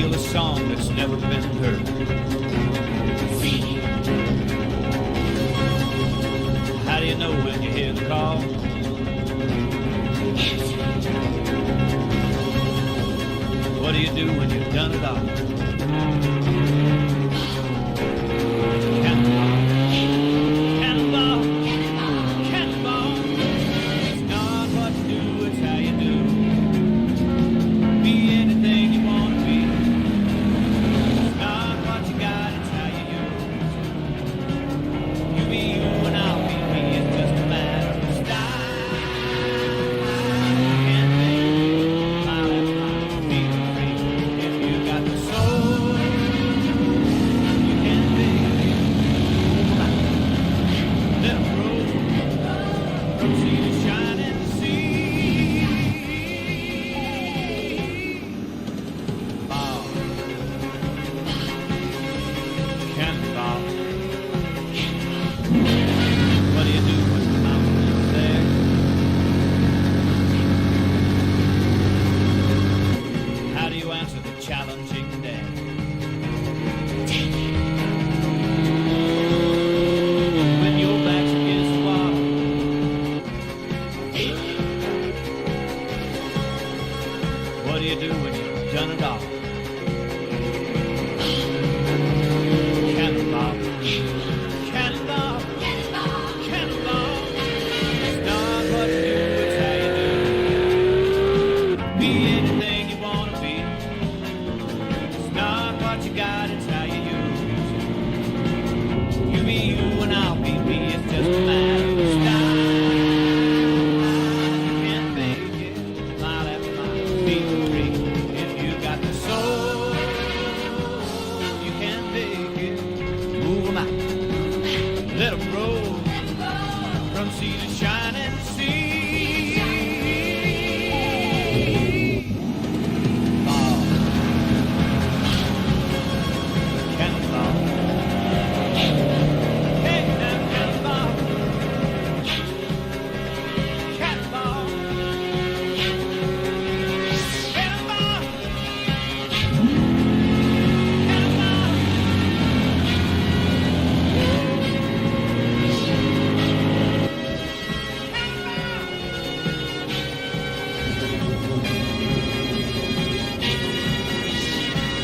feel a song that's never been heard. Feel. How do you know when you hear the call? What do you do when you've done it all?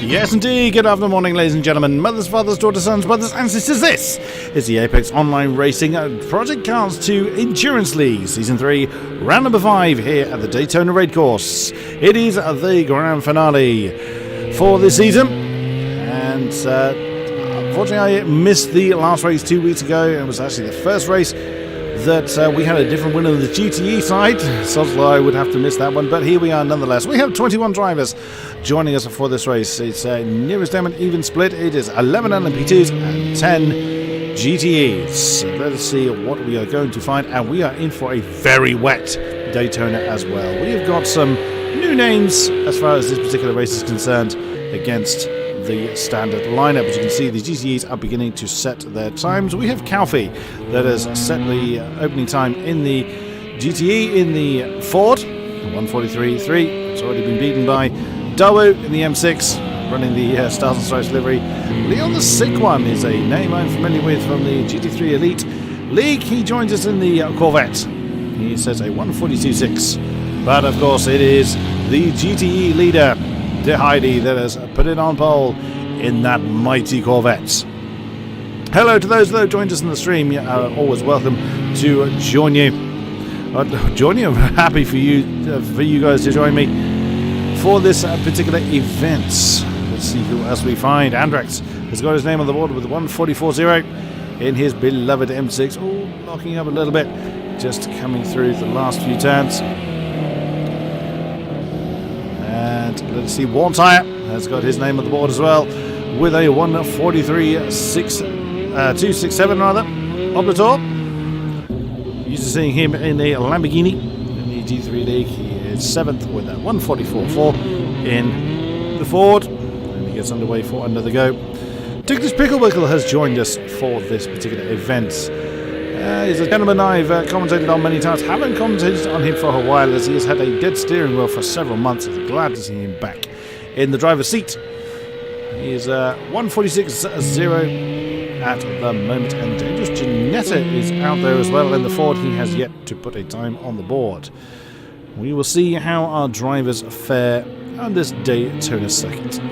Yes, indeed. Good afternoon, morning, ladies and gentlemen, mothers, fathers, daughters, sons, brothers, and sisters. This is the Apex Online Racing PCARS 2 Endurance League, Season 3, Round number 5 here at the Daytona Racecourse. It is the grand finale for this season, and unfortunately I missed the last race 2 weeks ago. It was actually the first race that we had a different winner on the GTE side, so I would have to miss that one, but here we are nonetheless. We have 21 drivers joining us for this race. It's a nearest damn an even split. It is 11 LMP2s and 10 GTEs. So let us see what we are going to find, and we are in for a very wet Daytona as well. We have got some new names as far as this particular race is concerned against the standard lineup. As you can see, the GTEs are beginning to set their times. We have Calfee that has set the opening time in the GTE in the Ford 1:43.3. It's already been beaten by Dawu in the M6 running the Stars and Stripes livery. Leon the Sick One is a name I'm familiar with from the GT3 Elite League. He joins us in the Corvette. He says a 1:42.6, but of course it is the GTE leader De Heidi that has put it on pole in that mighty Corvette. Hello to those that have joined us in the stream. You are always welcome to join you. I'm happy for you guys to join me for this particular event. Let's see who else we find. Andrax has got his name on the board with 1:44.0 in his beloved M6. Oh, locking up a little bit, just coming through the last few turns. Let's see, Warm Tire has got his name on the board as well with a 1:43.267 rather. Oblator, used to seeing him in a Lamborghini in the G3 League. He is 7th with a 1:44.4 in the Ford, and he gets underway for another go. Ticklish Picklewickle has joined us for this particular event. He's a gentleman I've commentated on many times. Haven't commentated on him for a while as he has had a dead steering wheel for several months. I'm glad to see him back in the driver's seat He is 1:46.0 at the moment, and Dangerous Janetta is out there as well in the Ford. He has yet to put a time on the board. We will see how our drivers fare on this Daytona circuit. So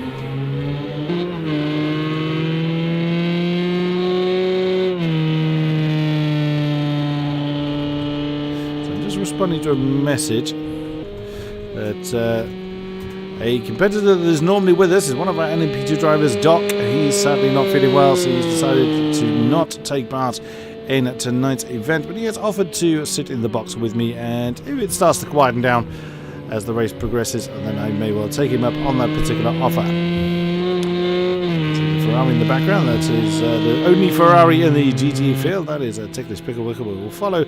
I'm just responding to a message that a competitor that is normally with us is one of our LMP2 drivers, Doc. He's sadly not feeling well, so he's decided to not take part in tonight's event, but he has offered to sit in the box with me, and if it starts to quieten down as the race progresses, then I may well take him up on that particular offer. The Ferrari in the background, that is the only Ferrari in the GT field. That is a Ticklish Pickle Wickle. We will follow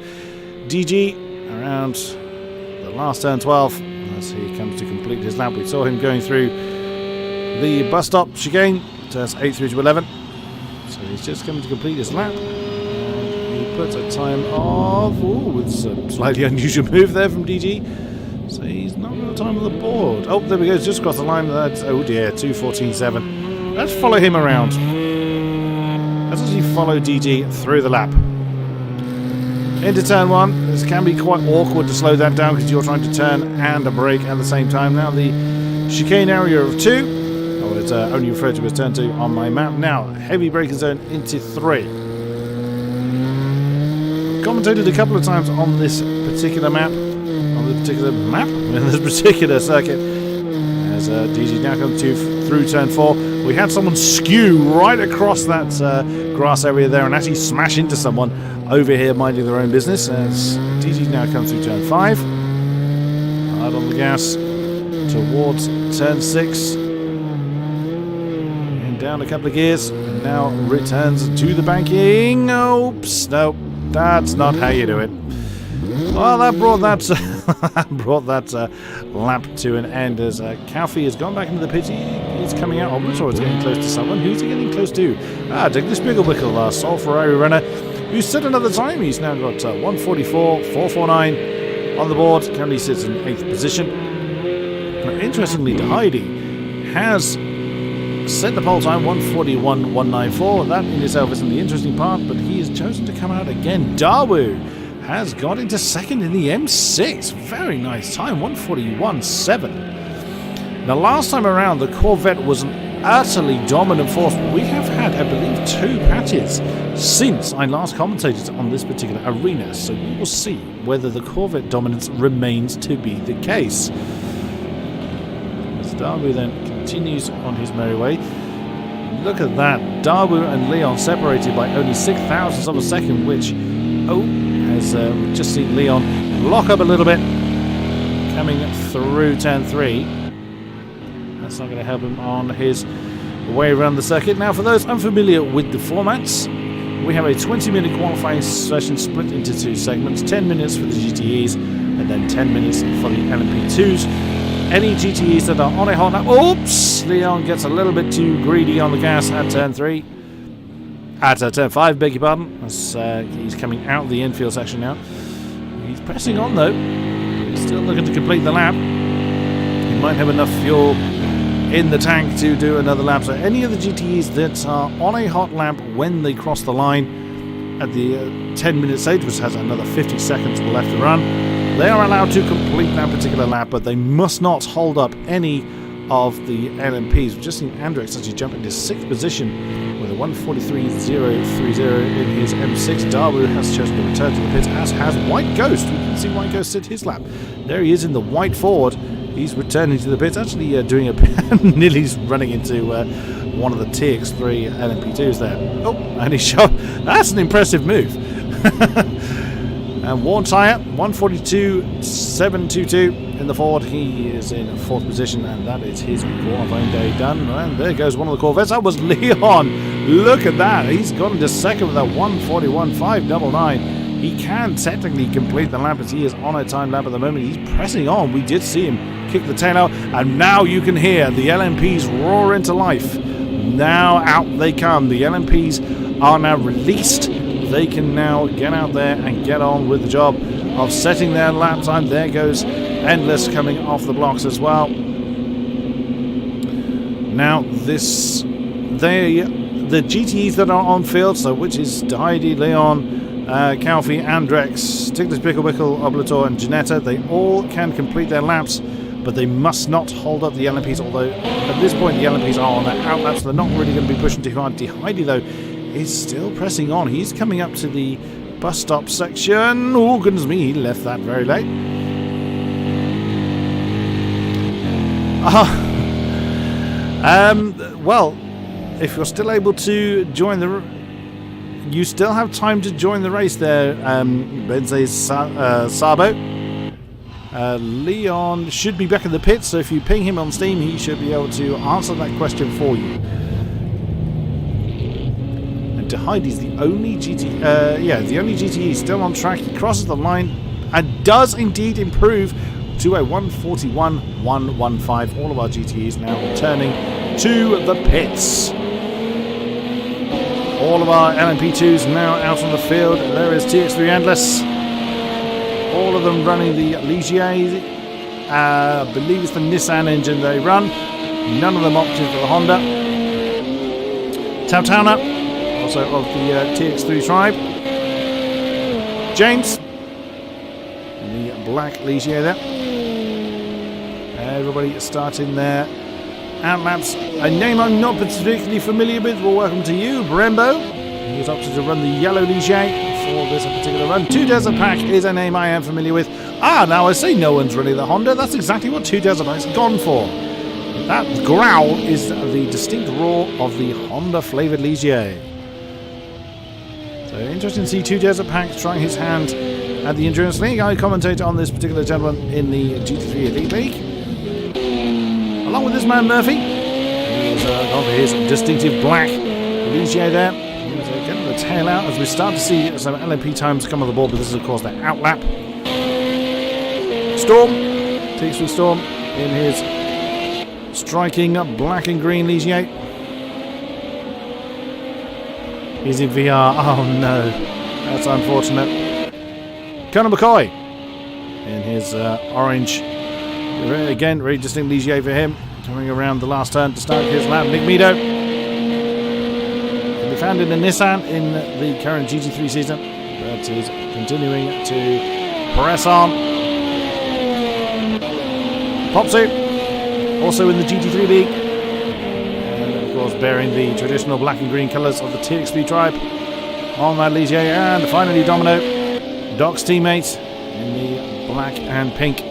DG around the last turn 12 as he comes to complete his lap. We saw him going through the bus stop chicane, turns 8 through to 11. So he's just coming to complete his lap. He puts a time of, it's a slightly unusual move there from DG. So he's not got a time on the board. Oh, there we go, just across the line. That's, oh dear, 2:14.7. Let's follow him around. Let's actually follow DG through the lap. Into turn 1. This can be quite awkward to slow that down because you're trying to turn and brake at the same time. Now the chicane area of 2, or it's only referred to as turn 2 on my map. Now heavy braking zone into 3. Commentated a couple of times on this particular map, in this particular circuit, as DG now comes through turn 4. We had someone skew right across that grass area there and actually smash into someone over here minding their own business, as DG now comes through turn 5. Hard on the gas towards turn 6. And down a couple of gears, and now returns to the banking. Oops, no, that's not how you do it. Well, that brought that lap to an end as Calfee has gone back into the pit. He's coming out. I'm not sure it's getting close to someone. Who's he getting close to? Ticklish Pickle Wickle, our sole Ferrari runner, who set another time. He's now got 1:44.449 on the board. Currently sits in 8th position. Now, interestingly, Heidi has set the pole time 1:41.194. That in itself isn't the interesting part, but he has chosen to come out again. Dawu has got into second in the M6. Very nice time, 1:41.7. Now, last time around, the Corvette was an utterly dominant force. We have had, I believe, 2 patches since I last commentated on this particular arena, so we will see whether the Corvette dominance remains to be the case. As Dawu then continues on his merry way. Look at that. Dawu and Leon separated by only 0.06 of a second, which, as we've just seen Leon lock up a little bit coming through turn 3. That's not going to help him on his way around the circuit. Now, for those unfamiliar with the formats, we have a 20-minute qualifying session split into 2 segments, 10 minutes for the GTEs and then 10 minutes for the LMP2s. Any GTEs that are on a hot lap. Oops! Leon gets a little bit too greedy on the gas at turn 3. At turn 5, beg your pardon. As, he's coming out of the infield section now. He's pressing on though. He's still looking to complete the lap. He might have enough fuel in the tank to do another lap. So any of the GTEs that are on a hot lap when they cross the line at the 10-minute stage, which has another 50 seconds left to run, they are allowed to complete that particular lap, but they must not hold up any of the LMPs. We've just seen Andrex actually jump into 6th position with a 1:43.030 in his M6. Dawu has chosen to return to the pits, as has White Ghost. We can see White Ghost sit his lap. There he is in the white Ford. He's returning to the pits, actually doing a nearly running into one of the TX3 LMP2s there. Oh, and he shot. That's an impressive move. And worn tyre, 1:42.722 in the Ford. He is in 4th position, and that is his qualifying day done. And there goes one of the Corvettes. That was Leon. Look at that. He's gone into second with that 1:41.599. He can technically complete the lap as he is on a time lap at the moment. He's pressing on. We did see him kick the tail out, and now you can hear the LMPs roar into life. Now out they come. The LMPs are now released. They can now get out there and get on with the job of setting their lap time. There goes Endless coming off the blocks as well. Now this the GTEs that are on field, so which is Heidi, Leon, Calfee, Andrex, Tiglis, Pickle, Oblator, and Janetta, they all can complete their laps, but they must not hold up the LMPs, although at this point the LMPs are on their out laps, so they're not really going to be pushing too hard. Heidi, though, is still pressing on. He's coming up to the bus stop section. Oh, goodness me, he left that very late. Well, if you're still able to join you still have time to join the race there, Benze Sabo. Leon should be back in the pits, so if you ping him on Steam, he should be able to answer that question for you. And Heidi's the only the only GTE still on track. He crosses the line and does indeed improve to a 141.115. All of our GTEs now returning to the pits. All of our LMP2s now out on the field. There is TX3 Endless. All of them running the Ligier. I believe it's the Nissan engine they run. None of them opted for the Honda. Daytona, also of the TX3 tribe. James, the black Ligier there. Everybody starting their outlaps. A name I'm not particularly familiar with. Well, welcome to you, Brembo. He's opted to run the yellow Ligier for this particular run. 2 Desert Pack is a name I am familiar with. Now I say no one's running the Honda. That's exactly what 2 Desert Pack's gone for. That growl is the distinct roar of the Honda flavoured Ligier. So interesting to see 2 Desert Pack trying his hand at the Endurance League. I commentate on this particular gentleman in the GT3 Elite League. Along with this man Murphy, he's gone for his distinctive black Ligier there. He's getting the tail out as we start to see some LMP times come on the board, but this is of course their outlap. Storm, TX3 Storm in his striking black and green Ligier. He's in VR. Oh no, that's unfortunate. Colonel McCoy in his orange. Again, very distinct Ligier for him. Coming around the last turn to start his lap. Nick Mido can be found in a Nissan in the current GT3 season, but is continuing to press on. Popsu, also in the GT3 League, and of course bearing the traditional black and green colours of the TX3 tribe on that Ligier. And finally Domino, Doc's teammate in the black and pink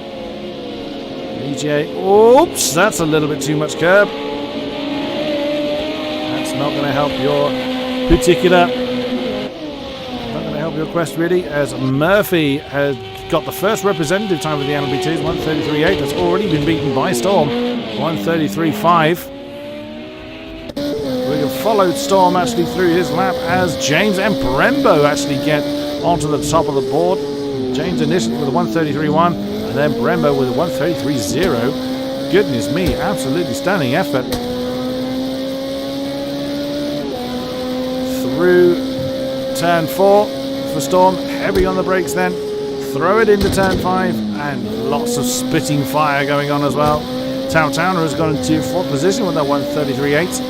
Ligier. Oops, that's a little bit too much curb. That's not going to help your particular. Not going to help your quest really, as Murphy has got the first representative time of the LMP2s, 133.8. That's already been beaten by Storm, 133.5. We have followed Storm actually through his lap as James and Brembo actually get onto the top of the board. James initially with a 133.1. And then Brembo with a 133.0. Goodness me, absolutely stunning effort. Through turn 4 for Storm. Heavy on the brakes then. Throw it into turn 5. And lots of spitting fire going on as well. Daytona has gone into 4th position with that 133.8.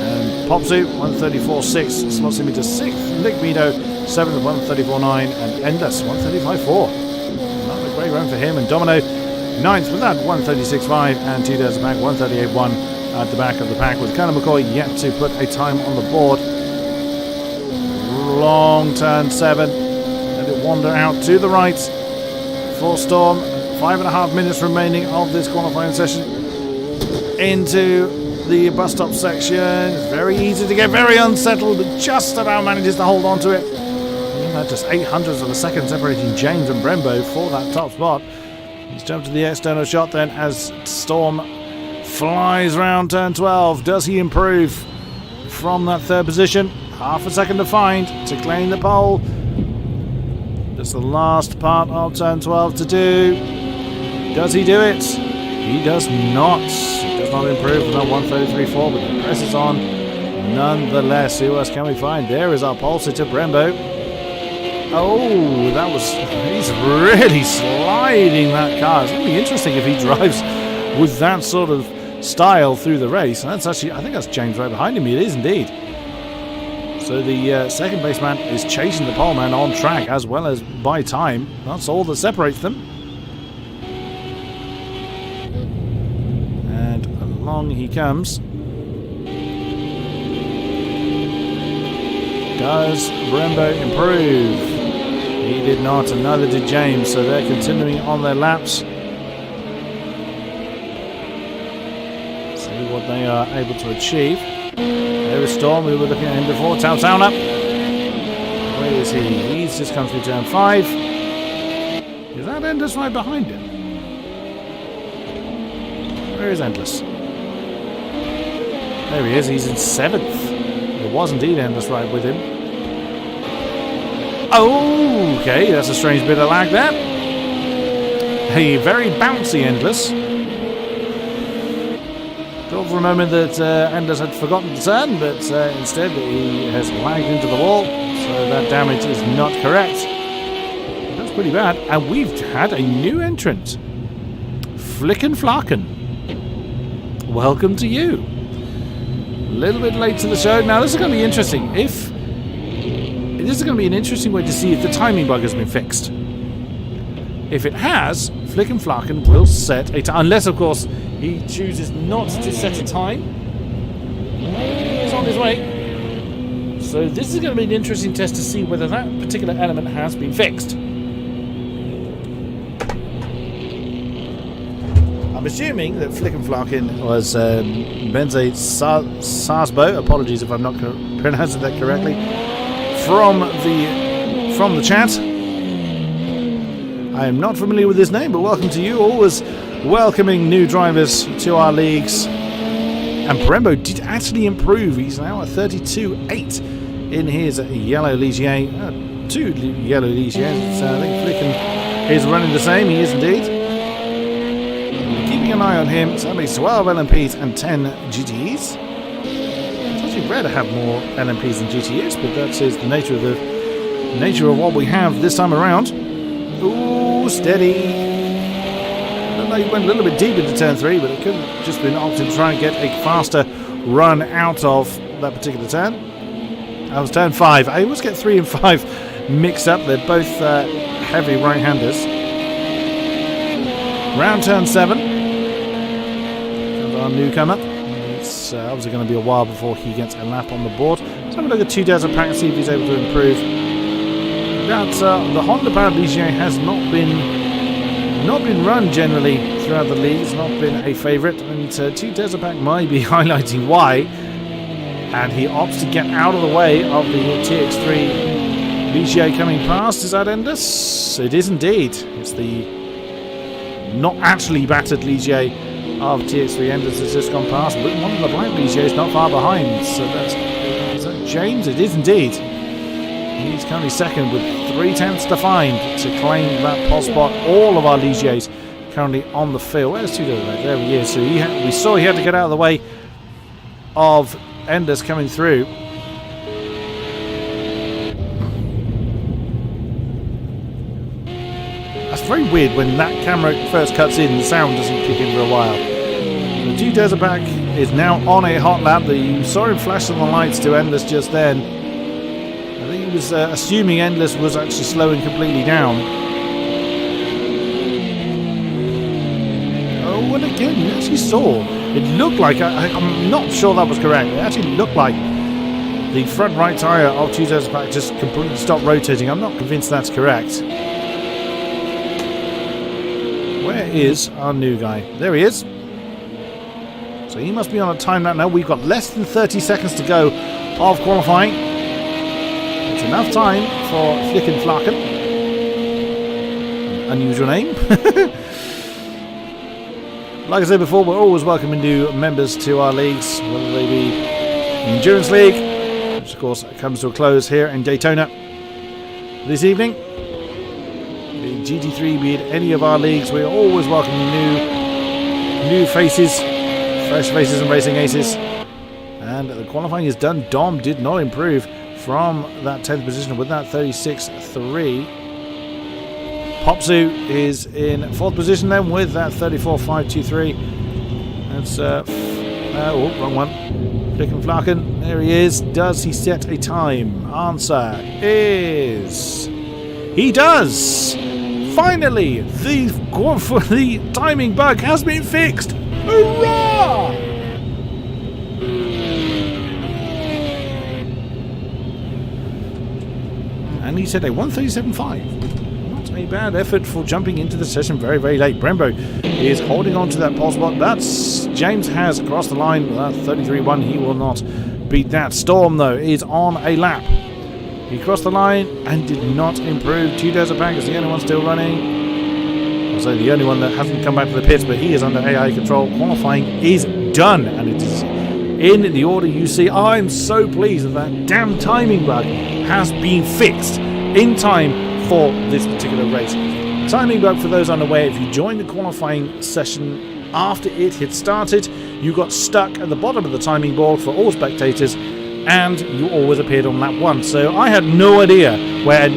And Popsu, 134.6. Slots him into 6th. Nick Mido, 7th at 134.9. And Endless, 135.4. Great run for him. And Domino 9th with that 136.5, and 2 Desert Pack 138.1 at the back of the pack, with Colonel McCoy yet to put a time on the board. Long turn 7. Let it wander out to the right for Storm. 5.5 minutes remaining of this qualifying session into the bus stop section. It's very easy to get very unsettled, but just about manages to hold on to it. Just 0.08 of a second separating James and Brembo for that top spot. He's jumped to the external shot then as Storm flies round turn 12. Does he improve from that 3rd position? Half a second to find to claim the pole. Just the last part of turn 12 to do. Does he do it? He does not. He does not improve from that 133.4, but he presses on nonetheless. Who else can we find? There is our pole sitter, Brembo. Oh, he's really sliding that car. It's going to be interesting if he drives with that sort of style through the race. And that's actually, I think that's James right behind him. It is indeed. So the second baseman is chasing the pole man on track as well as by time. That's all that separates them. And along he comes. Does Brembo improve? He did not, and neither did James, so they're continuing on their laps. See what they are able to achieve. There is Storm, we were looking at him before. Towner. Where is he? He's just come through turn 5. Is that Endless right behind him? Where is Endless? There he is, he's in 7th. It was indeed Endless right with him. Oh, okay, that's a strange bit of lag there. A very bouncy Endless. Thought for a moment that Endless had forgotten to turn, but instead he has lagged into the wall, so that damage is not correct. That's pretty bad. And we've had a new entrant. Flicken Flarken. Welcome to you. A little bit late to the show. Now this is going to be interesting. This is going to be an interesting way to see if the timing bug has been fixed. If it has, Flicken Flarken will set a time, unless of course he chooses not to set a time. He's on his way. So this is going to be an interesting test to see whether that particular element has been fixed. I'm assuming that Flicken Flarken was Benze Sarsbo, apologies if I'm not pronouncing that correctly, from the chat. I am not familiar with his name, but welcome to you. Always welcoming new drivers to our leagues. And Brembo did actually improve. He's now at 32.8 in his yellow Ligier. 2 yellow Ligiers. I think Flicken is running the same. He is indeed. Keeping an eye on him. So that makes 12 LMPs and 10 GTEs. It's actually rare to have more LMPs than GTEs, but that is the nature of what we have this time around. Ooh, steady. I don't know, he went a little bit deep into turn 3, but it could have just been opted to try and get a faster run out of that particular turn. That was turn 5. I always get 3 and 5 mixed up. They're both heavy right-handers. Round turn 7. Comes our newcomer. It's obviously going to be a while before he gets a lap on the board. Let's have a look at 2 Desert Pack and see if he's able to improve. The Honda powered Ligier has not been run generally throughout the league. It's not been a favourite, and 2 Desert Pack might be highlighting why. And he opts to get out of the way of the TX3 Ligier coming past. Is that Endless? It is indeed. It's the not actually battered Ligier of TX3 Endless has just gone past, but one of the black Ligiers not far behind. So is that James? It is indeed. He's currently second with 3/10 to find to claim that pole spot. All of our Ligiers currently on the field. Where's Tudor? There he is. So we saw he had to get out of the way of Endless coming through. That's very weird when that camera first cuts in, the sound doesn't kick in for a while. The 2 Desert Pack is now on a hot lap. You saw him flash on the lights to Endless just then. He was assuming Endless was actually slowing completely down. Oh, and again, you actually saw. It looked like, I'm not sure that was correct. It actually looked like the front right tyre of 2 Desert Pack just completely stopped rotating. I'm not convinced that's correct. Where is our new guy? There he is. So he must be on a time lap now. We've got less than 30 seconds to go of qualifying. It's enough time for Flicken Flarken. Unusual name. Like I said before, we're always welcoming new members to our leagues, whether they be the Endurance League, which of course comes to a close here in Daytona this evening. The GT3, be it any of our leagues, we're always welcoming new faces, fresh faces and racing aces. And the qualifying is done. Dom did not improve from that 10th position with that 36.3. Popsu is in 4th position then with that 34.523. That's wrong one. Flick and Flarkin, there he is. Does he set a time? Answer is he does. Finally, the timing bug has been fixed. Hurrah! And he said a 1:37.5. Not a bad effort for jumping into the session very, very late. Brembo is holding on to that pole spot. That's James has crossed the line. 33.1. He will not beat that. Storm, though, is on a lap. He crossed the line and did not improve. 2 Pack is the only one still running. Also, the only one that hasn't come back to the pits, but he is under AI control. Qualifying is done, and it is in the order you see. I'm so pleased that damn timing bug has been fixed in time for this particular race. Timing bug, for those unaware, if you join the qualifying session after it had started, you got stuck at the bottom of the timing board for all spectators, and you always appeared on lap 1. So I had no idea where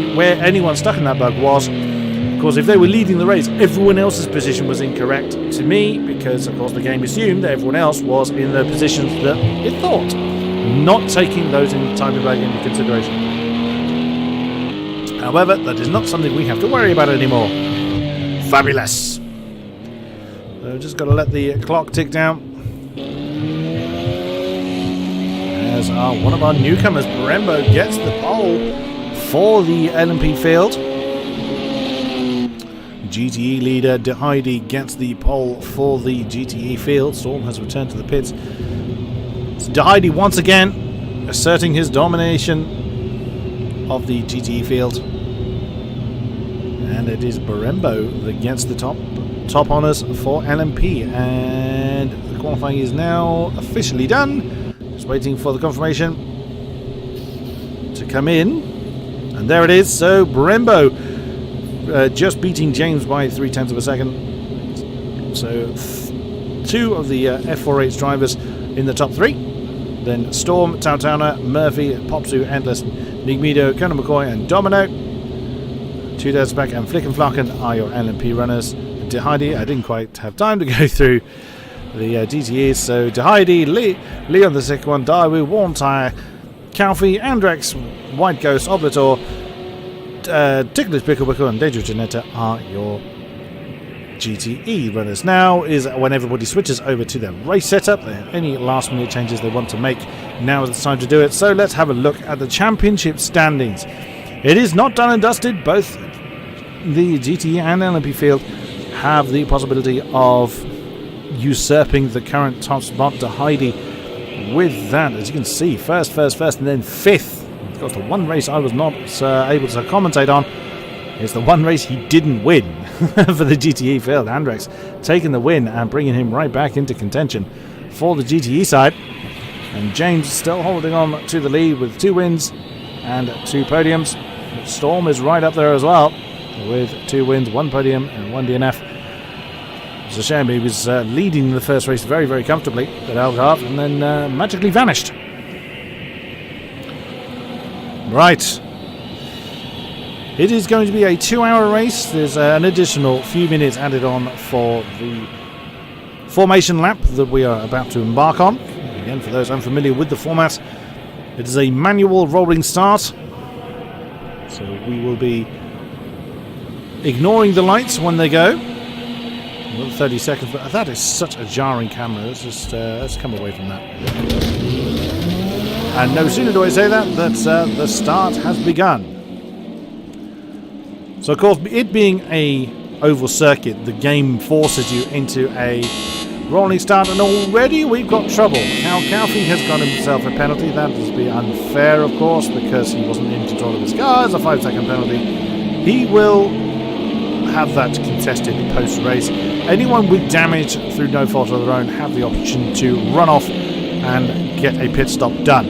anyone stuck in that bug was. Of course, if they were leading the race, everyone else's position was incorrect to me, because of course the game assumed that everyone else was in the positions that it thought, not taking those in timing bug into consideration. However, that is not something we have to worry about anymore. Fabulous! So just got to let the clock tick down. As one of our newcomers, Brembo, gets the pole for the LMP field. GTE leader Heidi gets the pole for the GTE field. Storm has returned to the pits. It's Heidi once again asserting his domination of the GTE field. And it is Brembo that gets the top honours for LMP. And the qualifying is now officially done. Just waiting for the confirmation to come in. And there it is. So Brembo just beating James by 0.3 of a second. So 2 of the F48's drivers in the top 3. Then Storm, Daytona, Murphy, Popsu, Endless, Nigmido, Conan McCoy and Domino. 2 Pack and Flick and Flarkin are your LMP runners. Heidi, I didn't quite have time to go through the GTEs. So Heidi, Leon the second one, Daewoo, Warm Tire, Calfee, Andrex, White Ghost, Oblator, Ticklish Pickle Pickle and Danger Janetta are your GTE runners. Now is when everybody switches over to their race setup. Any last minute changes they want to make, now is the time to do it. So let's have a look at the championship standings. It is not done and dusted. Both the GTE and LMP field have the possibility of usurping the current top spot to Heidi. With that, as you can see, first, and then 5th. Of course, the one race I was not able to commentate on is the one race he didn't win for the GTE field. Andrex taking the win and bringing him right back into contention for the GTE side. And James still holding on to the lead with 2 wins and 2 podiums. Storm is right up there as well with 2 wins, 1 podium and 1 DNF. It's a shame he was leading the first race very, very comfortably at Algarve and then magically vanished. Right. It is going to be a 2-hour race. There's an additional few minutes added on for the formation lap that we are about to embark on. Again, for those unfamiliar with the format, it is a manual rolling start. So we will be ignoring the lights when they go. 30 seconds, but that is such a jarring camera. Let's come away from that. And no sooner do I say that, the start has begun. So of course, it being a oval circuit, the game forces you into a rolling start, and already we've got trouble. Now Calfee has got himself a penalty. That would be unfair, of course, because he wasn't in control of his car. It's a 5-second penalty. He will have that contested post-race. Anyone with damage through no fault of their own have the option to run off and get a pit stop done.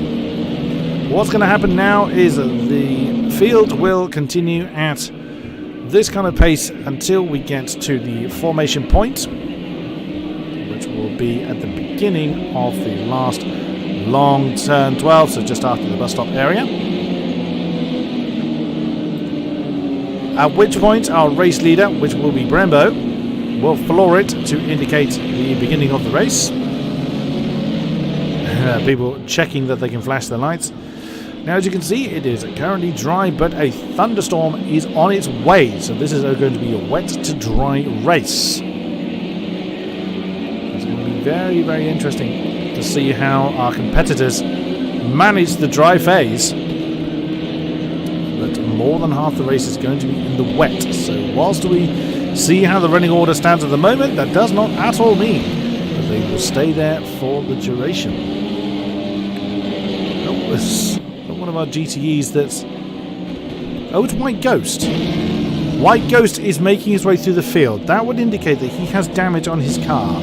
What's going to happen now is the field will continue at this kind of pace until we get to the formation point, which will be at the beginning of the last long turn 12, so just after the bus stop area. At which point our race leader, which will be Brembo, will floor it to indicate the beginning of the race. People checking that they can flash their lights. Now, as you can see, it is currently dry, but a thunderstorm is on its way. So this is going to be a wet to dry race. It's going to be very, very interesting to see how our competitors manage the dry phase. But more than half the race is going to be in the wet. So whilst we see how the running order stands at the moment, that does not at all mean that they will stay there for the duration. Oh, it's one of our GTEs that's... Oh, it's White Ghost. White Ghost is making his way through the field. That would indicate that he has damage on his car.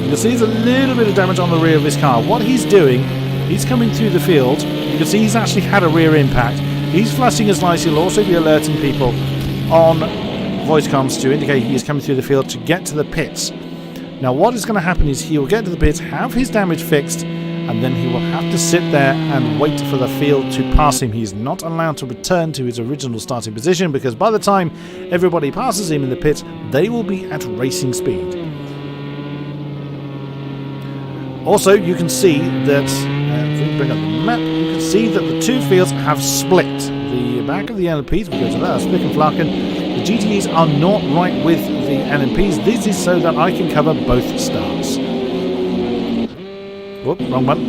You can see there's a little bit of damage on the rear of his car. What he's doing, he's coming through the field. You can see he's actually had a rear impact. He's flashing his lights. He'll also be alerting people on voice comms to indicate he is coming through the field to get to the pits. Now, what is going to happen is he will get to the pits, have his damage fixed, and then he will have to sit there and wait for the field to pass him. He's not allowed to return to his original starting position, because by the time everybody passes him in the pits, they will be at racing speed. Also, you can see that, if we bring up the map, you can see that the two fields have split. The back of the LMPs, we go to that, Spick and Flarken. The GTEs are not right with the LMPs. This is so that I can cover both starts. Whoop, wrong one.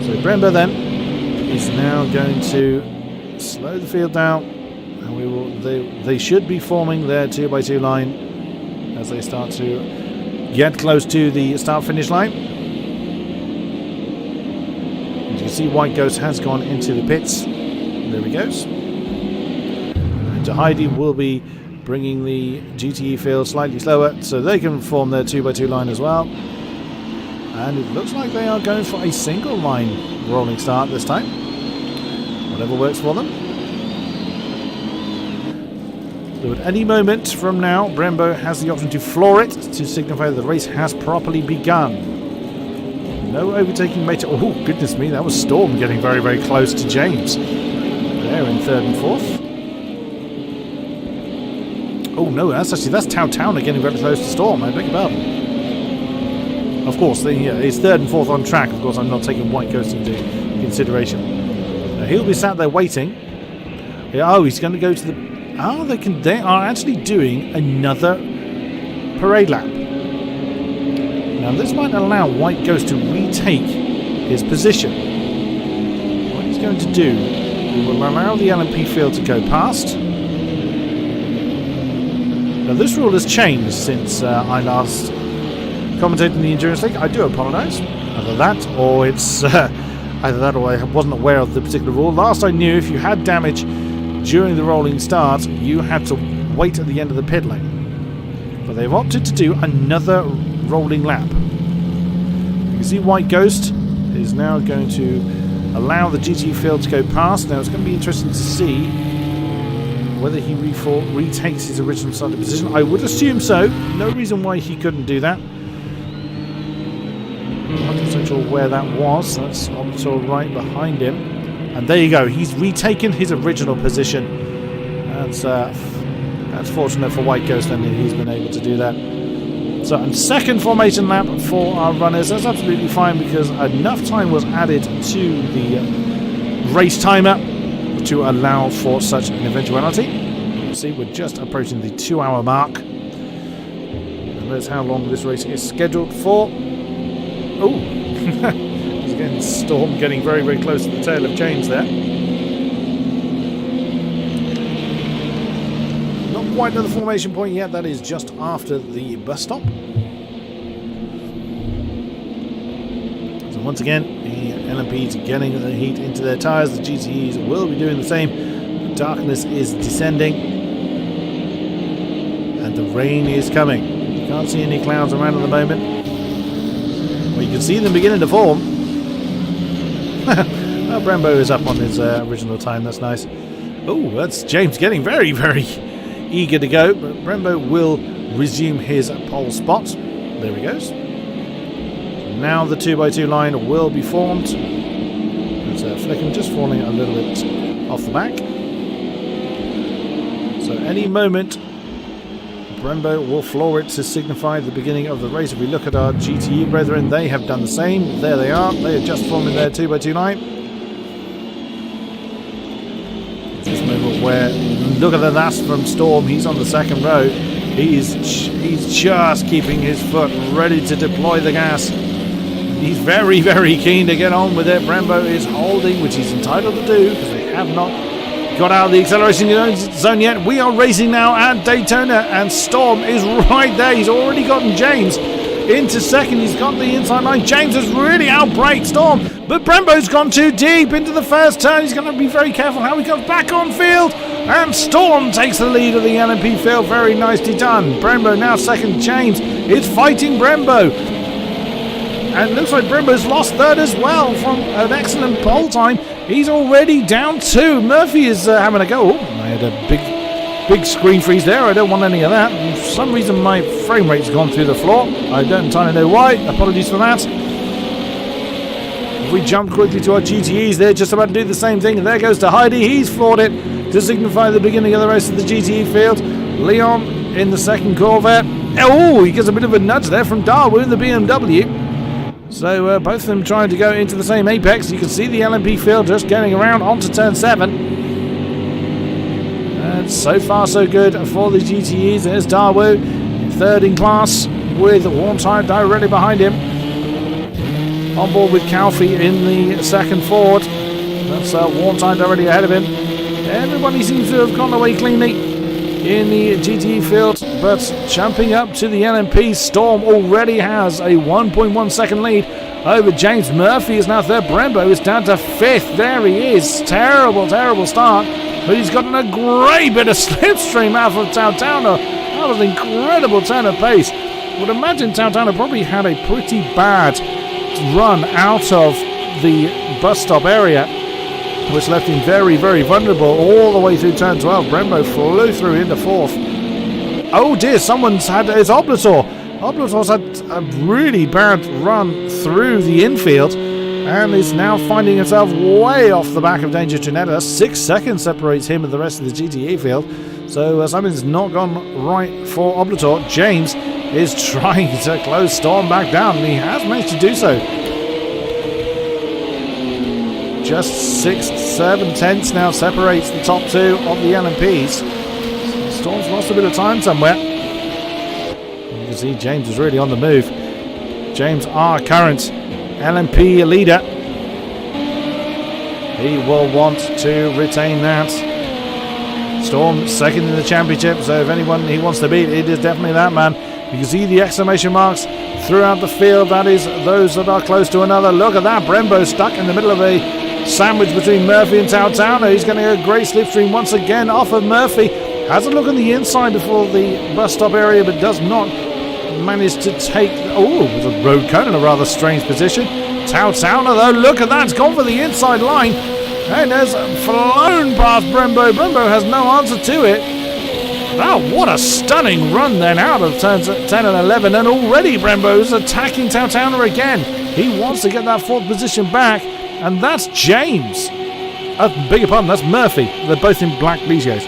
So Brembo then is now going to slow the field down, and they should be forming their 2x2 line as they start to get close to the start-finish line. As you can see, White Ghost has gone into the pits. There he goes. And Heidi will be bringing the GTE field slightly slower so they can form their 2x2 line as well. And it looks like they are going for a single line rolling start this time. Whatever works for them. So at any moment from now, Brembo has the option to floor it to signify that the race has properly begun. No overtaking mate. Oh, goodness me, that was Storm getting very, very close to James. They're in third and fourth. Oh no, that's Towner getting very close to Storm. I beg your pardon. Of course, it's third and fourth on track. Of course, I'm not taking White Ghost into consideration. Now, he'll be sat there waiting. Oh, he's going to go to the... Oh, they are actually doing another parade lap. Now, this might allow White Ghost to retake his position. What he's going to do, he will allow the LMP field to go past. Now, this rule has changed since I last commentated in the Endurance League. I do apologise. Either that, or it's either that, or I wasn't aware of the particular rule. Last I knew, if you had damage during the rolling start, you had to wait at the end of the pit lane. But they've opted to do another rolling lap. You can see White Ghost is now going to allow the GT field to go past. Now, it's going to be interesting to see whether he retakes his original starting position. I would assume so. No reason why he couldn't do that. I'm not so sure where that was. That's sort of right behind him. And there you go. He's retaken his original position. That's fortunate for White Ghost then that he's been able to do that. So, and second formation lap for our runners. That's absolutely fine because enough time was added to the race timer to allow for such an eventuality. You see, we're just approaching the 2-hour mark. And that's how long this race is scheduled for. Oh, again, Storm getting very, very close to the tail of James there. Not quite at the formation point yet. That is just after the bus stop. So once again, the LMPs getting the heat into their tyres. The GTEs will be doing the same. The darkness is descending. And the rain is coming. You can't see any clouds around at the moment. Well, you can see them beginning to form. Well, Brembo is up on his original time. That's nice. Oh, that's James getting very, very eager to go. But Brembo will resume his pole spot. There he goes. Now the 2x2 line will be formed. It's Flicken just falling a little bit off the back. So So any moment, Brembo will floor it to signify the beginning of the race. If we look at our GTE brethren, they have done the same. There they are. They are just forming their 2x2 line. This moment where, look at the last from Storm. He's on the second row. He's just keeping his foot ready to deploy the gas. He's very, very keen to get on with it. Brembo is holding, which he's entitled to do, because they have not got out of the acceleration zone yet. We are racing now at Daytona, and Storm is right there. He's already gotten James into second. He's got the inside line. James has really outbraked Storm, but Brembo's gone too deep into the first turn. He's going to be very careful how he comes back on field, and Storm takes the lead of the LMP field. Very nicely done. Brembo now second. James is fighting Brembo. And it looks like Brembo's lost third as well from an excellent pole time. He's already down 2. Murphy is having a go. Oh, I had a big screen freeze there. I don't want any of that. And for some reason, my frame rate's gone through the floor. I don't entirely know why. Apologies for that. If we jump quickly to our GTEs, they're just about to do the same thing. And there goes to Heidi. He's floored it to signify the beginning of the race of the GTE field. Leon in the second Corvette. Oh, he gets a bit of a nudge there from Darwin in the BMW. So both of them trying to go into the same apex. You can see the LMP field just getting around onto turn 7. And so far so good for the GTEs. There's Dawu, third in class, with Warntide directly behind him. On board with Calfee in the second Ford. That's Warntide already ahead of him. Everybody seems to have gone away cleanly in the GTE field, but jumping up to the LMP, Storm already has a 1.1 second lead over James. Murphy is now third. Brembo is down to 5th. There he is. Terrible start, but he's gotten a great bit of slipstream out of Daytona. That was an incredible turn of pace. I would imagine Daytona probably had a pretty bad run out of the bus stop area, which left him very, very vulnerable all the way through turn 12. Brembo flew through into 4th. Oh dear, someone's had... It's Oblator. Oblator's had a really bad run through the infield and is now finding himself way off the back of Danger Trinetta. 6 seconds separates him and the rest of the GTE field. So something's not gone right for Oblator. James is trying to close Storm back down, and he has managed to do so. Just 6-7 tenths now separates the top 2 of the LMPs. Storm's lost a bit of time somewhere. You can see James is really on the move. James, our current LMP leader. He will want to retain that. Storm second in the championship, so if anyone he wants to beat, it is definitely that man. You can see the exclamation marks throughout the field. That is those that are close to another. Look at that. Brembo stuck in the middle of a sandwich between Murphy and Daytona. He's getting a great slipstream once again off of Murphy. Has a look on the inside before the bus stop area, but does not manage to take... Oh, it was a road cone in a rather strange position. Daytona, though, look at that. It's gone for the inside line and has flown past Brembo. Brembo has no answer to it. Wow, what a stunning run then out of turns 10 and 11. And already Brembo's attacking Daytona again. He wants to get that 4th position back. And that's James. Beg your pardon, that's Murphy. They're both in black Ligios.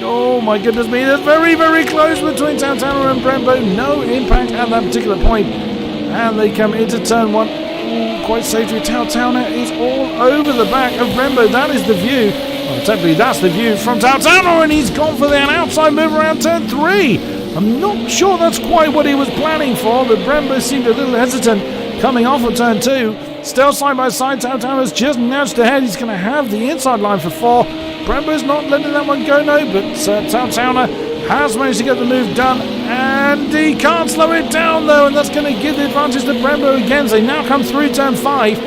Oh my goodness me, that's very, very close between Daytona and Brembo. No impact at that particular point. And they come into turn 1. Ooh, quite safely. Daytona is all over the back of Brembo. That is the view. Well, technically that's the view from Daytona, and he's gone for an outside move around turn 3. I'm not sure that's quite what he was planning for, but Brembo seemed a little hesitant coming off of turn 2. Still side by side, Daytona's just nudged ahead. He's going to have the inside line for 4. Brembo's not letting that one go, no, but Daytona has managed to get the move done, and he can't slow it down, though, and that's going to give the advantage to Brembo again. So they now come through turn 5.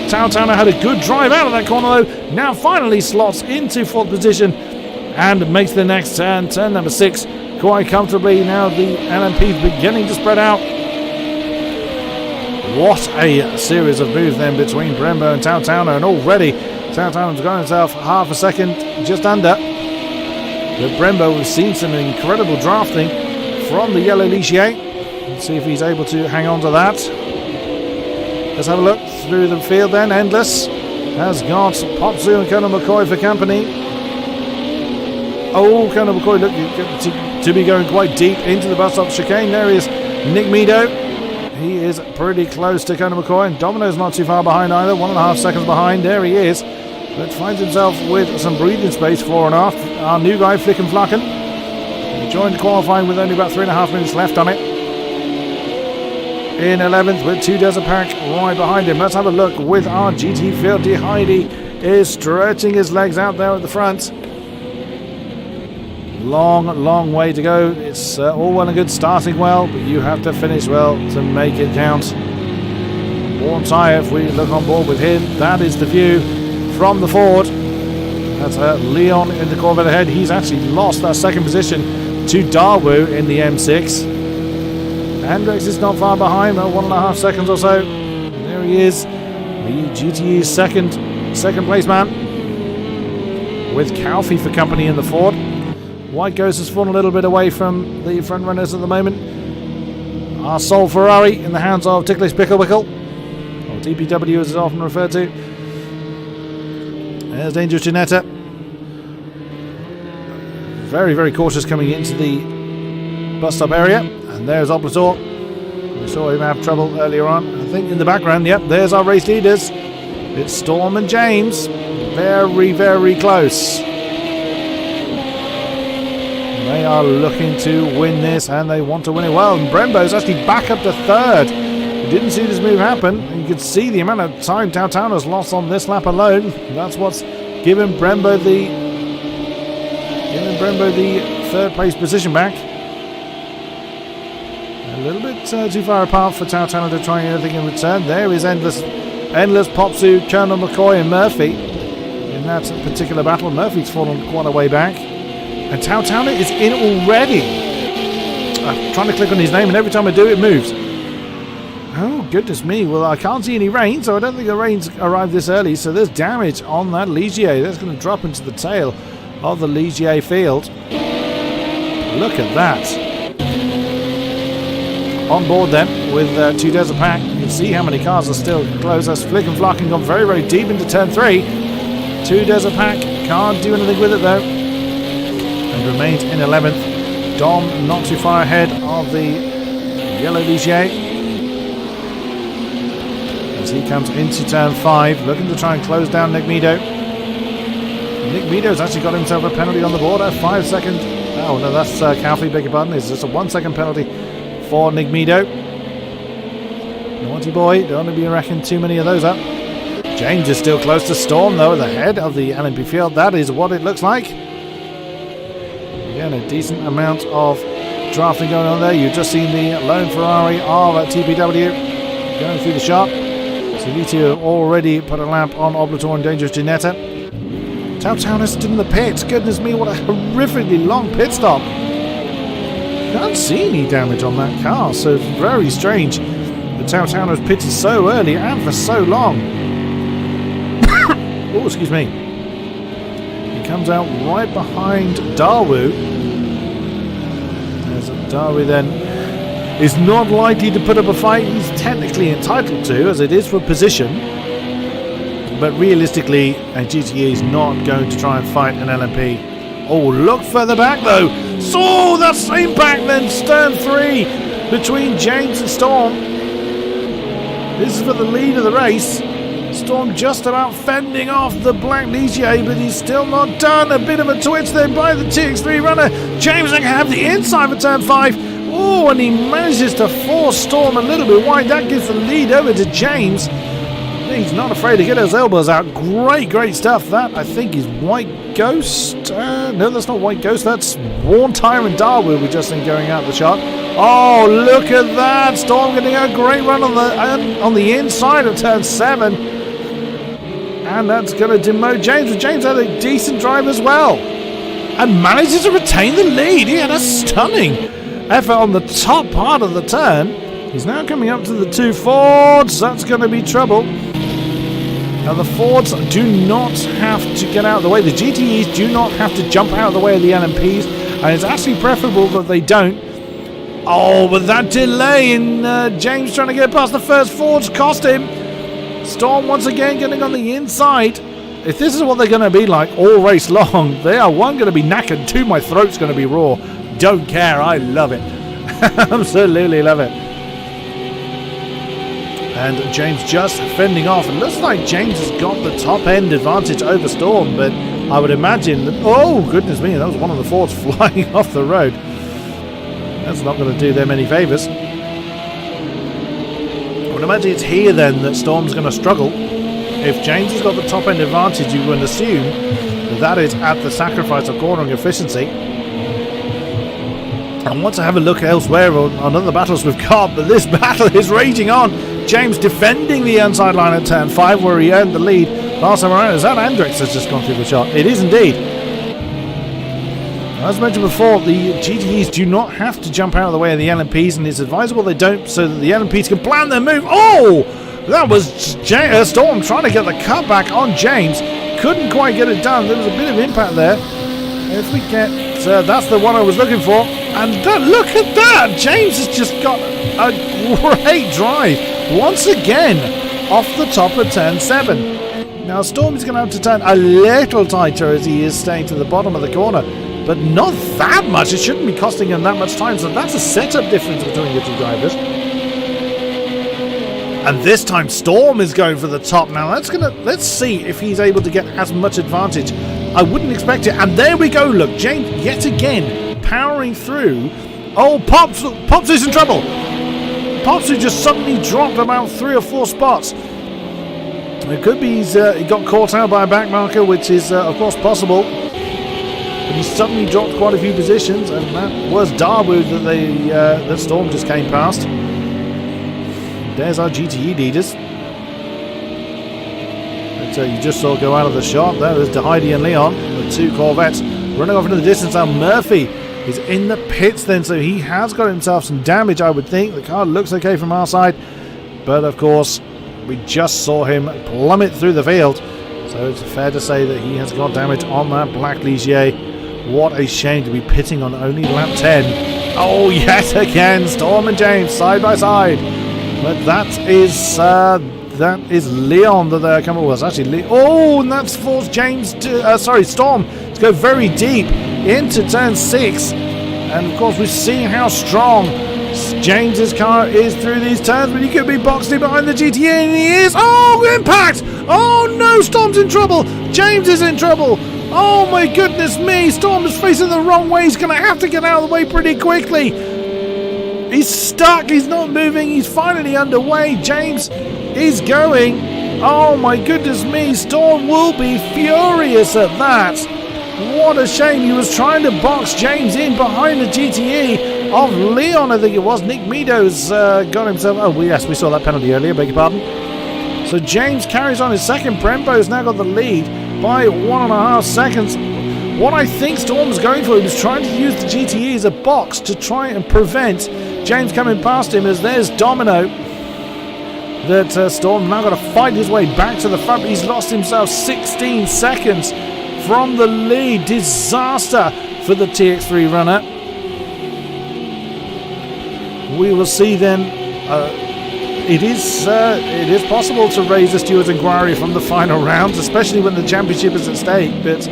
Daytona had a good drive out of that corner, though. Now finally slots into 4th position and makes the next turn, turn number 6, quite comfortably. Now the LMP is beginning to spread out. What a series of moves then between Brembo and Daytona, and already Daytona's got himself half a second just under. But Brembo, we've seen some incredible drafting from the yellow Ligier. Let's see if he's able to hang on to that. Let's have a look through the field then. Endless has got Popsu and Colonel McCoy for company. Oh, Colonel McCoy look to be going quite deep into the bus stop chicane. There is Nick Meadow. He is pretty close to Colonel McCoy, and Domino's not too far behind either. 1.5 seconds behind. There he is. But finds himself with some breathing space fore and aft. Our new guy, Flicken Flacken. He joined qualifying with only about 3.5 minutes left on it. In 11th with 2 Desert Pack right behind him. Let's have a look with our GT field. De Heidi is stretching his legs out there at the front. Long way to go. It's all well and good starting well, but you have to finish well to make it count. Warm tyre, if we look on board with him, that is the view from the Ford. That's Leon in the Corvette ahead. He's actually lost that second position to Dawu in the M6. Andrex is not far behind, about 1.5 seconds or so. There he is, the GTE's second place man, with Calfee for company in the Ford. White Ghost has fallen a little bit away from the front runners at the moment. Our sole Ferrari in the hands of Ticklish Pickle Wickle, or TPW as it's often referred to. There's Dangerous Ginetta. Very cautious coming into the bus stop area. And there's Oblator. We saw him have trouble earlier on. I think in the background, yep, there's our race leaders. It's Storm and James. Very close. They are looking to win this, and they want to win it well. And Brembo's actually back up to third. We didn't see this move happen. You could see the amount of time Tautauna's lost on this lap alone. That's what's given Brembo the third place position back. A little bit too far apart for Tautauna to try anything in return. There is Endless Popsu, Colonel McCoy and Murphy in that particular battle. Murphy's fallen quite a way back. And Tautauana is in already. I'm trying to click on his name, and every time I do, it moves. Oh, goodness me. Well, I can't see any rain, so I don't think the rain's arrived this early. So there's damage on that Ligier. That's going to drop into the tail of the Ligier field. Look at that. On board then with 2 Desert Pack. You can see how many cars are still close. That's Flick and Flocking gone very deep into turn 3. 2 Desert Pack can't do anything with it though. And remains in 11th. Dom not too far ahead of the yellow Ligier as he comes into turn 5, looking to try and close down Nick Meadow. Nick Meadow's actually got himself a penalty on the board. A 5 second. Oh no, that's Calfee, beg your pardon. It's just a 1 second penalty for Nick Meadow. Naughty boy, don't want to be racking too many of those up. James is still close to Storm though, at the head of the LMP field. That is what it looks like. Again, a decent amount of drafting going on there. You've just seen the lone Ferrari of TPW going through the shop. So you need to already put a lamp on Oblator and Dangerous Ginetta. Tautauna's still in the pits. Goodness me, what a horrifically long pit stop. Can't see any damage on that car, so it's very strange that Tautauna's pitted so early and for so long. Oh, excuse me. He comes out right behind Dawu. As Dawu then is not likely to put up a fight. He's technically entitled to, as it is for position. But realistically, GTE is not going to try and fight an LMP. Oh, look further back though. So that's impact then. Turn 3 between James and Storm. This is for the lead of the race. Storm just about fending off the black Ligier, but he's still not done. A bit of a twitch there by the TX3 runner. James can have the inside for turn 5. Oh, and he manages to force Storm a little bit wide. That gives the lead over to James. He's not afraid to get his elbows out. Great stuff. That, I think, is White Ghost. No, that's not White Ghost. That's Worn Tire and Dawu we just seen going out the shot. Oh, look at that. Storm getting a great run on the inside of turn 7. And that's going to demote James. But James had a decent drive as well. And manages to retain the lead. He had a stunning effort on the top part of the turn. He's now coming up to the 2 Fords. That's going to be trouble. Now the Fords do not have to get out of the way. The GTEs do not have to jump out of the way of the LMPs. And it's actually preferable that they don't. Oh, but that delay in James trying to get past the first Fords cost him. Storm once again getting on the inside if this is what they're going to be like all race long, they are, one, going to be knackered, two, my throat's going to be raw. Don't care, I love it. Absolutely love it. And James just fending off. It looks like James has got the top end advantage over Storm, but I would imagine that, oh goodness me, that was one of the Fords flying off the road. That's not going to do them any favours. I would imagine it's here then that Storm's going to struggle. If James has got the top end advantage, you would assume that is at the sacrifice of cornering efficiency. I want to have a look elsewhere on other battles we've got, but this battle is raging on. James defending the inside line at turn 5 where he earned the lead last time around. Is that Andrix has just gone through the shot? It is indeed. As mentioned before, the GTEs do not have to jump out of the way of the LMPs, and it's advisable they don't so that the LMPs can plan their move. Oh! That was Storm trying to get the cutback on James. Couldn't quite get it done. There was a bit of impact there. If we get... that's the one I was looking for. And look at that! James has just got a great drive. Once again, off the top of turn 7. Now, Storm is going to have to turn a little tighter as he is staying to the bottom of the corner. But not that much. It shouldn't be costing him that much time. So that's a setup difference between the two drivers. And this time Storm is going for the top. Now let's see if he's able to get as much advantage. I wouldn't expect it. And there we go. Look, James yet again powering through. Oh, Pops is in trouble. Pops just suddenly dropped about 3 or 4 spots. It could be he got caught out by a back marker, which is of course possible. But he suddenly dropped quite a few positions, and that was Darwood that Storm just came past. There's our GTE leaders. But you just saw go out of the shot. There's Heidi and Leon, the 2 Corvettes, running off into the distance. Now Murphy is in the pits then, so he has got himself some damage, I would think. The car looks okay from our side, but of course, we just saw him plummet through the field. So it's fair to say that he has got damage on that black Ligier. What a shame to be pitting on only lap 10. Oh, yet again, Storm and James side by side. But that is Leon that they're coming with. Actually, oh, and that's forced James to, Storm to go very deep into turn 6. And of course, we've seen how strong James's car is through these turns, but he could be boxed in behind the GTA, and he is. Oh, impact! Oh no, Storm's in trouble. James is in trouble. Oh my goodness me, Storm is facing the wrong way. He's going to have to get out of the way pretty quickly. He's stuck, he's not moving, he's finally underway. James is going. Oh my goodness me, Storm will be furious at that. What a shame, he was trying to box James in behind the GTE of Leon, I think it was. Nick Meadows got himself... Oh yes, we saw that penalty earlier, beg your pardon. So James carries on his second. Brembo's now got the lead by 1.5 seconds. What I think Storm's going for, he was trying to use the GTE as a box to try and prevent James coming past him, as there's Domino. That Storm now got to fight his way back to the front. He's lost himself 16 seconds from the lead. Disaster for the TX3 runner. We will see then. It is possible to raise the stewards' inquiry from the final rounds, especially when the championship is at stake. But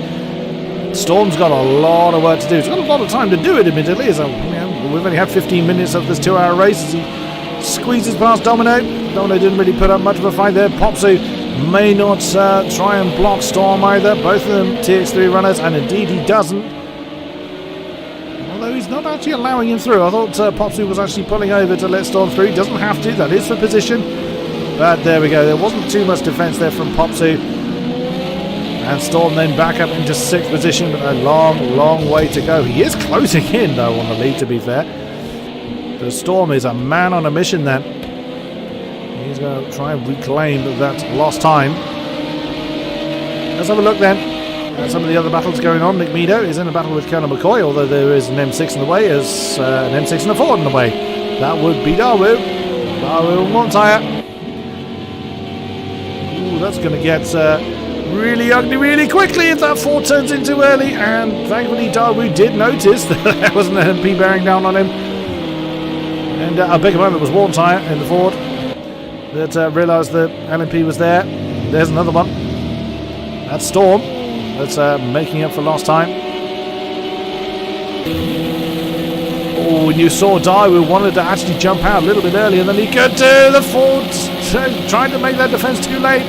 Storm's got a lot of work to do. He's got a lot of time to do it, admittedly. So, we've only had 15 minutes of this 2-hour race as he squeezes past Domino. Domino didn't really put up much of a fight there. Popsu may not try and block Storm either. Both of them TX3 runners, and indeed he doesn't. Although he's not actually allowing him through. I thought Popsu was actually pulling over to let Storm through. He doesn't have to. That is for position. But there we go. There wasn't too much defence there from Popsu. And Storm then back up into 6th position, but a long, long way to go. He is closing in, though, on the lead, to be fair. The Storm is a man on a mission then. He's going to try and reclaim that lost time. Let's have a look then at some of the other battles going on. Nick Meadow is in a battle with Colonel McCoy, although there is an M6 in the way, as an M6 and a Ford in the way. That would be Darwood. Darwood one tyre. Ooh, that's going to get... really ugly really quickly if that Ford turns in too early, and thankfully Darwood did notice that there wasn't an MP bearing down on him, and I beg your pardon, it was one tyre in the Ford that realised that LMP was there. There's another one. That's Storm. That's making up for lost time. Oh, and you saw Daewoo wanted to actually jump out a little bit earlier than he could do. The Ford trying to make that defense too late.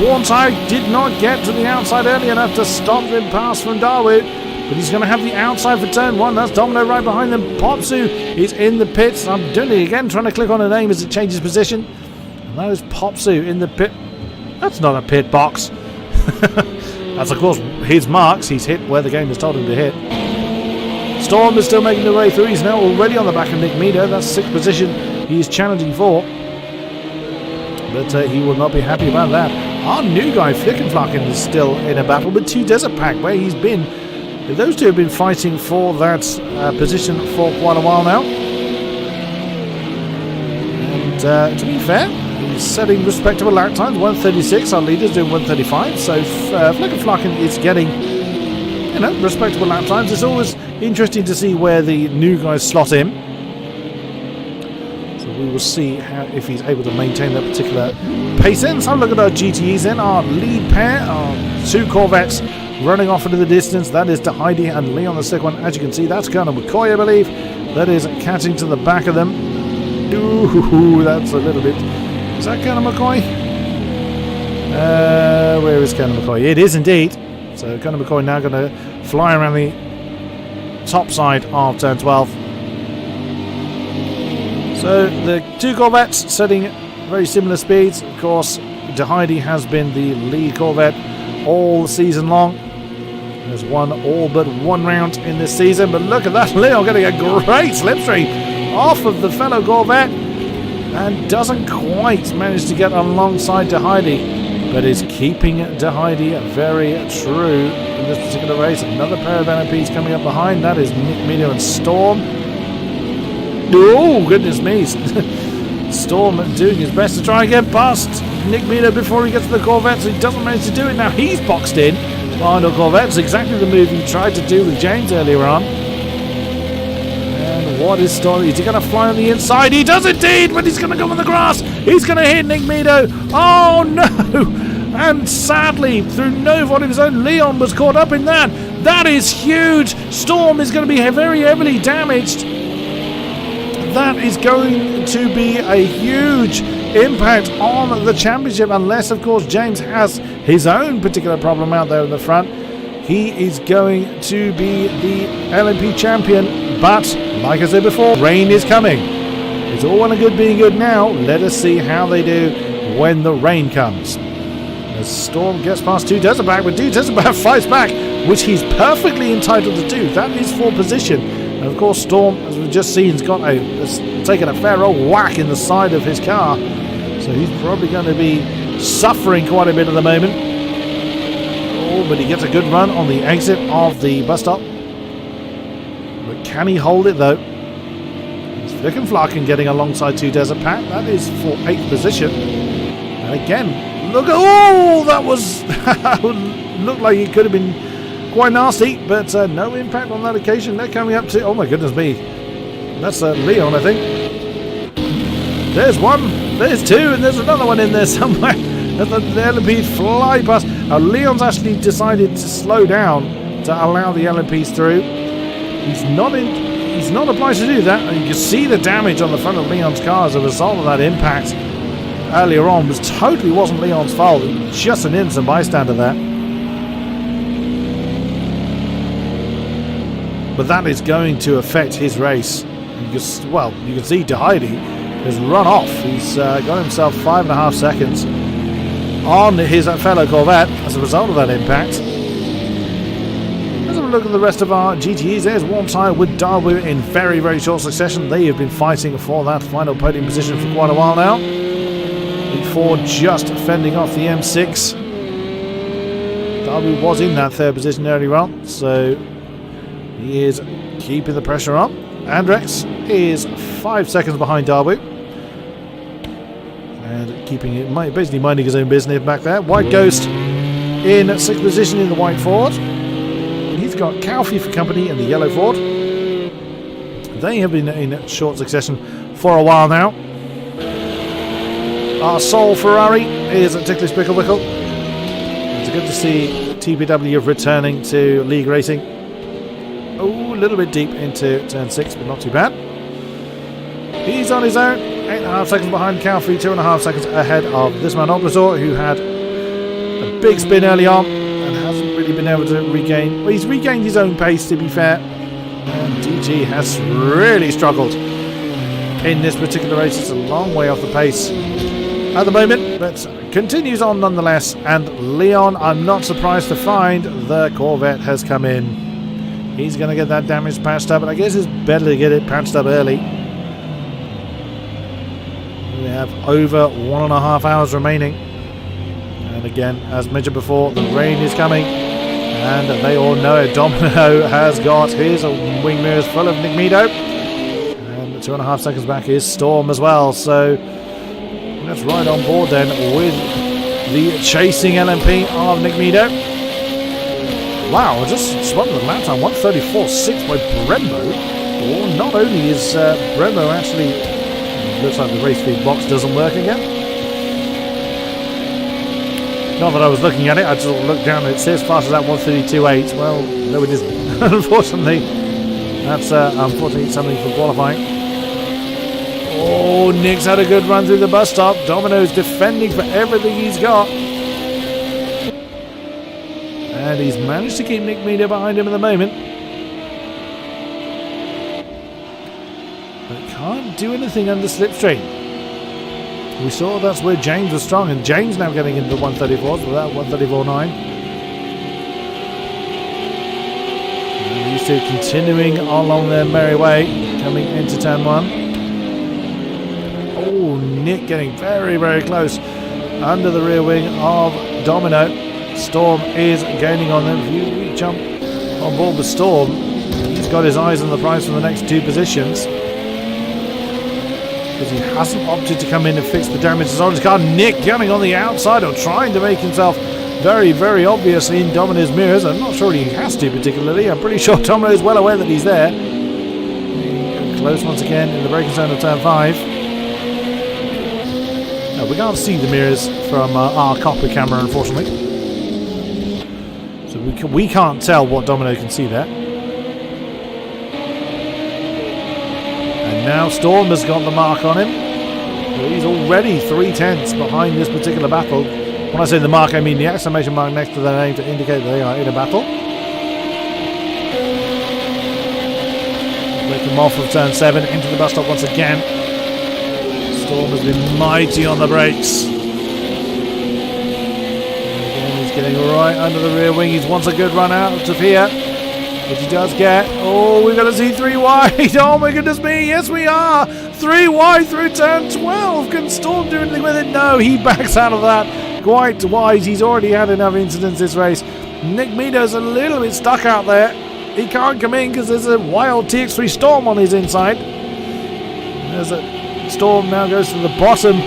Warntide did not get to the outside early enough to stop the pass from Daewoo. But he's going to have the outside for turn 1. That's Domino right behind them. Popsu is in the pits. I'm doing it again, trying to click on a name as it changes position. And that is Popsu in the pit. That's not a pit box. That's, of course, his marks. He's hit where the game has told him to hit. Storm is still making the way through. He's now already on the back of Nick Meader. That's 6th position he is challenging for. But he will not be happy about that. Our new guy, Flickenflacken, is still in a battle with 2 Desert Pack, where he's been. Those two have been fighting for that position for quite a while now. And to be fair, he's setting respectable lap times. 1:36. Our leader's doing 1:35. So Flickenflacken is getting, respectable lap times. It's always interesting to see where the new guys slot in. So we will see if he's able to maintain that particular pace. Let's have a look at our GTEs then. Our lead pair are 2 Corvettes running off into the distance. That is to Heidi and Leon, the second one. As you can see, that's Colonel McCoy, I believe. That is catching to the back of them. Ooh, that's a little bit... Is that Colonel McCoy? Where is Colonel McCoy? It is indeed. So Colonel McCoy now going to fly around the top side of turn 12. So the 2 Corvettes setting very similar speeds. Of course, De Heidi has been the lead Corvette all season long. Has won all but 1 round in this season. But look at that, Leon getting a great slipstream off of the fellow Corvette and doesn't quite manage to get alongside De Heidi, but is keeping De Heidi very true in this particular race. Another pair of LMPs coming up behind. That is Nick Meader and Storm. Oh, goodness me. Storm doing his best to try and get past Nick Meader before he gets to the Corvette, so he doesn't manage to do it. Now he's boxed in behind the Corvette. It's exactly the move he tried to do with James earlier on. And what is Storm? Is he going to fly on the inside? He does indeed, but he's going to go on the grass. He's going to hit Nick Meader. Oh no! And sadly, through no fault of his own, Leon was caught up in that. That is huge. Storm is going to be very heavily damaged. That is going to be a huge impact on the championship, unless, of course, James has his own particular problem out there in the front. He is going to be the LMP champion, but, like I said before, rain is coming. It's all well and good being good now. Let us see how they do when the rain comes. As Storm gets past 2 Desert Pack, but 2 Desert Pack fights back, which he's perfectly entitled to do. That is for position. And of course, Storm, as we've just seen, has taken a fair old whack in the side of his car. So he's probably going to be suffering quite a bit at the moment. Oh, but he gets a good run on the exit of the bus stop. But can he hold it, though? It's Flickenflacken getting alongside 2 Desert Pack. That is for 8th position. And again, look at... Oh, that was... looked like it could have been quite nasty, but no impact on that occasion. They're coming up to... Oh, my goodness me. That's Leon, I think. There's 1, there's 2, and there's another one in there somewhere. As the LMPs fly past. Now, Leon's actually decided to slow down to allow the LMPs through. He's not obliged to do that. And you can see the damage on the front of Leon's car as a result of that impact earlier on. Wasn't Leon's fault. It was just an innocent bystander there. But that is going to affect his race. You can see De Heidi has run off. He's got himself 5.5 seconds on his fellow Corvette as a result of that impact. Let's have a look at the rest of our GTEs. There's Warntide with Daewoo in very, very short succession. They have been fighting for that final podium position for quite a while now, before just fending off the M6. Daewoo was in that 3rd position earlier on, so he is keeping the pressure on. Andrex is 5 seconds behind Daewoo. And keeping it, basically minding his own business back there. White Ghost in 6th position in the white Ford. He's got Calfee for company in the yellow Ford. They have been in short succession for a while now. Our Soul Ferrari is at Ticklish Pickle Wickle. As good to see TPW returning to league racing. Oh, a little bit deep into turn 6, but not too bad. He's on his own, 8.5 seconds behind Calfee, 2.5 seconds ahead of this man Obrador, who had a big spin early on and hasn't really been able to regain. Well, he's regained his own pace, to be fair. And DG has really struggled in this particular race. It's a long way off the pace at the moment, but continues on nonetheless. And Leon, I'm not surprised to find the Corvette has come in. He's going to get that damage patched up, and I guess it's better to get it patched up early. We have over 1.5 hours remaining. And again, as mentioned before, the rain is coming, and they all know it. Domino has got his wing mirrors full of Nick Meadow, and 2.5 seconds back is Storm as well. So let's ride on board then with the chasing LMP of Nick Meadow. Wow, I just spotted the lap time, 1:34.6 by Brembo. Well, not only is Brembo actually, looks like the race feed box doesn't work again. Not that I was looking at it, I just looked down and it says fast as that 1:32.8. Well, no it isn't. Unfortunately, that's unfortunately something for qualifying. Oh, Nick's had a good run through the bus stop. Domino's defending for everything he's got. And he's managed to keep Nick Meadow behind him at the moment. But can't do anything under slipstream. We saw that's where James was strong, and James now getting into 134s without 134.9. These two continuing along their merry way, coming into turn 1. Oh, Nick getting very, very close under the rear wing of Domino. Storm is gaining on them. If you jump on board with Storm, he's got his eyes on the prize for the next 2 positions. Because he hasn't opted to come in and fix the damages on his car. Nick gunning on the outside, or trying to make himself very, very obvious in Domino's mirrors. I'm not sure he has to particularly. I'm pretty sure Domino is well aware that he's there. Close once again in the braking zone of turn 5. No, we can't see the mirrors from our cockpit camera, unfortunately. So we can't tell what Domino can see there. And now Storm has got the mark on him. So he's already 3/10 behind this particular battle. When I say the mark, I mean the exclamation mark next to their name to indicate they are in a battle. Break them off of turn 7 into the bus stop once again. Storm has been mighty on the brakes. Getting right under the rear wing. He's wants a good run out of here, which he does get. Oh, we're going to see 3 wide. Oh my goodness me, yes we are. 3 wide through turn 12. Can Storm do anything with it? No, he backs out of that quite wide. He's already had enough incidents this race. Nick Meadows a little bit stuck out there. He can't come in because there's a wild TX3 Storm on his inside. There's a Storm now goes to the bottom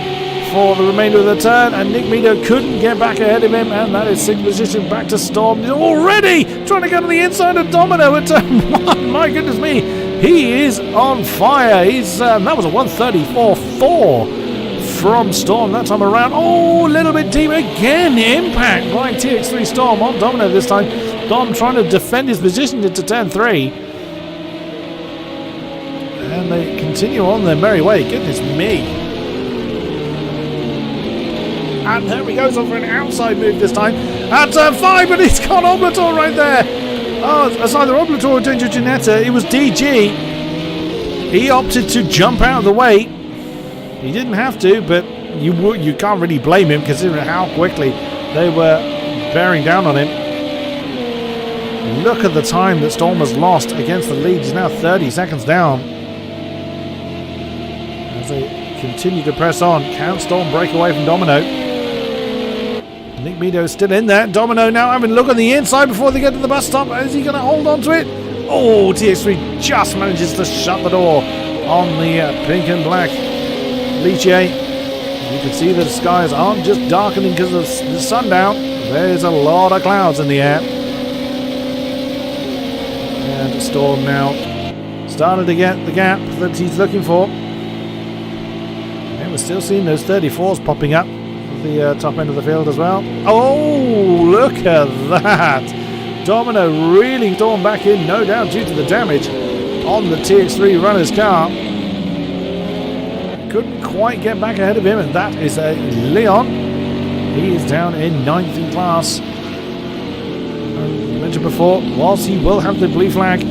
for the remainder of the turn, and Nick Meadow couldn't get back ahead of him, and that is 6th position back to Storm. He's already trying to get on the inside of Domino at turn 1. My goodness me, he is on fire. He's that was a 1:34.4 from Storm that time around. Oh, a little bit deep again. Impact by TX3 Storm on Domino this time. Dom trying to defend his position into turn 3. And they continue on their merry way. Goodness me. And there he goes on for an outside move this time. At turn 5, but he's got Oblator right there. Oh, it's either Oblator or Danger Janetta. It was DG. He opted to jump out of the way. He didn't have to, but you can't really blame him considering how quickly they were bearing down on him. Look at the time that Storm has lost against the lead. He's now 30 seconds down. As they continue to press on, can Storm break away from Domino? Nick Meadow still in there. Domino now having a look on the inside before they get to the bus stop. Is he going to hold on to it? Oh, TX3 just manages to shut the door on the pink and black Lichier. You can see that the skies aren't just darkening because of the sundown. There's a lot of clouds in the air. And Storm now started to get the gap that he's looking for. And we're still seeing those 34s popping up. I the top end of the field as well. Oh, look at that. Domino really stormed back in, no doubt due to the damage on the TX3 runner's car. Couldn't quite get back ahead of him, and that is a Leon. He is down in 9th in class. I mentioned before, whilst he will have the blue flag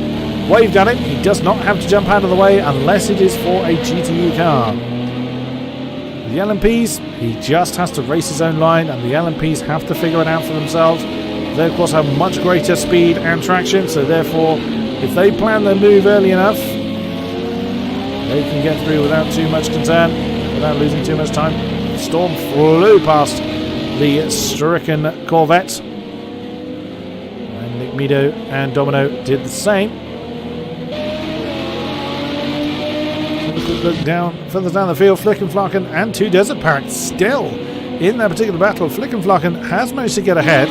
waved at him, he does not have to jump out of the way unless it is for a GTE car. The LMPs, he just has to race his own line, and the LMPs have to figure it out for themselves. They of course have much greater speed and traction, so therefore if they plan their move early enough, they can get through without too much concern, without losing too much time. Storm flew past the stricken Corvette, and Nick Meadow and Domino did the same. Have a quick look down, further down the field. Flickenflaken and 2 Desert Parrots still in that particular battle. Flickenflaken has managed to get ahead.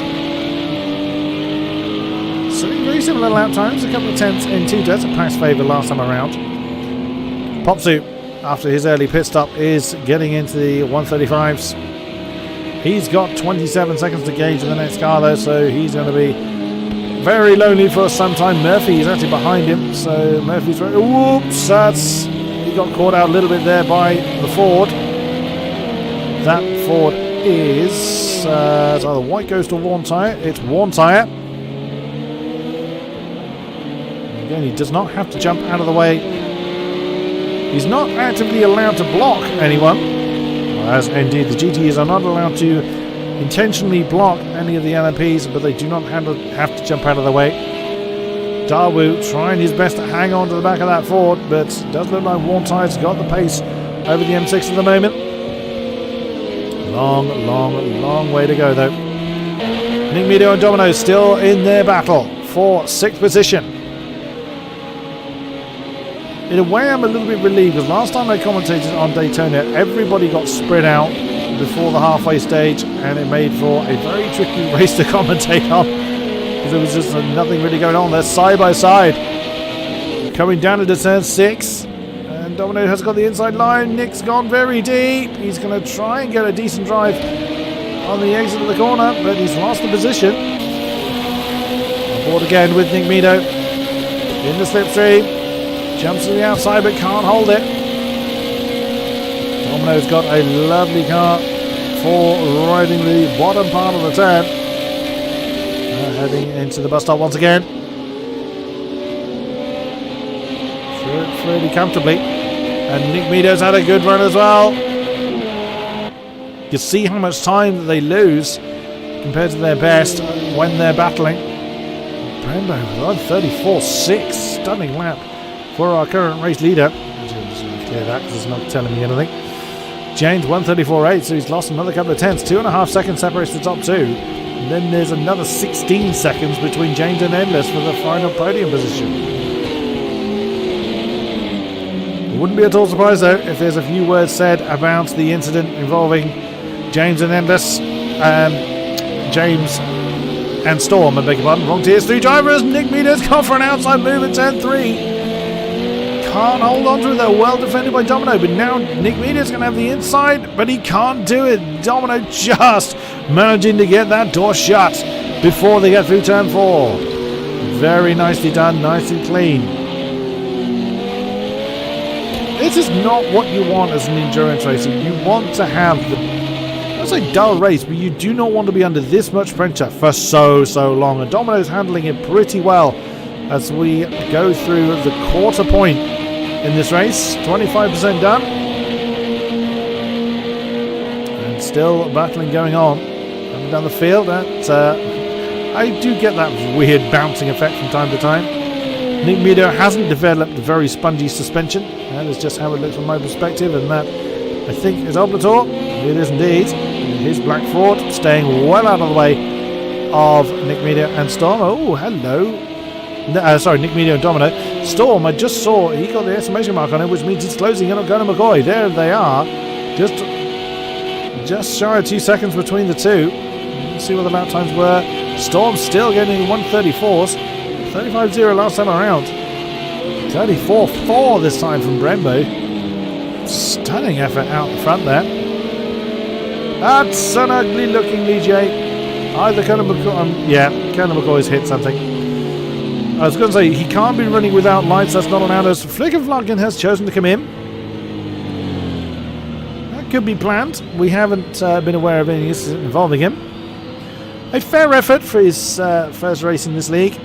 So very similar lap times, a couple of tenths in 2 Desert Parrots' favour last time around. Popsu, after his early pit stop, is getting into the 135s. He's got 27 seconds to gauge in the next car though, so he's going to be very lonely for some time. Murphy is actually behind him, so Murphy's very... Whoops! He got caught out a little bit there by the Ford. That Ford is... it's either white ghost or worn tyre. It's worn tyre. Again, he does not have to jump out of the way. He's not actively allowed to block anyone, as indeed the GTEs are not allowed to intentionally block any of the LMPs, but they do not have to jump out of the way. Dawu trying his best to hang on to the back of that Ford, but it does look like Worn Tyre's got the pace over the M6 at the moment. Long way to go though. Nick Meadow and Domino still in their battle for 6th position. In a way, I'm a little bit relieved, because last time I commentated on Daytona, everybody got spread out before the halfway stage, and it made for a very tricky race to commentate on, because there was just nothing really going on there side by side. Coming down into turn 6, and Domino has got the inside line. Nick's gone very deep. He's going to try and get a decent drive on the exit of the corner, but he's lost the position. On board again with Nick Meadow in the slipstream. Jumps to the outside but can't hold it. Domino's got a lovely car for riding the bottom part of the turn. Heading into the bus stop once again. Through it fairly comfortably. And Nick Meadow's had a good run as well. You see how much time that they lose compared to their best when they're battling. Brembo on 34.6. Stunning lap for our current race leader. Just clear that because it's not telling me anything. James 134.8, so he's lost another couple of tenths. 2.5 seconds separates the top two. And then there's another 16 seconds between James and Endless for the final podium position. It wouldn't be at all surprised though if there's a few words said about the incident involving James and Endless. James and Storm, I beg your pardon. Wrong TS3 drivers. Nick Meadow's gone for an outside move in turn 3. Can't hold on to it though, well defended by Domino, but now Nick Meadow's going to have the inside, but he can't do it. Domino just managing to get that door shut before they get through turn 4. Very nicely done, nice and clean. This is not what you want as an endurance racer. You want to have the, I say dull race, but you do not want to be under this much pressure for so long, and Domino's handling it pretty well as we go through the quarter point in this race. 25% done, and still battling going on. Coming down the field, I do get that weird bouncing effect from time to time. Nick Meadow hasn't developed a very spongy suspension. That is just how it looks from my perspective, and that I think is obligatory. It is indeed. His Black Ford staying well out of the way of Nick Meadow and Storm. Oh, hello. Sorry, Nick Meadow and Domino. Storm, I just saw he got the exclamation mark on it, which means it's closing in on Gunnar McCoy. There they are. Just shy of 2 seconds between the two. Let's see what the lap times were. Storm still getting 134s. 35.0 last time around. 34.4 this time from Brembo. Stunning effort out the front there. That's an ugly looking DJ. Either Colonel McCoy, Colonel McCoy's hit something. I was going to say, he can't be running without lights, that's not allowed us. Flick of Vloggen has chosen to come in. That could be planned. We haven't been aware of any incident involving him. A fair effort for his first race in this league.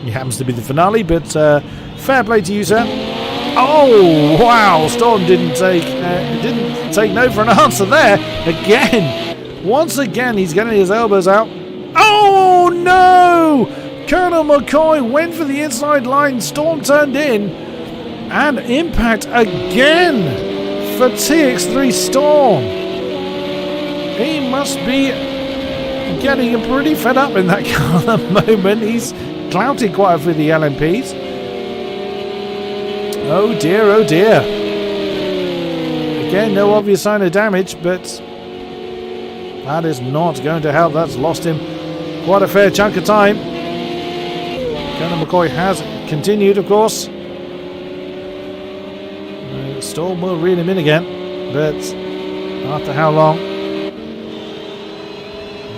He happens to be the finale, but fair play to you, sir. Oh, wow, Storm didn't take no for an answer there. Again, once again, he's getting his elbows out. Oh, no! Colonel McCoy went for the inside line. Storm turned in. And impact again for TX3 Storm. He must be getting pretty fed up in that car at the moment. He's clouted quite a few of the LMPs. Oh dear, oh dear. Again, no obvious sign of damage, but that is not going to help. That's lost him quite a fair chunk of time. Colonel McCoy has continued, of course. Storm will reel him in again, but after how long?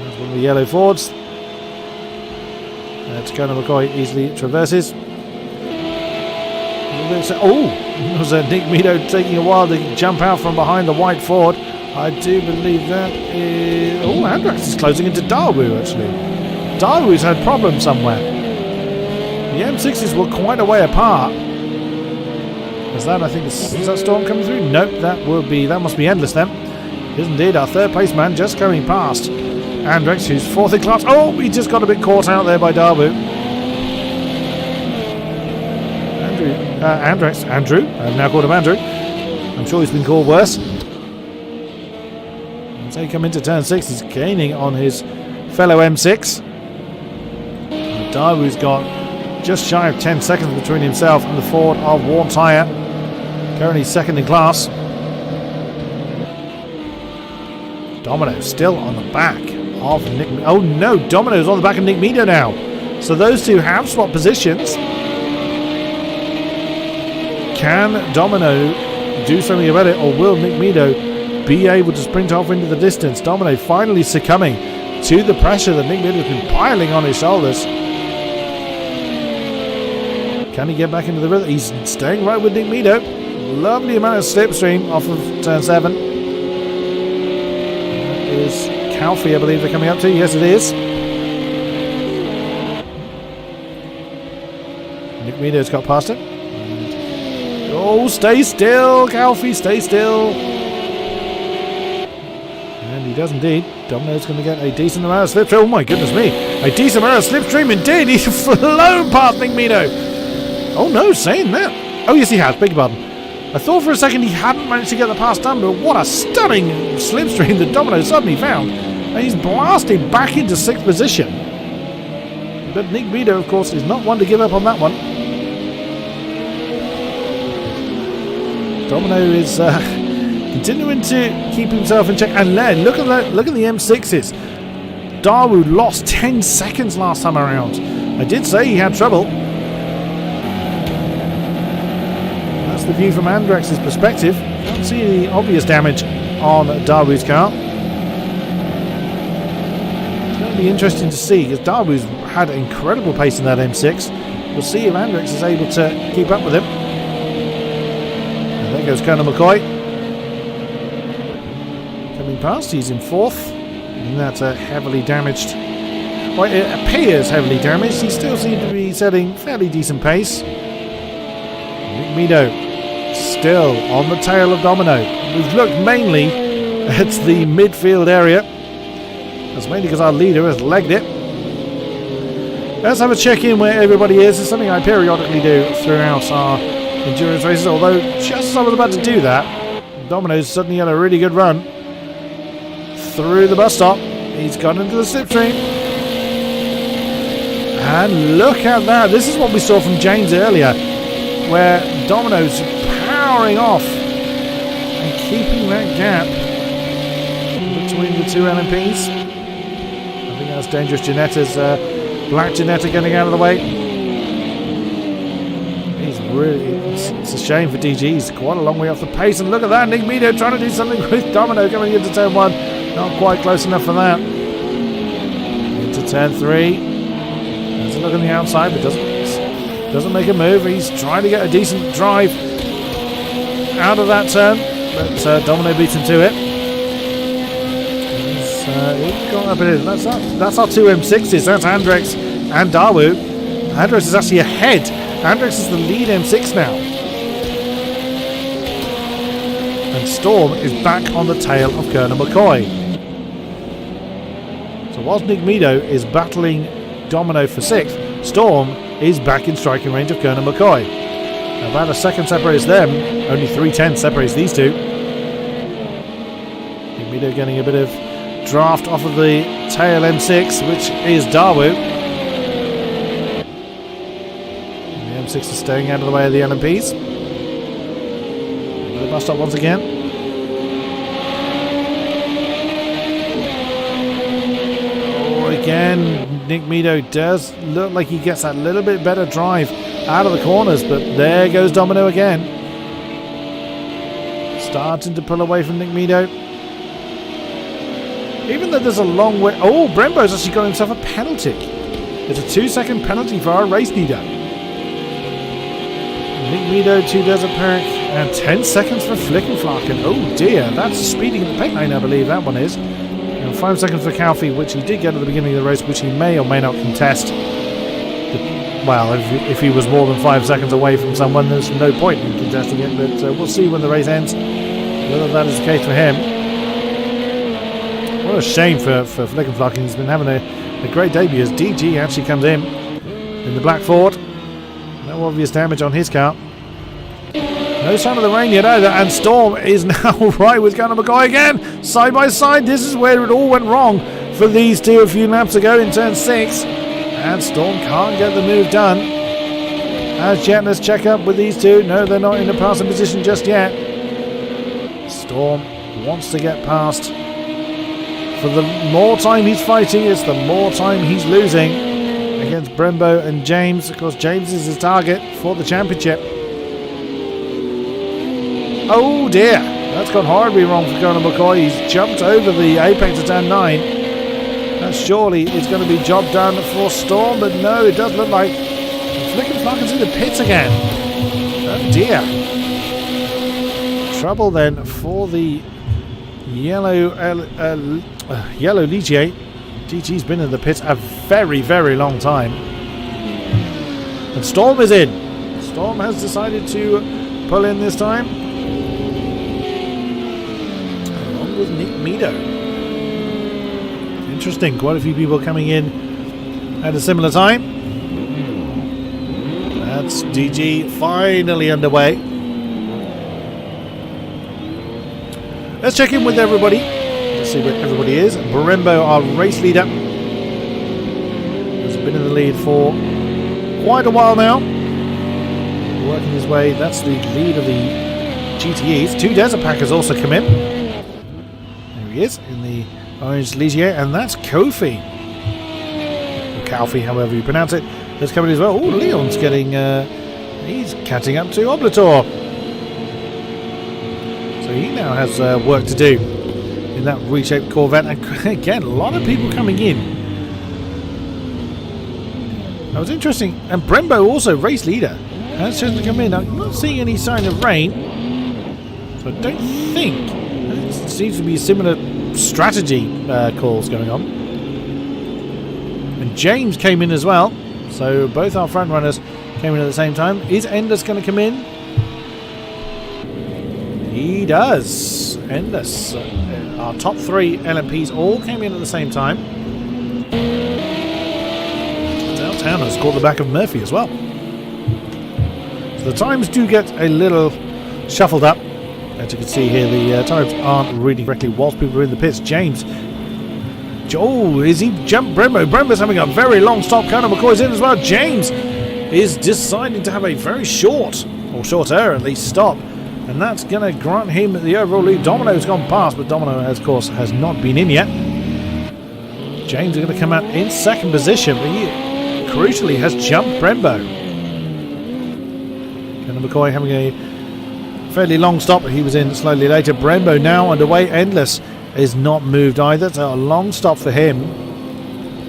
There's one of the yellow Fords. Colonel McCoy easily traverses. Oh, it was Nick Meadow taking a while to jump out from behind the white Ford. I do believe that is... Oh, Andrax is closing into Dawu, actually. Dawu's had problems somewhere. The M6s were quite a way apart. Is that, I think, is that Storm coming through? Nope, that must be Endless then. It is indeed our third place man just going past Andrax, who's fourth in class. Oh, he just got a bit caught out there by Dawu. Andrew, I've now called him Andrew. I'm sure he's been called worse. As they come into turn 6, he's gaining on his fellow M6. Dawu's got just shy of 10 seconds between himself and the Ford of Worn Tyre. Currently second in class. Domino still on the back of Nick. Oh no, Domino's on the back of Nick Meadow now. So those two have swapped positions. Can Domino do something about it, or will Nick Meadow be able to sprint off into the distance? Domino finally succumbing to the pressure that Nick Meadow has been piling on his shoulders. Can he get back into the rhythm? He's staying right with Nick Meadow. Lovely amount of slipstream off of turn 7. That is Calfee, I believe they're coming up to. Yes, it is. Nick Meadow's got past it. Oh, stay still, Calfee, stay still. And he does indeed. Domino's going to get a decent amount of slipstream. Oh my goodness me. A decent amount of slipstream indeed. He's flown past Nick Meadow. Oh no, saying that. Oh yes, he has. Beg your pardon. I thought for a second he hadn't managed to get the pass done, but what a stunning slipstream that Domino suddenly found. And he's blasted back into 6th position. But Nick Meadow, of course, is not one to give up on that one. Domino is continuing to keep himself in check. And then look at that! Look at the M6s. Dawu lost 10 seconds last time around. I did say he had trouble. That's the view from Andrax's perspective. Can't see any obvious damage on Dawu's car. It's going to be interesting to see, because Dawu's had incredible pace in that M6. We'll see if Andrax is able to keep up with him. There goes Colonel McCoy. Coming past, he's in 4th. And that's heavily damaged. Well, it appears heavily damaged. He still seems to be setting fairly decent pace. Nick Meadow still on the tail of Domino. We've looked mainly at the midfield area. That's mainly because our leader has legged it. Let's have a check-in where everybody is. It's something I periodically do throughout our endurance races, although just as I was about to do that, Domino's suddenly had a really good run through the bus stop. He's gone into the slipstream. And look at that. This is what we saw from James earlier, where Domino's powering off and keeping that gap between the two LMPs. I think that's Dangerous Janetta's Black Janetta getting out of the way. It's a shame for DG. He's quite a long way off the pace. And look at that, Nick Meadow trying to do something with Domino coming into turn 1. Not quite close enough for that. Into turn 3. There's a look on the outside, but doesn't make a move. He's trying to get a decent drive out of that turn, but Domino beats him to it. He's got up it. That's our two M6s. That's Andrex and Dawu. Andrex is actually ahead. Andrex is the lead M6 now. And Storm is back on the tail of Colonel McCoy. So whilst Nick Meadow is battling Domino for 6th, Storm is back in striking range of Colonel McCoy. About a second separates them. Only 3/10 separates these two. Nick Meadow getting a bit of draft off of the tail M6, which is Dawu. And the M6 is staying out of the way of the LMPs. The bus stop once again. Oh, again, Nick Meadow does look like he gets that little bit better drive out of the corners, but there goes Domino again. Starting to pull away from Nick Meadow. Even though there's a long way... Oh, Brembo's actually got himself a penalty. It's a 2-second penalty for our race leader. Nick Meadow, 2 Desert Perk, and 10 seconds for Flickenflaken. Oh dear, that's speeding at the paint lane, I believe that one is. And 5 seconds for Calfee, which he did get at the beginning of the race, which he may or may not contest. Well, if he was more than 5 seconds away from someone, there's no point in contesting it, but we'll see when the race ends whether that is the case for him. What a shame for Flickenflaken. He's been having a great debut as DG actually comes in the black Ford. No obvious damage on his car. No sign of the rain yet either, and Storm is now right with Gunnar McCoy again. Side by side, this is where it all went wrong for these two a few laps ago in turn 6. And Storm can't get the move done. As yet, let's check up with these two. No, they're not in a passing position just yet. Storm wants to get past. For the more time he's fighting, it's the more time he's losing against Brembo and James. Of course, James is his target for the championship. Oh dear, that's gone horribly wrong for Conor McCoy. He's jumped over the apex of turn 9. That surely is going to be job done for Storm, but no, it does look like Flickenflaken's in the pits again. Oh dear. Trouble then for the yellow Ligier. DG's been in the pits a very, very long time. And Storm is in. Storm has decided to pull in this time. Along with Nick Meadow. Interesting, quite a few people coming in at a similar time. That's DG finally underway. Let's check in with everybody. Let's see where everybody is. Brembo, our race leader, has been in the lead for quite a while now. Working his way. That's the lead of the GTEs. 2 Desert Packers also come in. There he is in the orange Ligier, and that's Kofi. Or Calfee, however you pronounce it. That's coming as well. Oh, Leon's getting... he's catching up to Oblator. So he now has work to do in that reshaped Corvette. And again, a lot of people coming in. That was interesting. And Brembo also race leader has chosen to come in. I'm not seeing any sign of rain. So I don't think. There seems to be similar strategy calls going on. And James came in as well. So both our front runners came in at the same time. Is Endless going to come in? He does. Endless. Our top 3 LMPs all came in at the same time. Downtown has caught the back of Murphy as well. So the times do get a little shuffled up. As you can see here, the times aren't reading correctly whilst people are in the pits. James. Oh, is he jumped Brembo? Brembo's having a very long stop. Conor McCoy's in as well. James is deciding to have a very short, or shorter at least, stop. And that's going to grant him the overall lead. Domino's gone past, but Domino, of course, has not been in yet. James is going to come out in second position, but he crucially has jumped Brembo. Conor McCoy having a fairly long stop, but he was in slightly later. Brembo now underway. Endless is not moved either. So a long stop for him.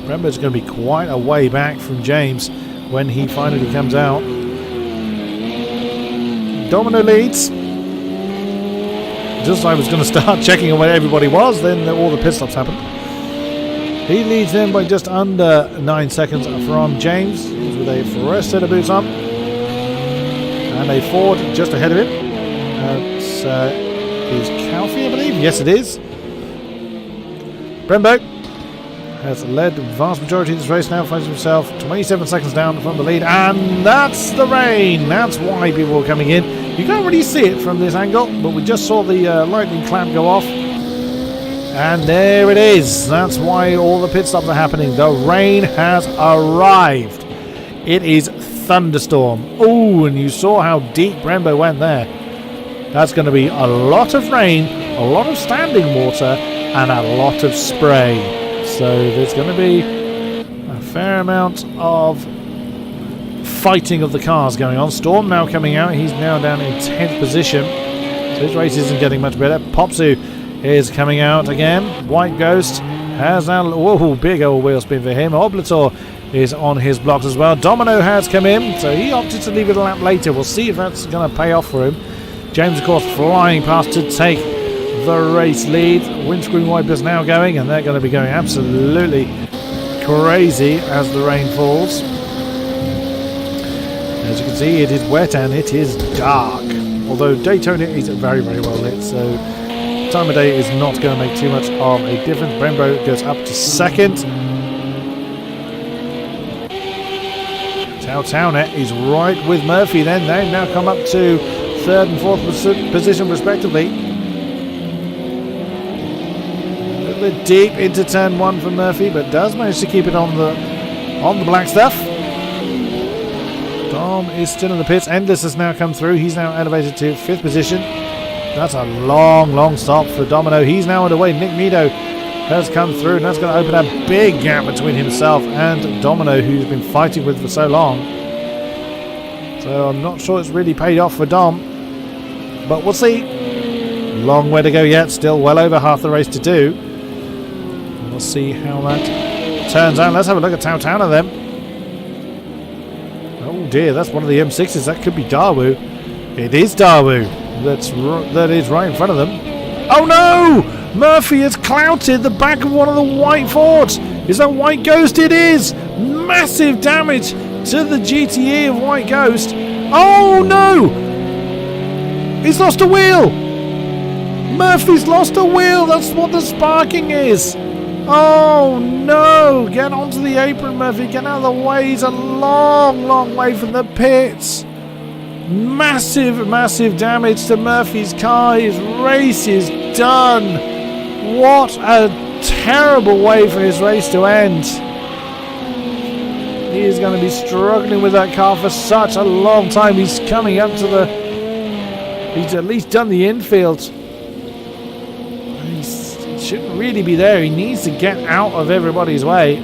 Brembo's going to be quite a way back from James when he finally comes out. Domino leads. Just as I was going to start checking on where everybody was, then all the pit stops happened. He leads them by just under 9 seconds from James. He's with a fresh set of boots on. And a Ford just ahead of him. Is Calfee, I believe? Yes, it is. Brembo has led the vast majority of this race now, finds himself 27 seconds down from the lead, and that's the rain. That's why people are coming in. You can't really see it from this angle, but we just saw the lightning clamp go off, and there it is. That's why all the pit stops are happening. The rain has arrived. It is thunderstorm. Oh, and you saw how deep Brembo went there. That's going to be a lot of rain, a lot of standing water, and a lot of spray. So there's going to be a fair amount of fighting of the cars going on. Storm now coming out. He's now down in 10th position. So his race isn't getting much better. Popsu is coming out again. White Ghost has now... Whoa, big old wheel spin for him. Oblator is on his blocks as well. Domino has come in. So he opted to leave it a lap later. We'll see if that's going to pay off for him. James, of course, flying past to take the race lead. Windscreen wipers now going, and they're going to be going absolutely crazy as the rain falls. As you can see, it is wet and it is dark. Although Daytona is very, very well lit, so time of day is not going to make too much of a difference. Brembo goes up to second. Daytona is right with Murphy then. They now come up to third and fourth position respectively. Deep into turn one for Murphy, but does manage to keep it on the black stuff. Dom is still in the pits. Endless has now come through. He's now elevated to 5th position. That's a long stop for Domino. He's now underway. Nick Nido has come through, and that's going to open a big gap between himself and Domino, who's been fighting with for so long. So I'm not sure it's really paid off for Dom, but we'll see. Long way to go yet. Still well over half the race to do. We'll see how that turns out. Let's have a look at Daytona then. Oh dear, that's one of the M6s. That could be Daewoo. It is Daewoo. That is right in front of them. Oh no! Murphy has clouted the back of one of the white Fords. Is that White Ghost? It is! Massive damage to the GTE of White Ghost. Oh no! He's lost a wheel! Murphy's lost a wheel! That's what the sparking is! Oh no! Get onto the apron, Murphy. Get out of the way. He's a long way from the pits. Massive damage to Murphy's car. His race is done. What a terrible way for his race to end. He is going to be struggling with that car for such a long time. He's coming up to the... He's at least done the infield. He shouldn't really be there. He needs to get out of everybody's way.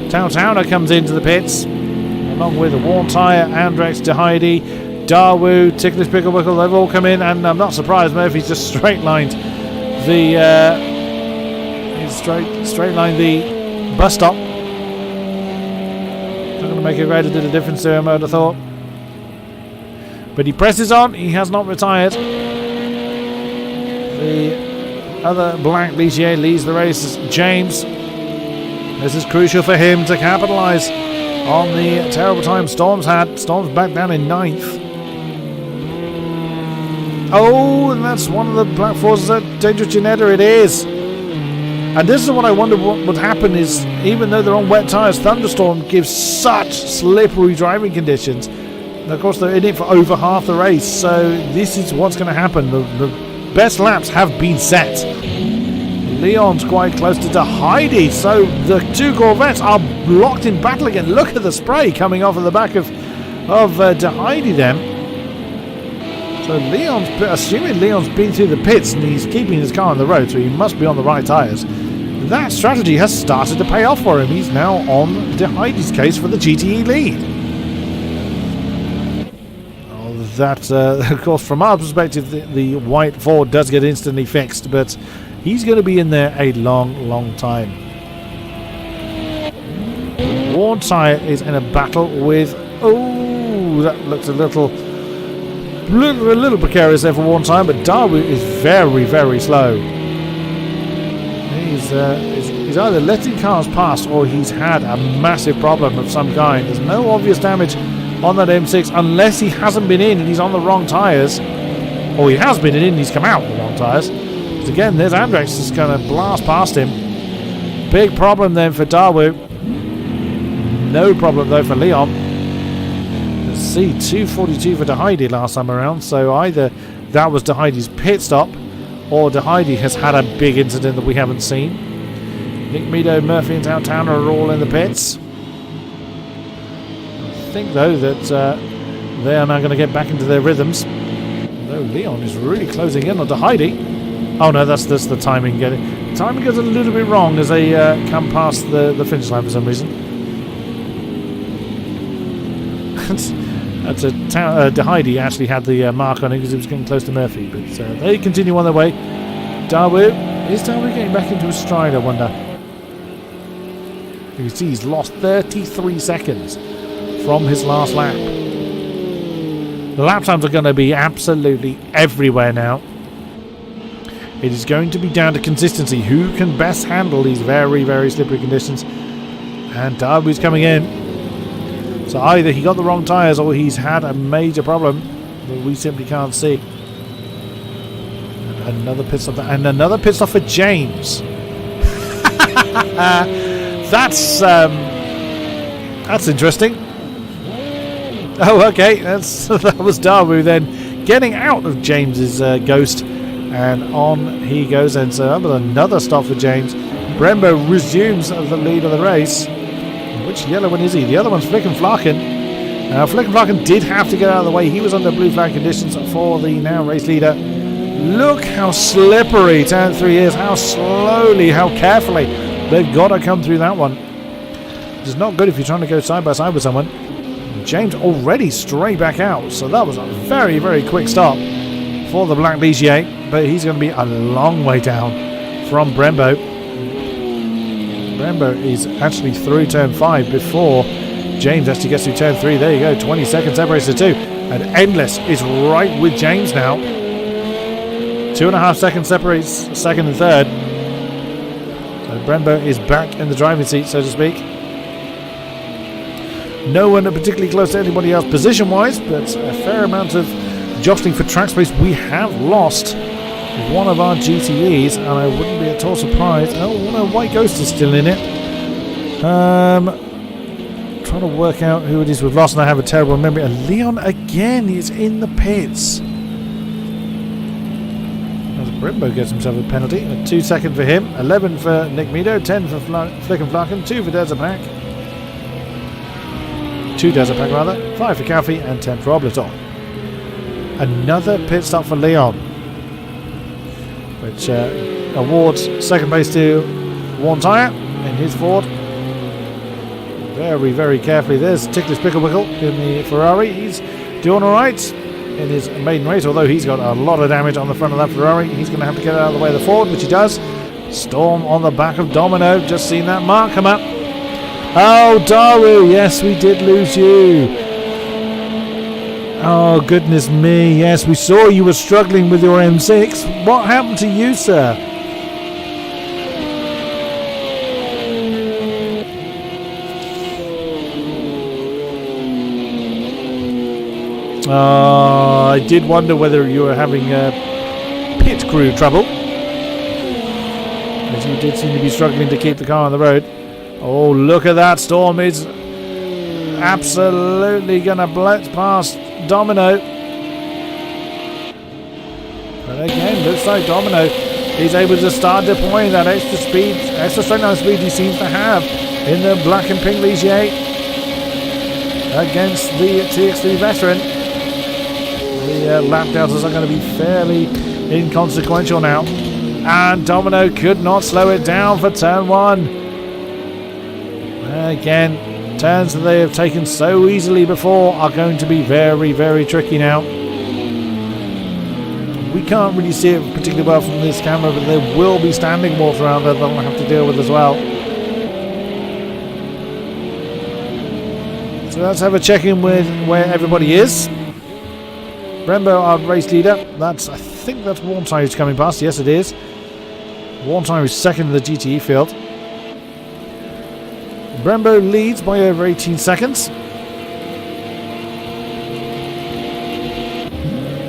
Daytona comes into the pits, along with a worn tyre, Andrex, DeHeidi, Daewoo, Ticklish Pickle Wickle. They've all come in, and I'm not surprised Murphy's just straight-lined the straight-lined the bus stop. Not going to make a great deal of difference to him, I would have thought. But he presses on. He has not retired. The other black Ligier leads the race. James. This is crucial for him to capitalise on the terrible time Storm's had. Storm's back down in 9th. Oh, and that's one of the black forces at Dangerous Ginetta. It is. And this is what I wonder what would happen is, even though they're on wet tyres, Thunderstorm gives such slippery driving conditions. And of course, they're in it for over half the race. So this is what's going to happen. The best laps have been set. Leon's quite close to DeHeidi. So the two Corvettes are locked in battle again. Look at the spray coming off of the back of DeHeidi then. So Leon's, assuming Leon's been through the pits and he's keeping his car on the road, so he must be on the right tyres. That strategy has started to pay off for him. He's now on DeHeidi's case for the GTE lead. That, of course, from our perspective, the white Ford does get instantly fixed, but he's going to be in there a long time. Worn tyre is in a battle with... Oh, that looks a little precarious there for Worn tyre, but Darwood is very slow. He's either letting cars pass or he's had a massive problem of some kind. There's no obvious damage on that M6 unless he hasn't been in and he's on the wrong tyres. Or he has been in and he's come out with the wrong tyres. But again, there's Andrex just going to blast past him. Big problem then for Darwood. No problem though for Leon. Let's see, 242 for De Heidi last time around. So either that was De Heidi's pit stop, or De Heidi has had a big incident that we haven't seen. Nick Meadow, Murphy and Towner are all in the pits. I think though that they are now going to get back into their rhythms. Though Leon is really closing in on De Heidi. Oh no, that's the timing. The timing goes a little bit wrong as they come past the finish line for some reason. That's De Heidi actually had the mark on it because it was getting close to Murphy, but they continue on their way. Darwood, is Darwood getting back into his stride, I wonder? You can see he's lost 33 seconds from his last lap. The lap times are going to be absolutely everywhere now. It is going to be down to consistency. Who can best handle these very slippery conditions? And Darwood's coming in. So either he got the wrong tyres or he's had a major problem that we simply can't see. And another pit stop, and another pit stop for James. That's interesting. Oh, okay. That was Darwood then getting out of James's ghost, and on he goes. And so that was another stop for James. Brembo resumes the lead of the race. Which yellow one is he? The other one's Flickenflaken. Flickenflaken did have to get out of the way. He was under blue flag conditions for the now race leader. Look how slippery turn 3 is. How slowly, how carefully they've got to come through that one. Which is not good if you're trying to go side by side with someone. James already straight back out. So that was a very quick stop for the Black Ligier. But he's going to be a long way down from Brembo. Brembo is actually through turn 5 before James actually gets through turn 3. There you go, 20 seconds separates the two. And Endless is right with James now. 2.5 seconds separates second and third. So Brembo is back in the driving seat, so to speak. No one particularly close to anybody else position-wise, but a fair amount of jostling for track space. We have lost one of our GTEs, and I wouldn't be at all surprised. Oh no, White Ghost is still in it. Trying to work out who it is we've lost, and I have a terrible memory. And Leon again is in the pits. As Brembo gets himself a penalty. 2 seconds for him, 11 for Nick Meadow, 10 for Flickenflaken, 2 for Deserpack. 2 Deserpack rather, 5 for Calfee, and 10 for Oblator. Another pit stop for Leon, which awards second place to Worn Tyre in his Ford. Very carefully. There's Ticklish Picklewickle in the Ferrari. He's doing alright in his maiden race, although he's got a lot of damage on the front of that Ferrari. He's going to have to get out of the way of the Ford, which he does. Storm on the back of Domino. Just seen that mark come up. Oh, Daru, yes, we did lose you. Oh, goodness me. Yes, we saw you were struggling with your M6. What happened to you, sir? I did wonder whether you were having pit crew trouble, as you did seem to be struggling to keep the car on the road. Oh, look at that. Storm is absolutely going to blitz past Domino. But again, looks like Domino is able to start deploying that extra speed, extra straight line speed he seems to have in the black and pink Ligier against the TX3 veteran. The lap deltas are going to be fairly inconsequential now. And Domino could not slow it down for turn 1. Again, turns that they have taken so easily before are going to be very, very tricky now. We can't really see it particularly well from this camera, but there will be standing water around there that they'll have to deal with as well. So let's have a check-in with where everybody is. Brembo, our race leader. I think that's Warntime who's coming past. Yes, it is. Warntime is second in the GTE field. Brembo leads by over 18 seconds.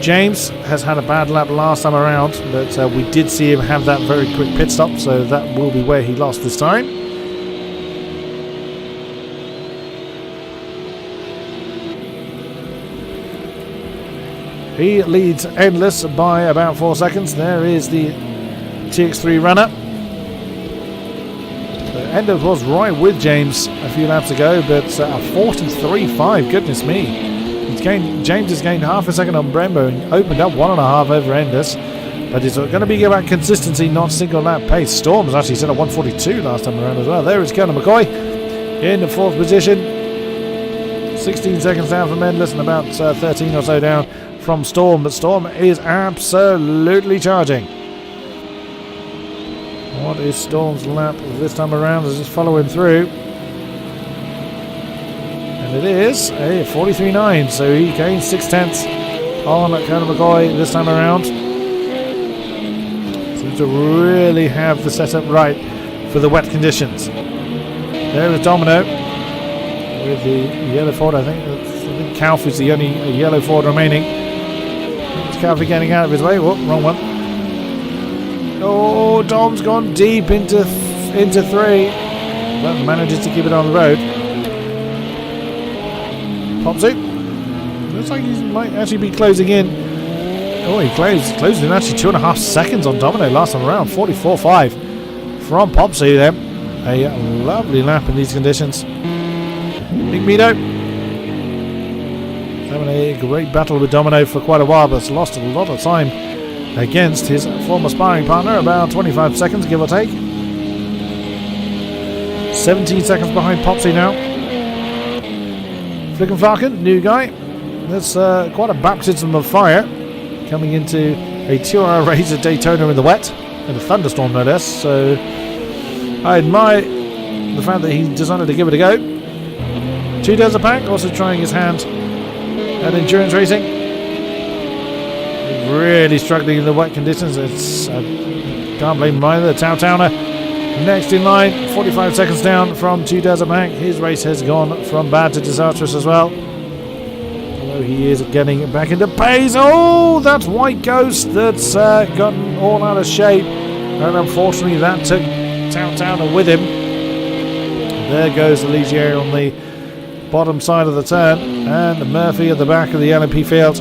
James has had a bad lap last time around, but we did see him have that very quick pit stop, so that will be where he lost this time. He leads Endless by about 4 seconds. There is the TX3 runner. Endless was right with James a few laps ago, but 43.5, goodness me. James has gained half a second on Brembo and opened up 1.5 over Endless, but it's going to be about consistency, not single lap pace. Storm was actually set at 142 last time around as well. There is Conor McCoy in the 4th position, 16 seconds down from Endless and about 13 or so down from Storm, but Storm is absolutely charging. What is Storm's lap this time around? Let's just follow him through. It is a 43.9, so he gains 6/10 on Conor McCoy this time around. Seems to really have the setup right for the wet conditions. There is Domino with the yellow Ford. I think Calf is the only yellow Ford remaining. Is Calf getting out of his way? Whoop, wrong one. Oh, Dom's gone deep into 3, but manages to keep it on the road. Pops it. Looks like he might actually be closing in. Oh, he closed in actually 2.5 seconds on Domino last time around. 44.5 from Popsy there. A lovely lap in these conditions. Big Mido having a great battle with Domino for quite a while, but has lost a lot of time against his former sparring partner. About 25 seconds, give or take. 17 seconds behind Popsy now. Flicken Flarkin, new guy. That's quite a baptism of fire coming into a 2-hour race at Daytona in the wet, in a thunderstorm no less, so I admire the fact that he decided to give it a go. 2 Desert Pack also trying his hand at endurance racing. Really struggling in the wet conditions. Can't blame him either. Towner next in line, 45 seconds down from 2 Desert Pack. His race has gone from bad to disastrous as well. Although he is getting back into pace. Oh, that's White Ghost that's gotten all out of shape. And unfortunately that took Towner with him. There goes Ligier on the bottom side of the turn. And Murphy at the back of the LMP field.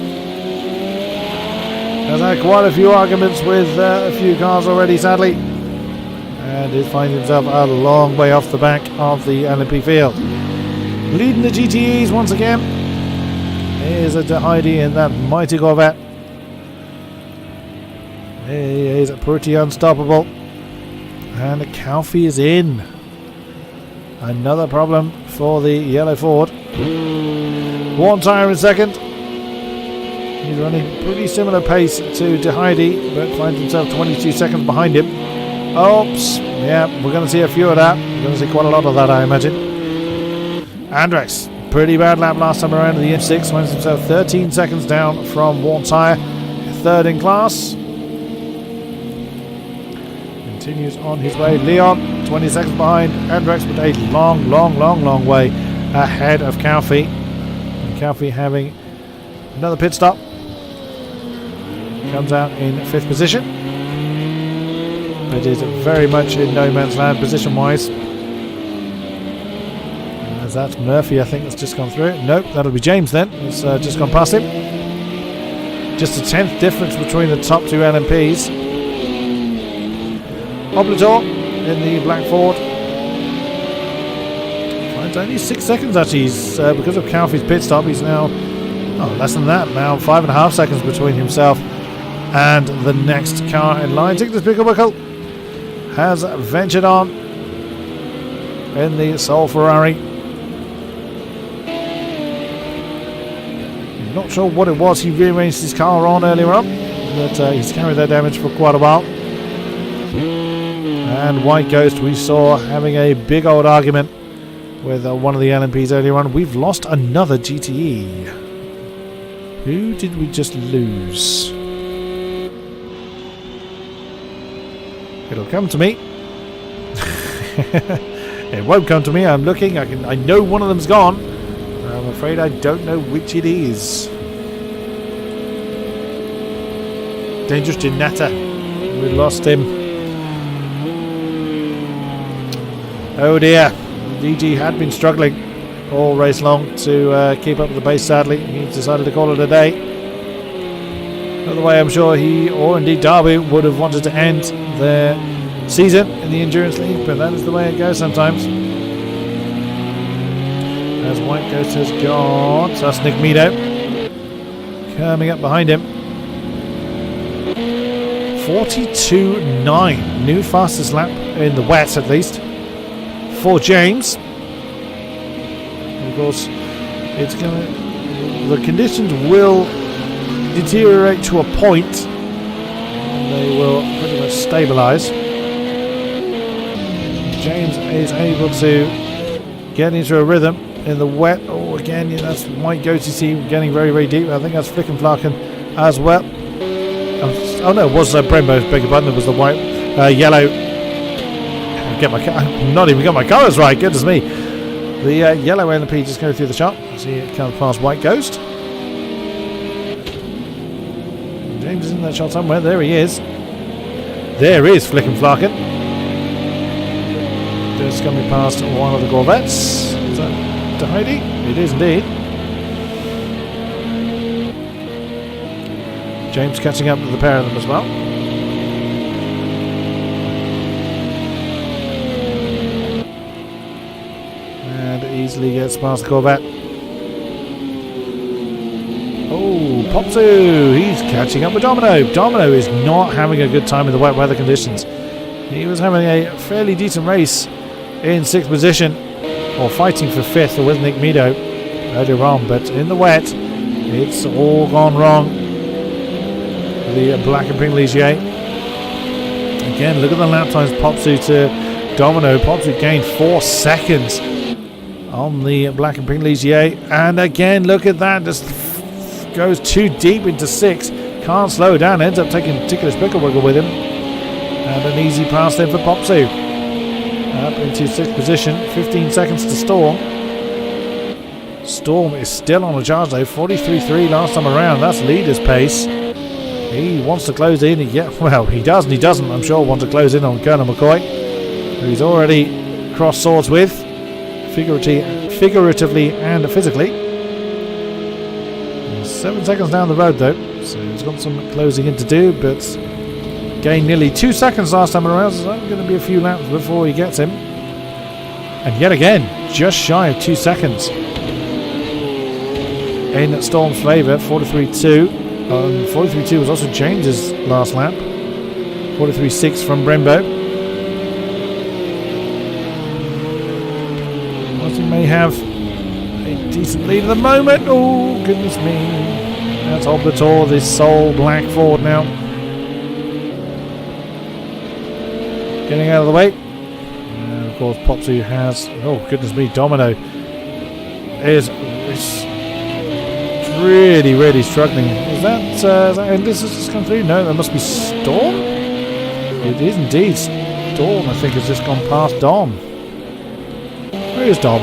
Has had quite a few arguments with a few cars already, sadly. And he finds himself a long way off the back of the LMP field. Leading the GTEs once again is a Heidi in that mighty Corvette. He is pretty unstoppable. And Calfee is in. Another problem for the yellow Ford. One tyre in second. He's running pretty similar pace to De Heidi, but finds himself 22 seconds behind him. Oops. Yeah, we're going to see a few of that. We're going to see quite a lot of that, I imagine. Andrex, pretty bad lap last time around in the F6. Finds himself 13 seconds down from one tyre. Third in class. Continues on his way. Leon, 20 seconds behind. Andrex with a long way ahead of Calfee. And Calfee having another pit stop. Comes out in 5th position. It is very much in no man's land position-wise. As that's Murphy, I think, that's just gone through it. Nope, that'll be James then. It's just gone past him. Just a 10th difference between the top 2 LMPs. Obligor in the black Ford. It's only 6 seconds actually. He's, because of Calfee's pit stop, he's now less than that. Now 5.5 seconds between himself and the next car in line. Tigris Picklebuckle has ventured on in the Soul Ferrari. Not sure what it was he rearranged his car on earlier on. that he's carried that damage for quite a while. And White Ghost, we saw having a big old argument with one of the LMPs earlier on. We've lost another GTE. Who did we just lose? It'll come to me. It won't come to me. I'm looking. I know one of them's gone. I'm afraid I don't know which it is. Dangerous Janetta. We lost him. Oh dear. DG had been struggling all race long to keep up with the pace. Sadly, he decided to call it a day. Another way, I'm sure he, or indeed Derby, would have wanted to end their season in the Endurance League, but that is the way it goes sometimes. As White Ghost has got, that's Nick Meadow coming up behind him. 42.9, new fastest lap in the wet at least for James. And of course, it's gonna, the conditions will deteriorate to a point, and they will pretty much stabilise. James is able to get into a rhythm in the wet. Oh, again, yeah, that's White Ghost. You see, getting very, very deep. I think that's Flick and Flarkin as well. Oh no, it was Brembo. Beg your pardon. It was the white, yellow. I've not even got my colours right. Goodness me. The yellow LP just going through the shot. See it come past White Ghost. James is in that shot somewhere. There he is. There is Flick and Flarkin. Just coming past one of the Corvettes. Is that Heidi? It is indeed. James catching up with the pair of them as well. And easily gets past the Corvette. Oh, Popsu! He's catching up with Domino. Domino is not having a good time in the wet weather conditions. He was having a fairly decent race in 6th position, or fighting for 5th with Nick Meadow earlier on, but in the wet, it's all gone wrong. The black and pink Ligier. Again, look at the lap times. Popsu to Domino. Popsu gained 4 seconds on the black and pink Ligier, and again, look at that. Just goes too deep into 6. Can't slow down. Ends up taking Ticklish Picklewiggle with him, and an easy pass there for Popsu. Up into 6th position. 15 seconds to Storm. Storm is still on a charge though. 43.3 last time around. That's leader's pace. He wants to close in. Yeah, well, he does and he doesn't, I'm sure, want to close in on Colonel McCoy, who he's already crossed swords with, figuratively and physically. He's 7 seconds down the road, though, so he's got some closing in to do, but gained nearly 2 seconds last time around, so it's going to be a few laps before he gets him. And yet again, just shy of 2 seconds in Storm's favour. 43.2. 43.2 was also James's last lap. 43.6 from Brembo. Martin may have a decent lead at the moment. Oh, goodness me. That's Oblator, this sole black Ford now. Getting out of the way. And of course, Popsu has... Oh, goodness me, Domino is really, really struggling. Is that Endless has just come through? No, that must be Storm. It is indeed Storm. I think has just gone past Dom. Where is Dom?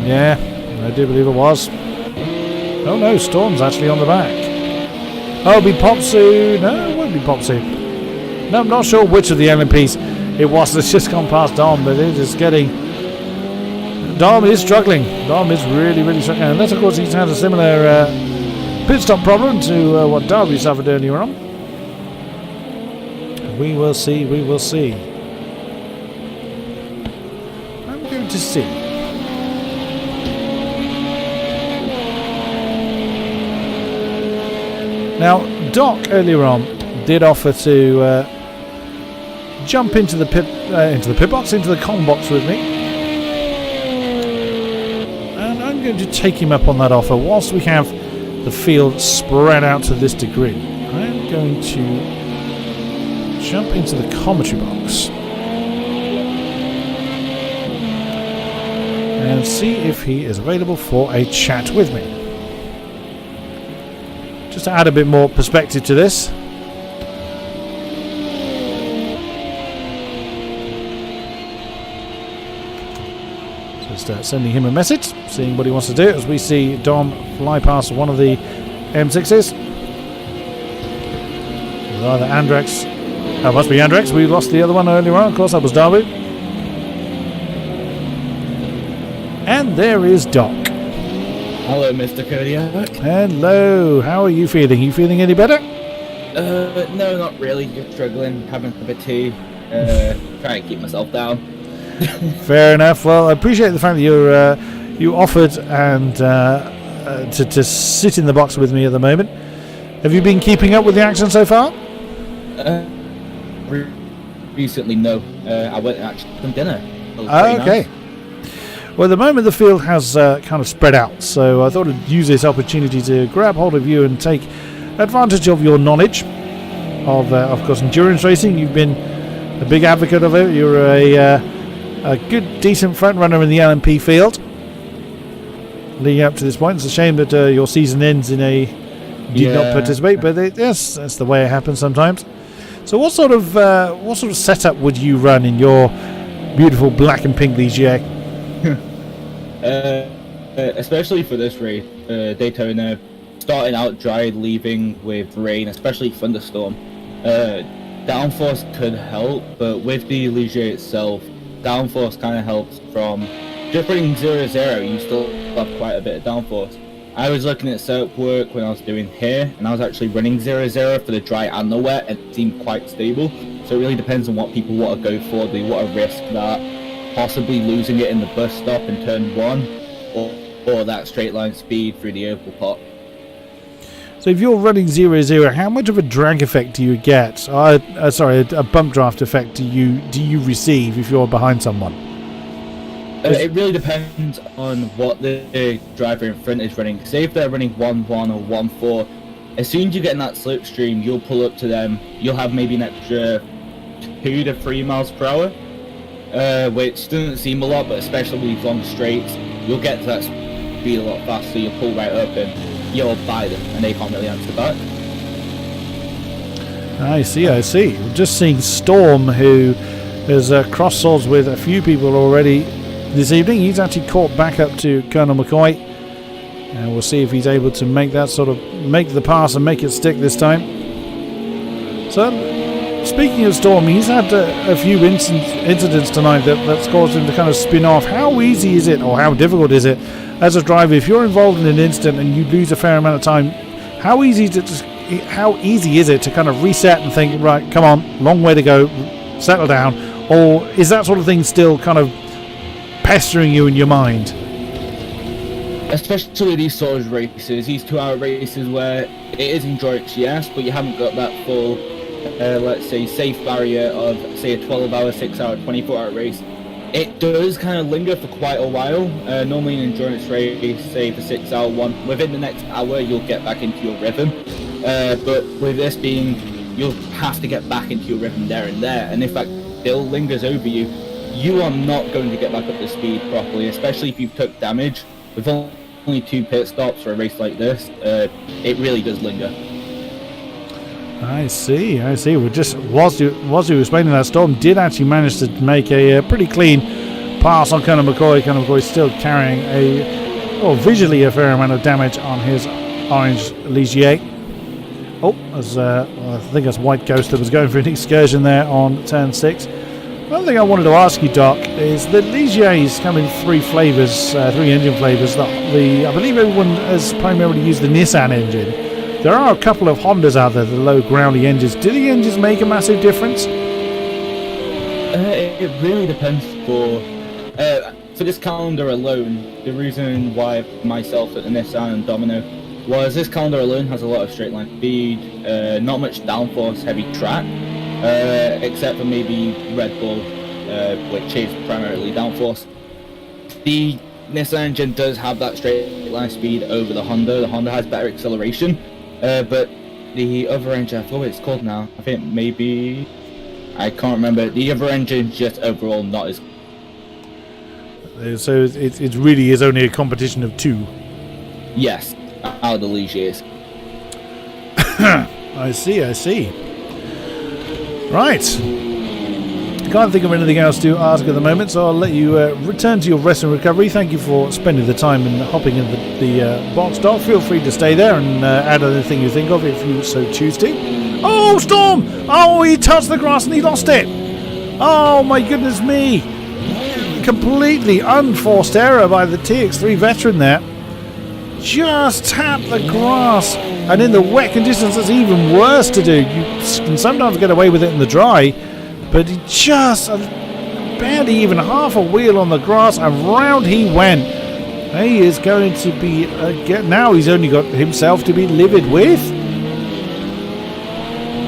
Yeah, I do believe it was. Oh no, Storm's actually on the back. Oh, it'll be Popsu. No, it won't be Popsu. No, I'm not sure which of the LMPs it was that's just gone past Dom, but it is getting... Dom is struggling. Dom is really, really struggling. Unless, of course, he's had a similar pit stop problem to what Derby suffered earlier on. We will see. We will see. I'm going to see. Now, Doc earlier on did offer to jump into the pit box, into the con box with me. And I'm going to take him up on that offer whilst we have the field spread out to this degree. I'm going to jump into the commentary box and see if he is available for a chat with me. Just to add a bit more perspective to this. Just sending him a message, seeing what he wants to do as we see Dom fly past one of the M6s. It's either Andrex. That must be Andrex. We lost the other one earlier on. Of course, that was Darby. And there is Doc. Hello, Mr. Kodiak. Hello. How are you feeling? You feeling any better? No, not really. Just struggling, having a cup of tea, trying to keep myself down. Fair enough. Well, I appreciate the fact that you offered and to sit in the box with me at the moment. Have you been keeping up with the action so far? Recently, no. I went actually from dinner. Okay. Nice. Well, at the moment the field has kind of spread out, so I thought I'd use this opportunity to grab hold of you and take advantage of your knowledge of course, endurance racing. You've been a big advocate of it. You're a good, decent front runner in the LMP field leading up to this point. It's a shame that your season ends in a did not participate, but yes, that's the way it happens sometimes. So, what sort of setup would you run in your beautiful black and pink Ligier? Especially for this race, Daytona, starting out dry, leaving with rain, especially thunderstorm. Downforce could help, but with the Ligier itself, downforce kind of helps from just running 0-0. You still have quite a bit of downforce. I was looking at setup work when I was doing here, and I was actually running 0-0 for the dry and the wet, and it seemed quite stable. So it really depends on what people want to go for. Do you want to risk that possibly losing it in the bus stop in turn 1, or that straight line speed through the oval pot? So if you're running 0-0, how much of a drag effect do you get? A bump draft effect do you receive if you're behind someone? It really depends on what the driver in front is running. Say if they're running 1-1 or 1-4, as soon as you get in that slipstream, you'll pull up to them. You'll have maybe an extra 2 to 3 miles per hour, which doesn't seem a lot, but especially with these long straights, you'll get to that speed a lot faster. You'll pull right up and you'll by them, and they can't really answer back. I see. We're just seeing Storm, who has crossed swords with a few people already this evening. He's actually caught back up to Colonel McCoy, and we'll see if he's able to make the pass and make it stick this time. So, speaking of Storm, he's had a few incidents tonight that's caused him to kind of spin off. How easy is it, or how difficult is it, as a driver, if you're involved in an incident and you lose a fair amount of time, how easy is it to kind of reset and think, right, come on, long way to go, settle down, or is that sort of thing still kind of pestering you in your mind? Especially these sort of races, these 2-hour races where it is endurance, yes, but you haven't got that full, let's say, safe barrier of, say, a 12-hour, 6-hour, 24-hour race. It does kind of linger for quite a while. Normally an endurance race, say the 6-hour one, within the next hour you'll get back into your rhythm. But with this being, you'll have to get back into your rhythm there and there. And if that still lingers over you, you are not going to get back up to speed properly, especially if you've took damage. With only 2 pit stops for a race like this, it really does linger. I see. Well, just whilst you were explaining that, Storm did actually manage to make a pretty clean pass on Colonel McCoy. Colonel McCoy still carrying visually a fair amount of damage on his orange Ligier. I think that's White Ghost that was going for an excursion there on turn 6. One thing I wanted to ask you, Doc, is the Ligiers come in 3 flavours, 3 engine flavours. I believe everyone has primarily used the Nissan engine. There are a couple of Hondas out there, the low groundy engines. Do the engines make a massive difference? It really depends. For this calendar alone, the reason why myself at the Nissan and Domino was this calendar alone has a lot of straight line speed, not much downforce, heavy track, except for maybe Red Bull, which is primarily downforce. The Nissan engine does have that straight line speed over the Honda. The Honda has better acceleration, but the other engine, I forgot what it's called now. I think maybe, I can't remember. The other engine just overall not as. So it really is only a competition of 2. Yes, out of the leash years. I see. Right. Can't think of anything else to ask at the moment, so I'll let you return to your rest and recovery. Thank you for spending the time and hopping in the box dock. Feel free to stay there and add anything you think of if you so choose to. Oh, Storm! Oh, he touched the grass and he lost it! Oh, my goodness me! Completely unforced error by the TX3 veteran there. Just tapped the grass, and in the wet conditions that's even worse to do. You can sometimes get away with it in the dry, but he just barely even half a wheel on the grass, and round he went. He is going to be now he's only got himself to be livid with.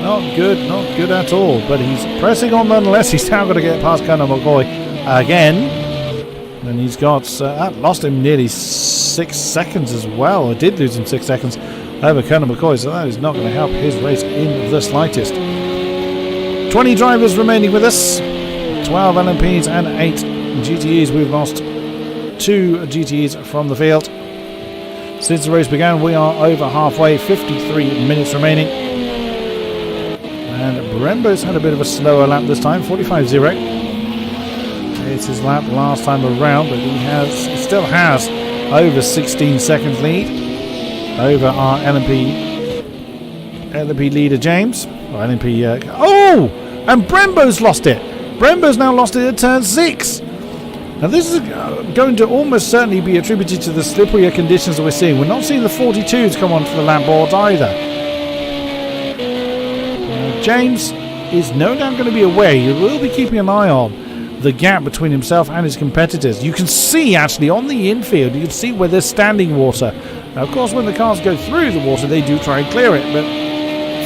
Not good at all, but he's pressing on nonetheless. He's now got to get past Conor McCoy again, and he's got lost him nearly 6 seconds as well. Or did lose him 6 seconds over Conor McCoy, so that is not going to help his race in the slightest. 20 drivers remaining with us, 12 LMPs and 8 GTEs. We've lost 2 GTEs from the field. Since the race began, we are over halfway, 53 minutes remaining. And Brembo's had a bit of a slower lap this time, 45.0. It's his lap last time around, but he still has over 16 seconds lead over our LMP leader James. Or LMP. And Brembo's lost it. Brembo's now lost it at turn 6. Now this is going to almost certainly be attributed to the slipperier conditions that we're seeing. We're not seeing the 42s come onto the lap boards either. James is no doubt going to be aware. He will be keeping an eye on the gap between himself and his competitors. You can see actually on the infield, you can see where there's standing water. Now of course when the cars go through the water they do try and clear it, but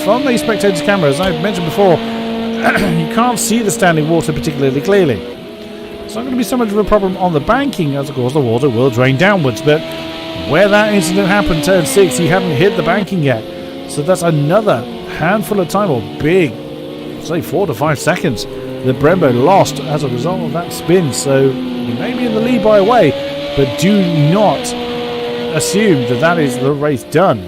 from the spectators' camera, as I've mentioned before, you can't see the standing water particularly clearly. It's not going to be so much of a problem on the banking, as of course the water will drain downwards, but where that incident happened, turn 6, he hadn't hit the banking yet. So that's another handful of time, or big, say 4 to 5 seconds, that Brembo lost as a result of that spin. So he may be in the lead by a way, but do not assume that that is the race done.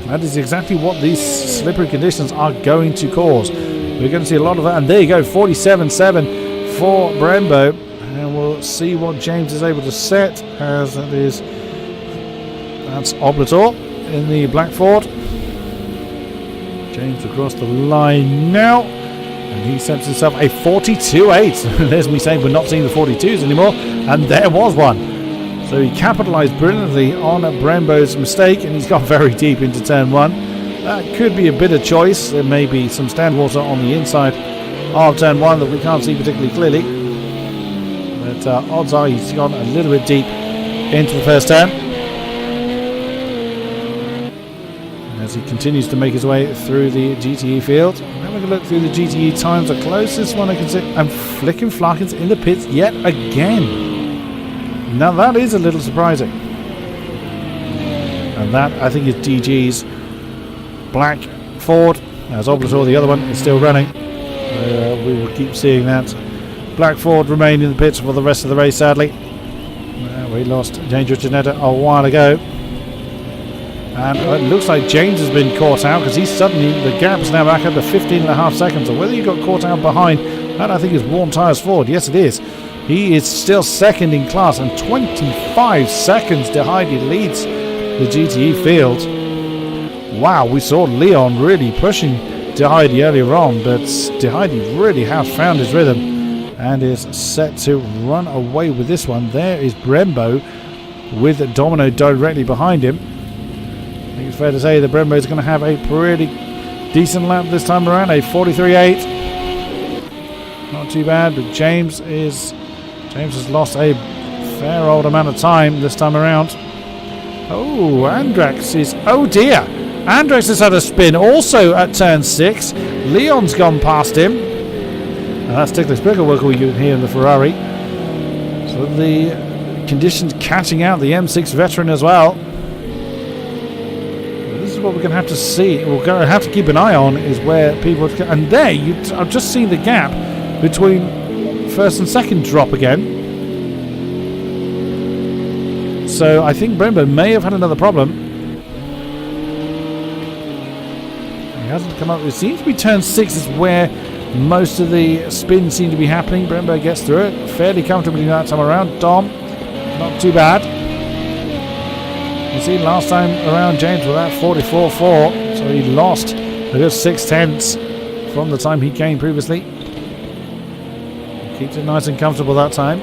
That is exactly what these slippery conditions are going to cause. We're going to see a lot of that, and there you go, 47.7 for Brembo, and we'll see what James is able to set, as that's Oblator in the Black Ford. James across the line now, and he sets himself a 42.8. There's me saying we're not seeing the 42s anymore, and there was one. So he capitalised brilliantly on Brembo's mistake, and he's got very deep into turn 1. That could be a bit of choice. There may be some stand water on the inside of turn 1 that we can't see particularly clearly. But odds are he's gone a little bit deep into the first turn. As he continues to make his way through the GTE field. Having a look through the GTE times, the closest one I can see, and Flicken Flarkins in the pits yet again. Now that is a little surprising. And that, I think, is DG's Black Ford, as Oblator, the other one, is still running. We will keep seeing that. Black Ford remained in the pits for the rest of the race, sadly. We lost James Janetta a while ago. And it looks like James has been caught out, because he's suddenly, the gap is now back up to 15.5 seconds. Or whether he got caught out behind, that I think is Warm Tyres Ford. Yes, it is. He is still second in class, and 25 seconds Deheidi leads the GTE field. Wow, we saw Leon really pushing Deheidi earlier on, but Deheidi really has found his rhythm and is set to run away with this one. There is Brembo with Domino directly behind him. I think it's fair to say that Brembo is going to have a pretty decent lap this time around, a 43.8. Not too bad, but James has lost a fair old amount of time this time around. Oh, Andrax is... Oh dear! Andrax has had a spin also at turn 6. Leon's gone past him. And that's Ticklish Pickle Wickle you can hear in the Ferrari. So the conditions catching out the M6 veteran as well. This is what we're going to have to see. We're going to have to keep an eye on is where people... And there, I've just seen the gap between first and second drop again. So I think Brembo may have had another problem. He hasn't come up. It seems to be turn 6 is where most of the spins seem to be happening. Brembo gets through it fairly comfortably that time around. Dom, not too bad. You see, last time around, James was at 44.4, so he lost a good 6/10 from the time he gained previously. Keeps it nice and comfortable that time.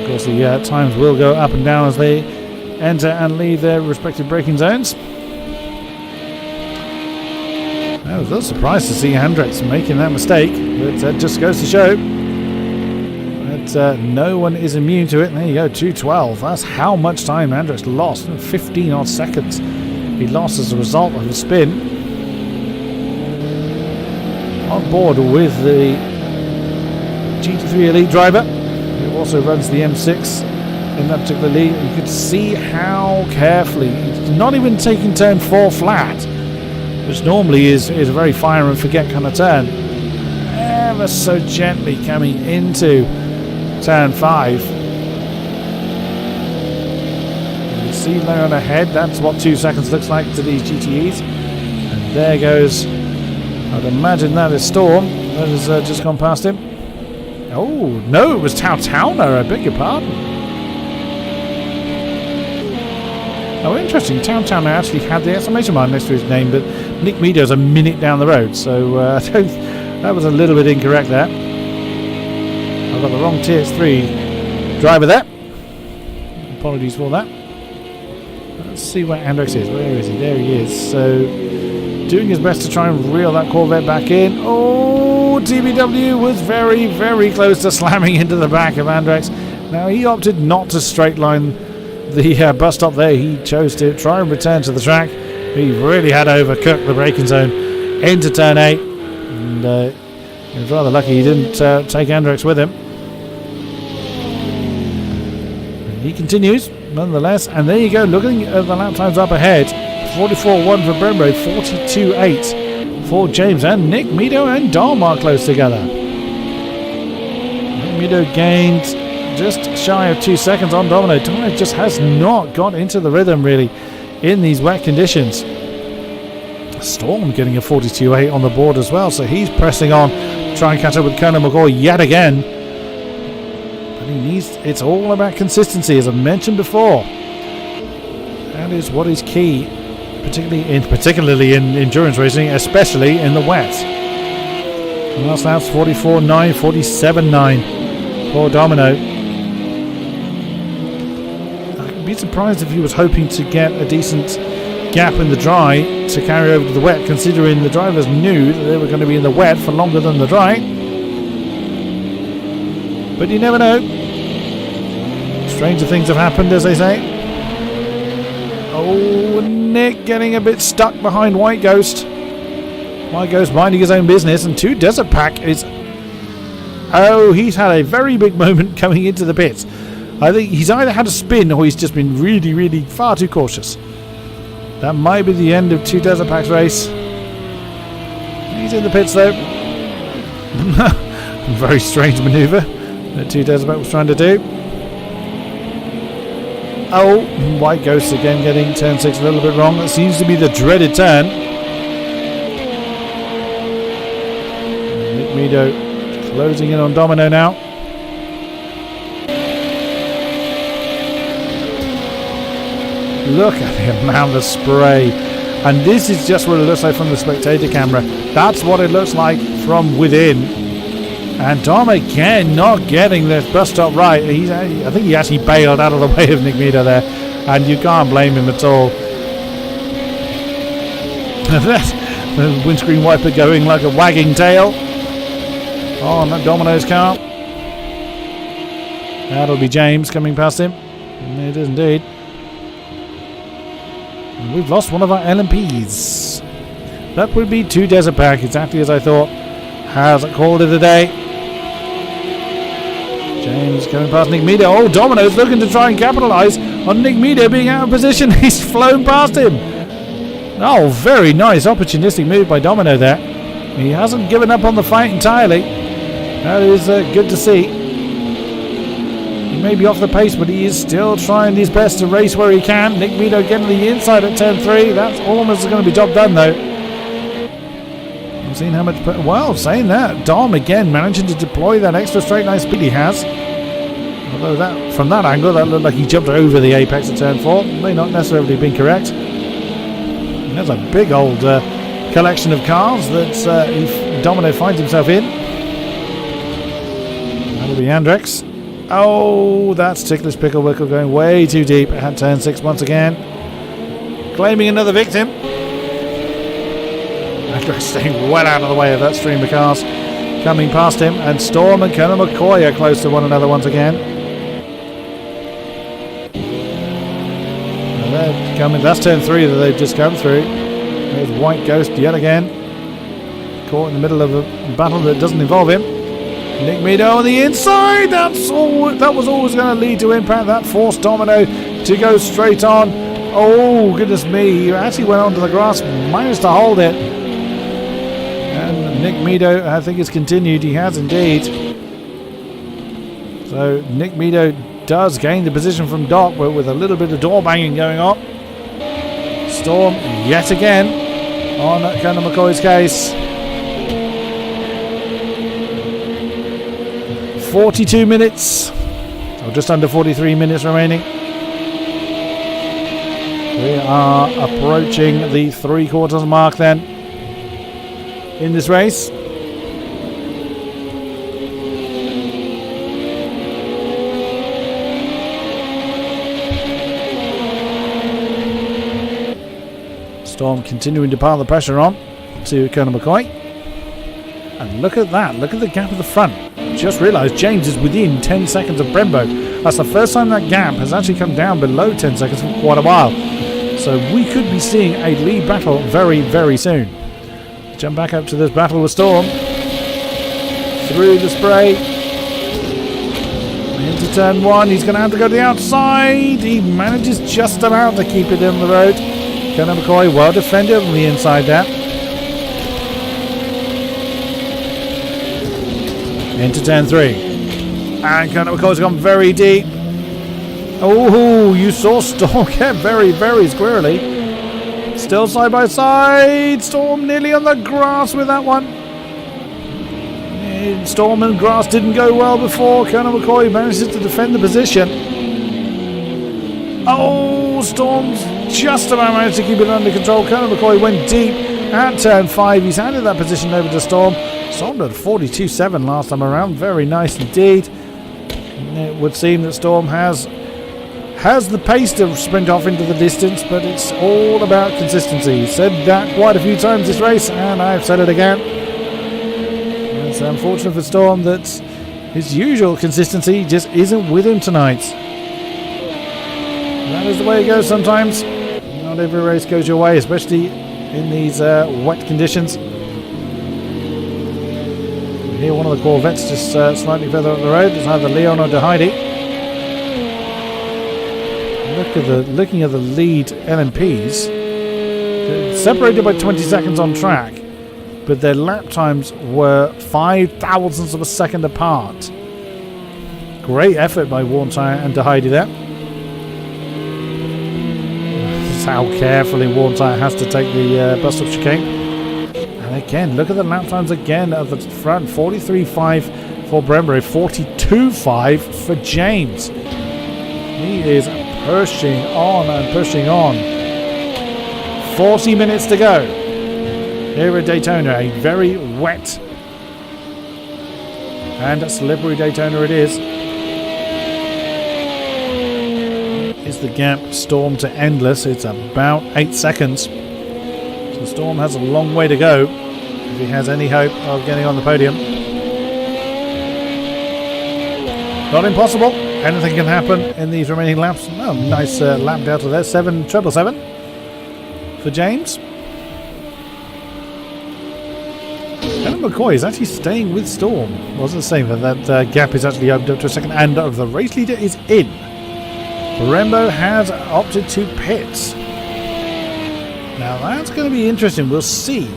Of course, the times will go up and down as they enter and leave their respective braking zones. I was a little surprised to see Hendricks making that mistake, but that just goes to show that no one is immune to it. There you go, 2:12. That's how much time Hendricks lost. 15 odd seconds he lost as a result of the spin. On board with the GT3 Elite driver, who also runs the M6 in that particular league. You could see how carefully, he's not even taking turn 4 flat, which normally is a very fire and forget kind of turn. Ever so gently coming into turn 5. You see there on ahead, that's what 2 seconds looks like to these GTEs. And there goes, I'd imagine that is Storm that has just gone past him. Oh, no, it was Towner, I beg your pardon. Oh, interesting. Towner actually had the exclamation mark next to his name, but Nick Meadows a minute down the road, so that was a little bit incorrect there. I've got the wrong TX3 driver there. Apologies for that. Let's see where Hendricks is. Where is he? There he is. So, doing his best to try and reel that Corvette back in. Oh, TBW was very, very close to slamming into the back of Hendricks. Now, he opted not to straight line the bus stop there. He chose to try and return to the track. He really had overcooked the braking zone into turn 8, and he was rather lucky he didn't take Hendricks with him. And he continues nonetheless, and there you go, looking at the lap times up ahead. 44.1 for Brembo, 42.8 for James, and Nick Meadow and Dom are close together. Nick Meadow gained just shy of 2 seconds on Domino. Domino just has not got into the rhythm really in these wet conditions. Storm getting a 42.8 on the board as well, so he's pressing on to try and catch up with Conor McCoy yet again. But he needs, it's all about consistency, as I mentioned before. That is what is key, particularly in endurance racing, especially in the wet. And last lap's 44.9, 47.9 for Domino. I'd be surprised if he was hoping to get a decent gap in the dry to carry over to the wet, considering the drivers knew that they were going to be in the wet for longer than the dry. But you never know. Stranger things have happened, as they say. Oh, Nick getting a bit stuck behind White Ghost. White Ghost minding his own business, and 2 Desert Pack is... Oh, he's had a very big moment coming into the pits. I think he's either had a spin or he's just been really, really far too cautious. That might be the end of 2 Desert Packs race. He's in the pits though. Very strange manoeuvre that 2 Desert Pack was trying to do. Oh, White Ghost again getting turn 6 a little bit wrong. That seems to be the dreaded turn. Nick Meadow closing in on Domino now. Look at the amount of spray. And this is just what it looks like from the spectator camera. That's what it looks like from within. And Dom again not getting this bus stop right. I think he actually bailed out of the way of Nick Meadow there. And you can't blame him at all. That's the windscreen wiper going like a wagging tail on that Domino's car. That'll be James coming past him. And it is indeed. And we've lost one of our LMPs. That would be 2 Desert Pack, exactly as I thought. Has called it a day. James coming past Nick Meadow. Oh, Domino's looking to try and capitalise on Nick Meadow being out of position. He's flown past him. Oh, very nice opportunistic move by Domino there. He hasn't given up on the fight entirely. That is good to see. He may be off the pace, but he is still trying his best to race where he can. Nick Meadow getting the inside at turn 3. That's almost going to be job done, though. I've seen how much... Well, saying that, Dom again managing to deploy that extra straight line speed he has. Although that, from that angle, that looked like he jumped over the apex at turn 4. May not necessarily have been correct. There's a big old collection of cars that Domino finds himself in. That'll be Andrex. Oh, that's Ticklish Pickle Wickle going way too deep at turn 6 once again. Claiming another victim. Andrex staying well out of the way of that stream of cars coming past him. And Storm and Colonel McCoy are close to one another once again. And they're coming. That's turn 3 that they've just come through. There's White Ghost yet again. Caught in the middle of a battle that doesn't involve him. Nick Meadow on the inside. That was always going to lead to impact. That forced Domino to go straight on. Oh, goodness me. He actually went onto the grass, managed to hold it. And Nick Meadow, I think, has continued. He has indeed. So Nick Meadow does gain the position from Doc, but with a little bit of door banging going on. Storm yet again on Colonel McCoy's case. 42 minutes, or just under 43 minutes remaining. We are approaching the 3/4 mark then in this race. Storm continuing to pile the pressure on to Colonel McCoy. And look at that, look at the gap at the front. Just realised James is within 10 seconds of Brembo. That's the first time that gap has actually come down below 10 seconds for quite a while. So we could be seeing a lead battle very, very soon. Jump back up to this battle with Storm. Through the spray. Into turn 1. He's going to have to go to the outside. He manages just about to keep it on the road. Colonel McCoy well defended on the inside there. Into turn 3. And Colonel McCoy's gone very deep. Oh, you saw Storm get very, very squirrely. Still side by side. Storm nearly on the grass with that one. Storm and grass didn't go well before. Colonel McCoy manages to defend the position. Oh, Storm's just about managed to keep it under control. Colonel McCoy went deep at turn 5. He's handed that position over to Storm. Storm at 42.7 last time around. Very nice indeed. It would seem that Storm has the pace to sprint off into the distance, but it's all about consistency. Said that quite a few times this race, and I've said it again. It's unfortunate for Storm that his usual consistency just isn't with him tonight. That is the way it goes sometimes. Not every race goes your way, especially in these wet conditions. Here, one of the Corvettes just slightly further up the road. It's either Leon or De Heidi. Looking at the lead LMPs, they're separated by 20 seconds on track, but their lap times were 0.005 of a second apart. Great effort by Warn Tyre and De Heidi there. This is how carefully Warn Tyre has to take the bus stop chicane. And again, look at the lap times again at the front. 43.5 for Brembo, 42.5 for James. He is pushing on and pushing on. 40 minutes to go here at Daytona. A very wet and slippery Daytona it is. Is the gap Storm to Endless? It's about 8 seconds. So Storm has a long way to go if he has any hope of getting on the podium. Not impossible. Anything can happen in these remaining laps. Oh, nice lap delta there. 7.777 for James. McCoy is actually staying with Storm. Wasn't saying that gap is actually opened up to a second, and the race leader is in. Brembo has opted to pit. Now that's going to be interesting. We'll see.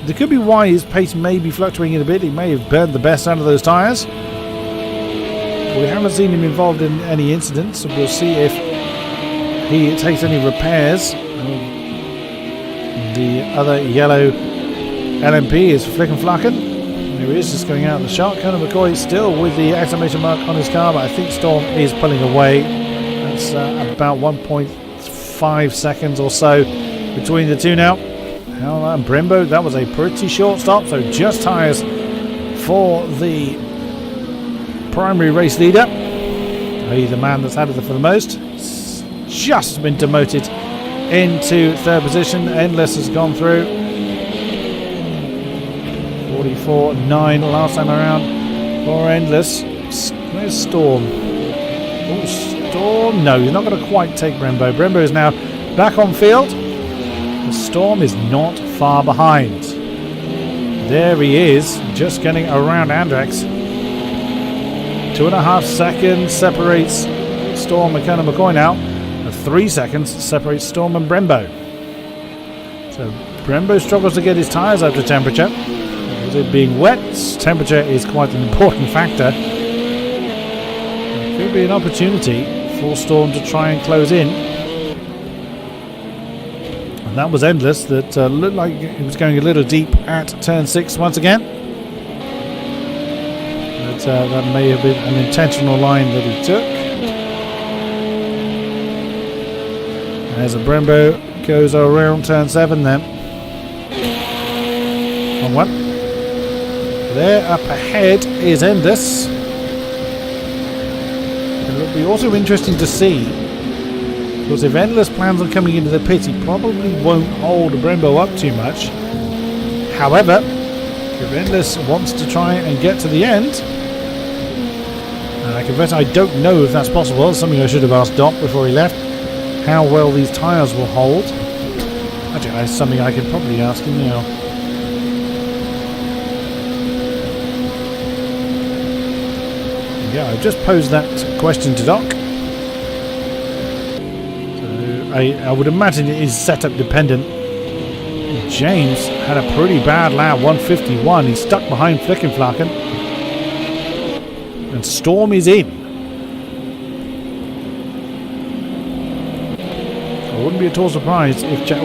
There could be why his pace may be fluctuating a bit. He may have burned the best out of those tyres. We haven't seen him involved in any incidents, so we'll see if he takes any repairs. The other yellow LMP is flicking flacking. There he is, just going out of the shot. Conor McCoy still with the exclamation mark on his car, but I think Storm is pulling away. That's about 1.5 seconds or so between the two now. And Brembo, that was a pretty short stop, so just tyres for the primary race leader. The man that's had it for the most. Just been demoted into third position. Endless has gone through. 44.9 last time around for Endless. Where's Storm? Oh, Storm. No, you're not going to quite take Brembo. Brembo is now back on field. The Storm is not far behind. There he is, just getting around Andrex. 2.5 seconds separates Storm and Conor McCoy now. 3 seconds separates Storm and Brembo. So Brembo struggles to get his tyres up to temperature. With it being wet, temperature is quite an important factor. There could be an opportunity for Storm to try and close in. And that was Endless. That looked like it was going a little deep at turn 6 once again. But that may have been an intentional line that he took. As a Brembo goes around turn 7 then. On one. There up ahead is Endless. It'll be also interesting to see, because if Endless plans on coming into the pit, he probably won't hold Brembo up too much. However, if Endless wants to try and get to the end, and I confess I don't know if that's possible, it's something I should have asked Doc before he left, how well these tyres will hold. Actually, that's something I could probably ask him now. Yeah, I've just posed that question to Doc. So I would imagine it is setup dependent. James had a pretty bad lap, 151. He's stuck behind Flickin' Flacken. And Storm is in. I wouldn't be at all surprised if I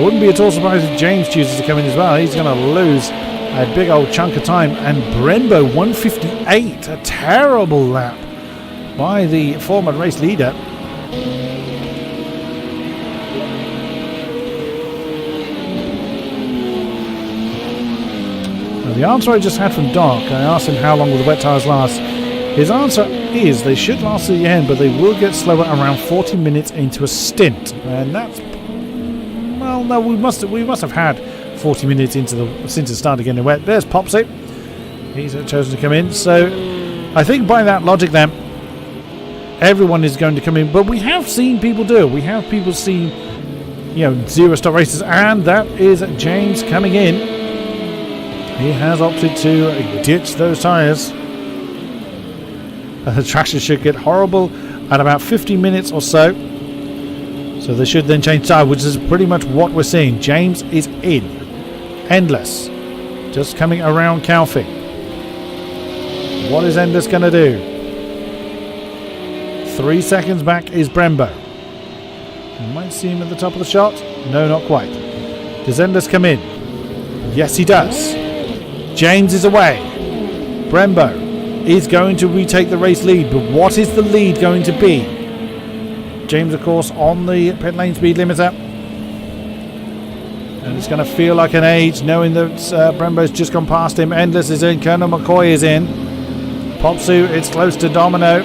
wouldn't be at all surprised if James chooses to come in as well. He's going to lose a big old chunk of time. And Brembo 158, a terrible lap by the former race leader. Now, the answer I just had from Doc, I asked him how long will the wet tyres last. His answer is they should last to the end, but they will get slower around 40 minutes into a stint. And that's, well, no, we must have had 40 minutes into the since it started getting wet. There's Popsy. He's chosen to come in. So I think by that logic then, everyone is going to come in. But we have seen people do it. We have people seen, zero stop races, and that is James coming in. He has opted to ditch those tyres. The traction should get horrible at about 50 minutes or so. So they should then change tyre, which is pretty much what we're seeing. James is in. Endless. Just coming around Calfee. What is Endless going to do? 3 seconds back is Brembo. You might see him at the top of the shot. No, not quite. Does Endless come in? Yes, he does. James is away. Brembo is going to retake the race lead, but what is the lead going to be? James, of course, on the pit lane speed limiter, and it's going to feel like an age knowing that Brembo's just gone past him. Endless is in, Colonel McCoy is in, Popsu, it's close to Domino,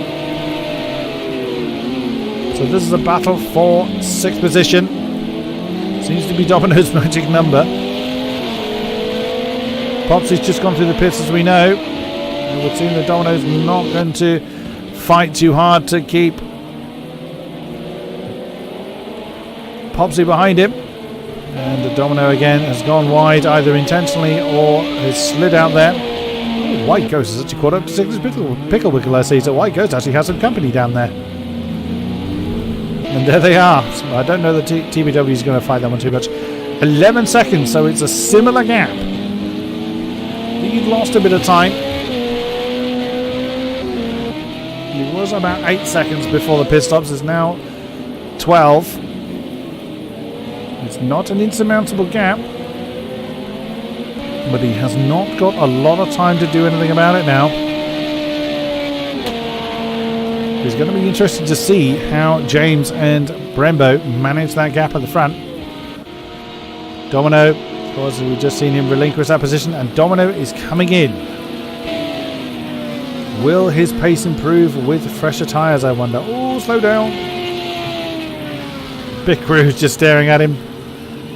so this is a battle for 6th position. Seems to be Domino's magic number. Popsu's just gone through the pits, as we know. It would seem that Domino's not going to fight too hard to keep Popsy behind him. And the Domino again has gone wide, either intentionally or has slid out there. Oh, White Ghost has actually caught up to Six's Pickle Wickle, I see. So White Ghost actually has some company down there. And there they are. So I don't know that TBW is going to fight that one too much. 11 seconds, so it's a similar gap. You've lost a bit of time. It was about 8 seconds before the pit stops. It's now 12. It's not an insurmountable gap, but he has not got a lot of time to do anything about it now. It's going to be interesting to see how James and Brembo manage that gap at the front. Domino, of course, we've just seen him relinquish that position, and Domino is coming in. Will his pace improve with fresher tyres, I wonder? Oh, slow down. Big Crew's just staring at him.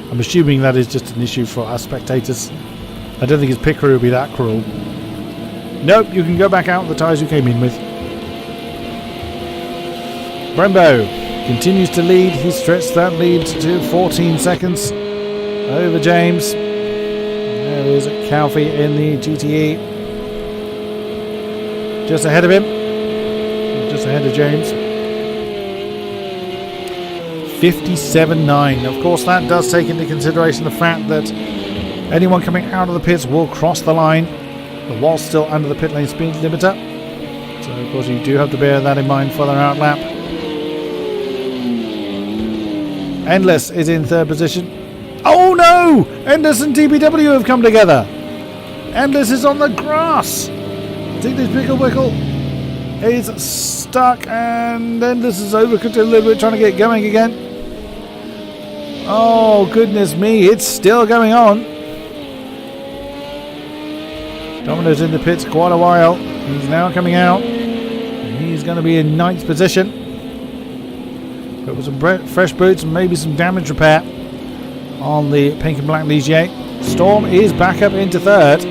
I'm assuming that is just an issue for us spectators. I don't think his pit crew will be that cruel. Nope, you can go back out with the tyres you came in with. Brembo continues to lead. He stretched that lead to 14 seconds over James. There is Calfee in the GTE. Just ahead of him. Just ahead of James. 57.9. Of course, that does take into consideration the fact that anyone coming out of the pits will cross the line while still under the pit lane speed limiter. So, of course, you do have to bear that in mind for their outlap. Endless is in third position. Oh no! Endless and TBW have come together. Endless is on the grass. Ticklish Pickle Wickle is stuck, and Endless is overcooked a little bit, trying to get going again. Oh goodness me, it's still going on. Domino's in the pits quite a while. He's now coming out. He's going to be in 9th position. But with some fresh boots and maybe some damage repair on the pink and black Ligier. Storm is back up into 3rd.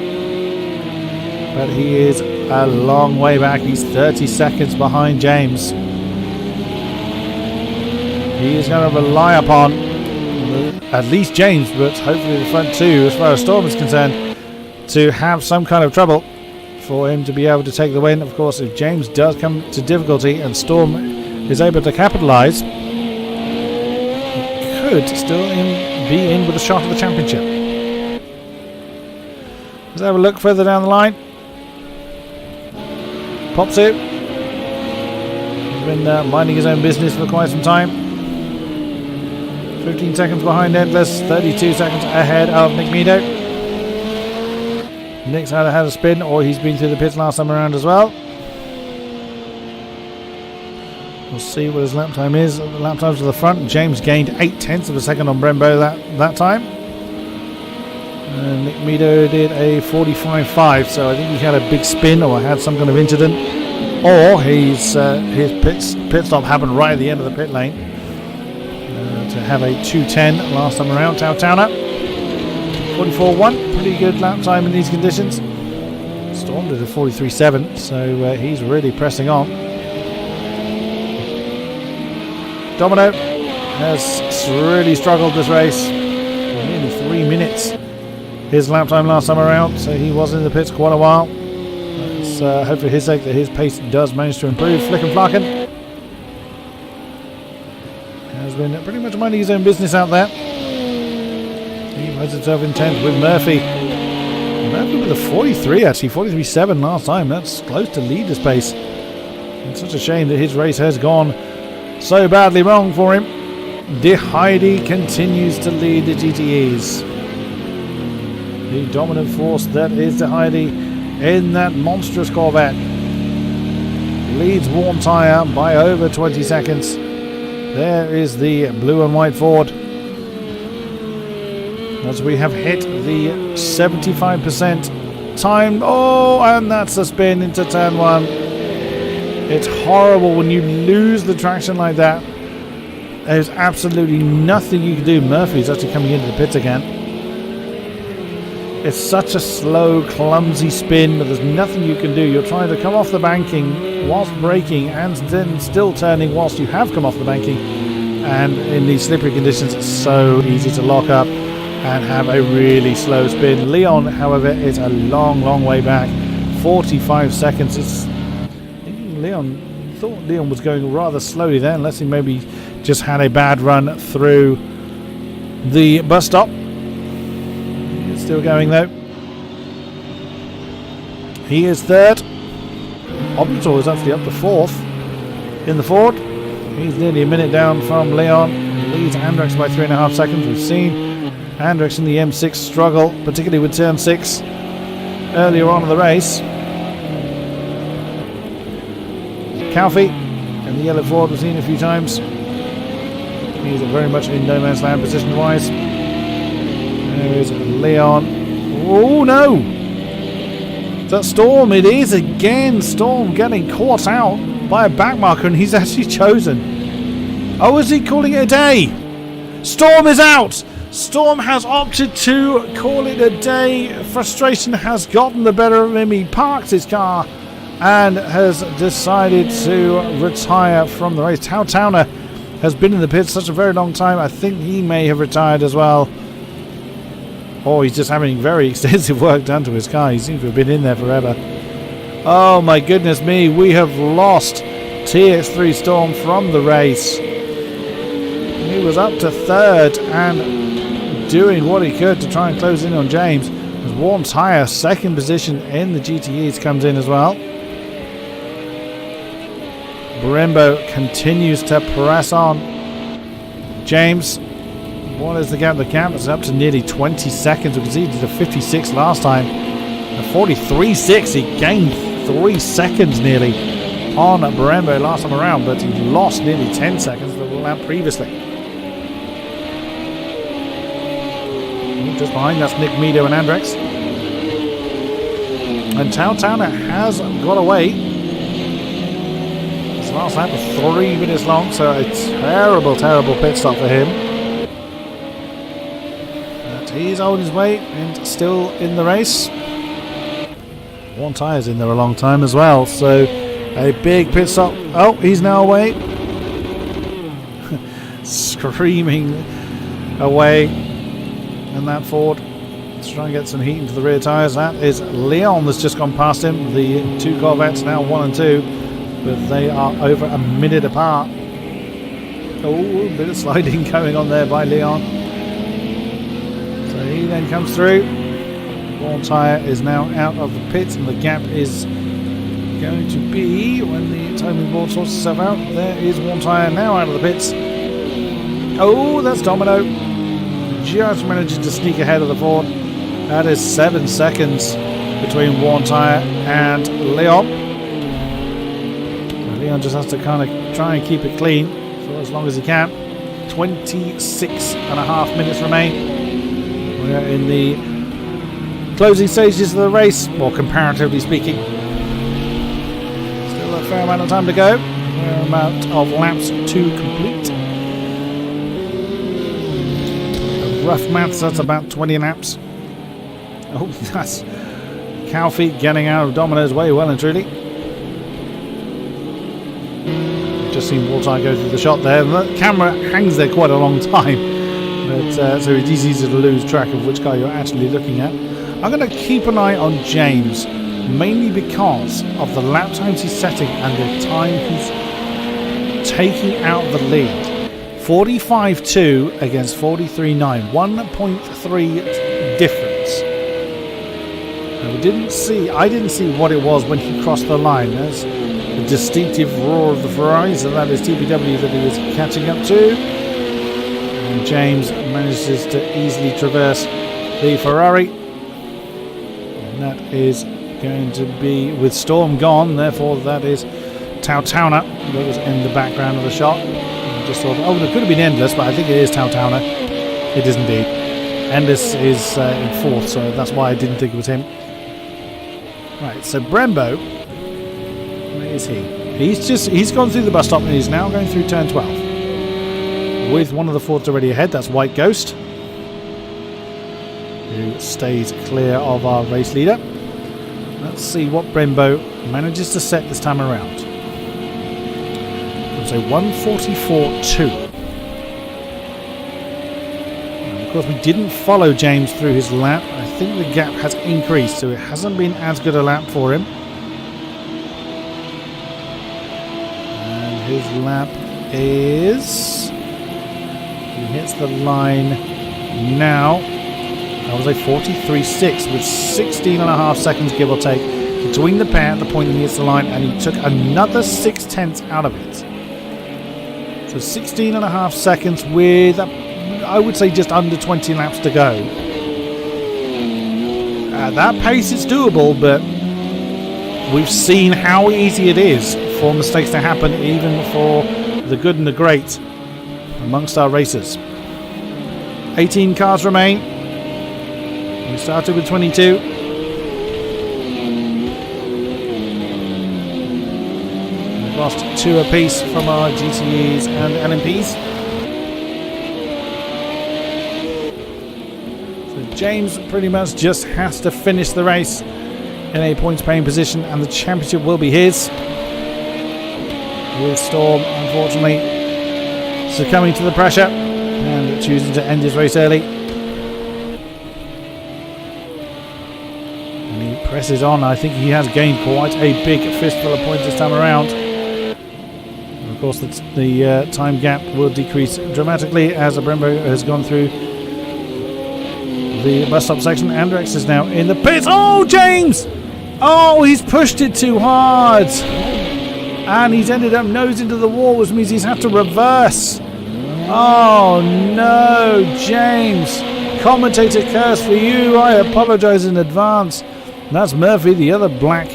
But he is a long way back. He's 30 seconds behind James. He is going to rely upon at least James, but hopefully the front two, as far as Storm is concerned, to have some kind of trouble for him to be able to take the win. Of course, if James does come to difficulty and Storm is able to capitalise, he could still be in with a shot at the championship. Let's have a look further down the line. Popsu. He's been minding his own business for quite some time. 15 seconds behind Endless, 32 seconds ahead of Nick Meadow. Nick's either had a spin or he's been through the pits last time around as well. We'll see what his lap time is. The lap times to the front. James gained 0.8 of a second on Brembo that time. Nick Meadow did a 45.5, so I think he had a big spin or had some kind of incident, or his pit stop happened right at the end of the pit lane to have a 2:10 last time around. Daytona 44.1, pretty good lap time in these conditions. Storm did a 43.7, so he's really pressing on. Domino has really struggled this race, nearly 3 minutes. His lap time last time around, so he was in the pits quite a while. It's hopefully his sake that his pace does manage to improve. Flick and Flarkin has been pretty much minding his own business out there. He finds himself in 10th with Murphy. Murphy with a 43 actually, 43.7 last time. That's close to lead this pace. It's such a shame that his race has gone so badly wrong for him. De Heidi continues to lead the GTEs. The dominant force that is De Heidi in that monstrous Corvette leads warm tyre by over 20 seconds. There is the blue and white Ford as we have hit the 75% time. Oh, and that's a spin into turn 1. It's horrible when you lose the traction like that. There's absolutely nothing you can do. Murphy's actually coming into the pits again. It's such a slow, clumsy spin, but there's nothing you can do. You're trying to come off the banking whilst braking and then still turning whilst you have come off the banking. and in these slippery conditions it's so easy to lock up and have a really slow spin. Leon, however, is a long way back. 45 seconds. Thought Leon was going rather slowly there, unless he maybe just had a bad run through the bus stop. He's still going though. He is third. Obito is actually up to fourth in the Ford. He's nearly a minute down from Leon. He leads Andrex by 3.5 seconds. We've seen Andrex in the M6 struggle, particularly with turn 6 earlier on in the race. Calfee and the yellow Ford we've seen a few times. He's very much in no man's land position wise. There is Leon. Oh no! Is that Storm? It is again. Storm getting caught out by a backmarker, and he's actually chosen. Oh, is he calling it a day? Storm is out! Storm has opted to call it a day. Frustration has gotten the better of him. He parked his car and has decided to retire from the race. Daytona has been in the pits such a very long time. I think he may have retired as well. Or he's just having very extensive work done to his car. He seems to have been in there forever. Oh my goodness me, we have lost TX3 Storm from the race. He was up to third and doing what he could to try and close in on James. As Warm Tyre, second position in the GTEs, comes in as well. Brembo continues to press on. James, what is the gap? The gap is up to nearly 20 seconds. We can see he did a 56 last time. A 43.6. He gained 3 seconds nearly on Brembo last time around, but he lost nearly 10 seconds the lap previously. Just behind, that's Nick Meadow and Andrex. And Daytona has got away. His last lap was 3 minutes long, so a terrible pit stop for him. But he's on his way and still in the race. One tyre's in there a long time as well, so a big pit stop. Oh, he's now away. Screaming away. And that Ford, let's try and get some heat into the rear tyres. That is Leon that's just gone past him. The two Corvettes now 1 and 2, but they are over a minute apart. Oh, a bit of sliding going on there by Leon. So he then comes through. One tyre is now out of the pits, and the gap is going to be, when the timing board sorts itself out, there is one tyre now out of the pits. Oh, that's Domino. Just managing to sneak ahead of the Ford. That is 7 seconds between Warm Tyre and Leon. Leon just has to kind of try and keep it clean for as long as he can. 26.5 minutes remain. We're in the closing stages of the race, or comparatively speaking. Still a fair amount of time to go. A fair amount of laps to complete. Rough maths, that's about 20 laps. Oh, that's Calfee getting out of Domino's way well and truly. Just seen Walter go through the shot there. The camera hangs there quite a long time, but so it is easy to lose track of which guy you're actually looking at. I'm going to keep an eye on James, mainly because of the lap times he's setting and the time he's taking out the lead. 45.2 against 43.9, 1.3 difference. Now I didn't see what it was when he crossed the line. There's the distinctive roar of the Ferrari, so that is TPW that he was catching up to. And James manages to easily traverse the Ferrari. And that is going to be with Storm gone, therefore that is Daytona that was in the background of the shot. Just thought, oh, it could have been Endless, but I think it is Daytona. It is indeed. Endless is in fourth, so that's why I didn't think it was him. Right, so Brembo, where is he? He's gone through the bus stop and he's now going through turn 12. With one of the Fords already ahead, that's White Ghost, who stays clear of our race leader. Let's see what Brembo manages to set this time around. So 144.2. course, we didn't follow James through his lap. I think the gap has increased, so it hasn't been as good a lap for him. And his lap is... he hits the line now. That was a 43.6 with 16.5 seconds, give or take, between the pair at the point he hits the line, and he took another 0.6 out of it. So 16.5 seconds with, I would say, just under 20 laps to go. At that pace, it's doable, but we've seen how easy it is for mistakes to happen, even for the good and the great amongst our racers. 18 cars remain. We started with 22. We've lost 2 apiece from our GTEs and LMPs. So James pretty much just has to finish the race in a points-paying position, and the championship will be his. With Storm, unfortunately, succumbing to the pressure and choosing to end his race early. And he presses on. I think he has gained quite a big fistful of points this time around. And of course, the time gap will decrease dramatically as Brembo has gone through the bus stop section. Andrex is now in the pits. Oh, James! Oh, he's pushed it too hard. And he's ended up nose into the wall, which means he's had to reverse. Oh no, James. Commentator curse for you. I apologise in advance. That's Murphy, the other black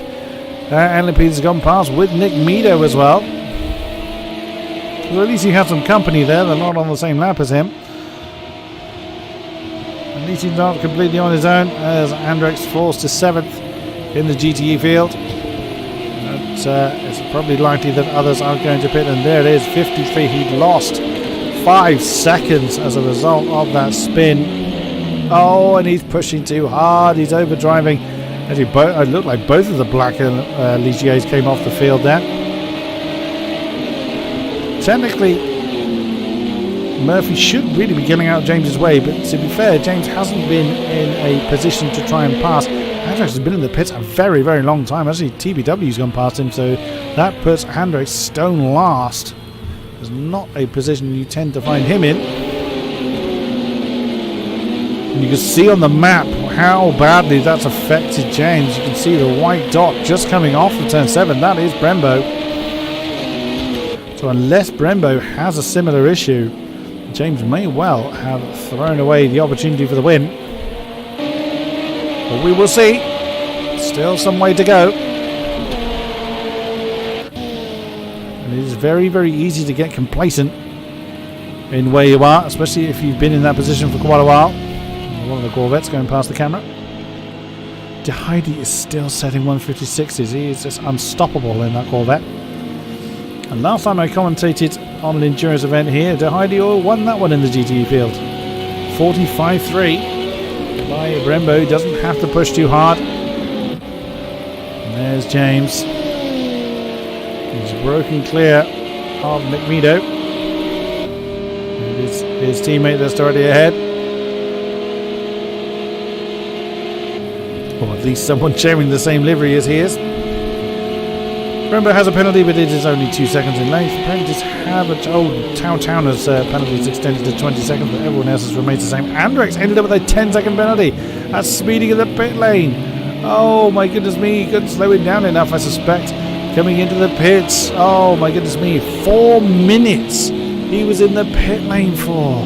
LMP has gone past with Nick Meadow as well. So at least he had some company there. They're not on the same lap as him. At least he's not completely on his own, as Andrex falls to 7th in the GTE field. It's probably likely that others are going to pit, and there it is, 53. He'd lost 5 seconds as a result of that spin. Oh, and he's pushing too hard. He's overdriving. Actually, it looked like both of the black Ligiers came off the field there. Technically, Murphy should really be getting out James's way, but to be fair, James hasn't been in a position to try and pass. Hendricks has been in the pits a very, very long time. Actually, TBW's gone past him, so that puts Hendricks stone last. It's not a position you tend to find him in. And you can see on the map how badly that's affected James. You can see the white dot just coming off of turn 7. That is Brembo. So unless Brembo has a similar issue, James may well have thrown away the opportunity for the win. But we will see. Still some way to go. And it is very, very easy to get complacent in where you are, especially if you've been in that position for quite a while. One of the Corvettes going past the camera. De Heidi is still setting 156s. He is just unstoppable in that Corvette. And last time I commentated on an endurance event here, De Heidi won that one in the GTE field. 45.3. By Brembo, doesn't have to push too hard. And there's James. He's broken clear of Nick Meadow. It is his teammate that's already ahead. Or at least someone sharing the same livery as he is. Brembo has a penalty, but it is only 2 seconds in length. Penalties have Towner's penalties extended to 20 seconds, but everyone else has remained the same. Andrex ended up with a 10-second penalty. That's speeding in the pit lane. Oh my goodness me, he couldn't slow it down enough, I suspect. Coming into the pits. Oh my goodness me, 4 minutes he was in the pit lane for.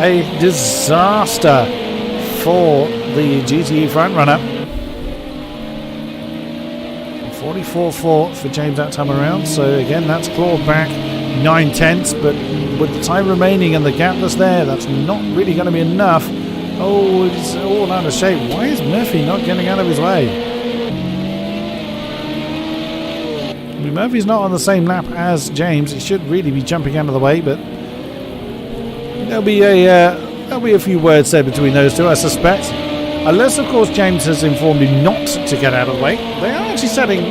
A disaster for the GTE frontrunner. 44.4 for James that time around, so again that's clawed back 9/10, but with the time remaining and the gap that's there, that's not really going to be enough. Oh, it's all out of shape. Why is Murphy not getting out of his way? I mean, Murphy's not on the same lap as James. He should really be jumping out of the way, but there'll be a few words said between those two, I suspect. Unless, of course, James has informed him not to get out of the way. They are actually setting,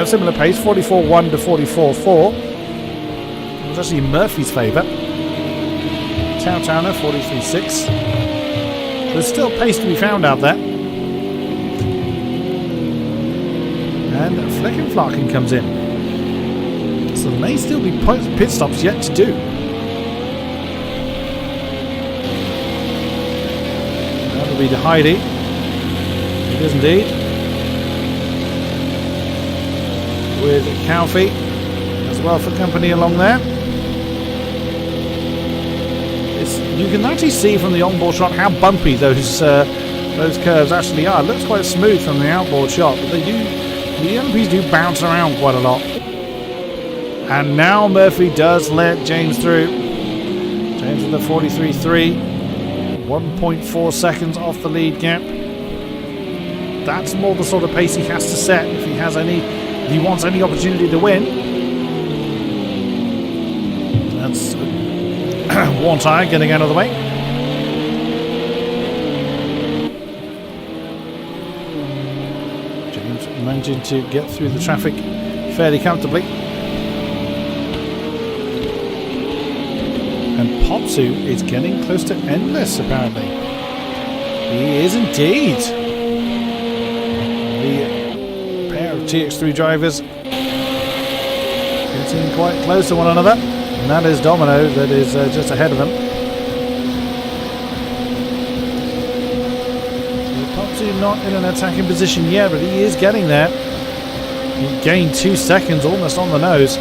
similar pace, 44.1 to 44.4. It was actually in Murphy's favour. 10 Daytona 43.6. There's still pace to be found out there. And Flecken Flarkin comes in. So there may still be pit stops yet to do. That'll be the Heidi. It is indeed. With Calfee as well for company along there. You can actually see from the onboard shot how bumpy those curves actually are. It looks quite smooth from the outboard shot, but the LMPs do bounce around quite a lot. And now Murphy does let James through. James with the 43.3, 1.4 seconds off the lead gap. That's more the sort of pace he has to set if he wants any opportunity to win. That's one tyre getting out of the way. James managing to get through the traffic fairly comfortably. And Popsu is getting close to endless apparently. He is indeed. The pair of TX3 drivers getting quite close to one another. And that is Domino that is just ahead of him. So Popsu not in an attacking position yet, but he is getting there. He gained 2 seconds almost on the nose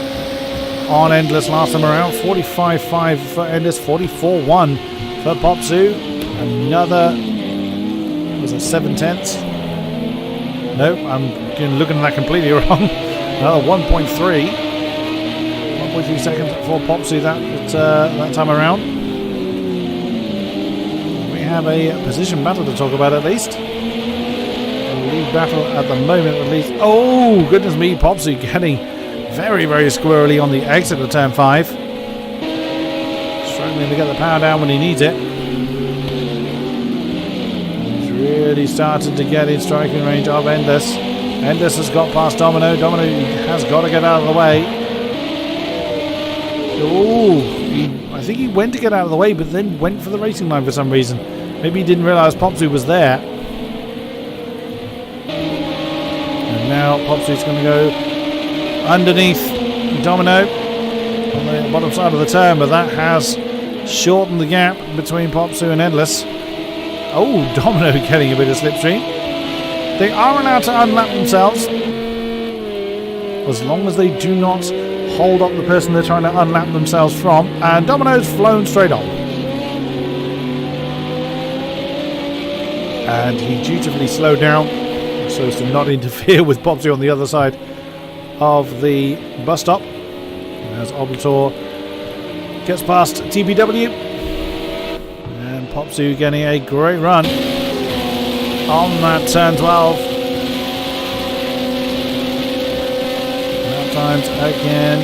on Endless last time around. 45.5 for Endless, 44.1 for Popsu. Another, was it 7/10? No, I'm looking at that completely wrong. Another 1.3 seconds for Popsu that time around. We have a position battle to talk about at least. A lead battle at the moment at least. Oh, goodness me, Popsu getting very, very squirrely on the exit of turn 5. Struggling to get the power down when he needs it. He's really started to get in striking range of Endless. Endless has got past Domino. Domino has got to get out of the way. Oh, I think he went to get out of the way, but then went for the racing line for some reason. Maybe he didn't realise Popsu was there. And now Popsu's going to go underneath Domino on the bottom side of the turn, but that has shortened the gap between Popsu and Endless. Oh, Domino getting a bit of slipstream. They are allowed to unlap themselves as long as they do not hold up the person they're trying to unlap themselves from, and Domino's flown straight on. And he dutifully slowed down so as to not interfere with Popsu on the other side of the bus stop as Oblator gets past TPW, and Popsu getting a great run on that turn 12. Times again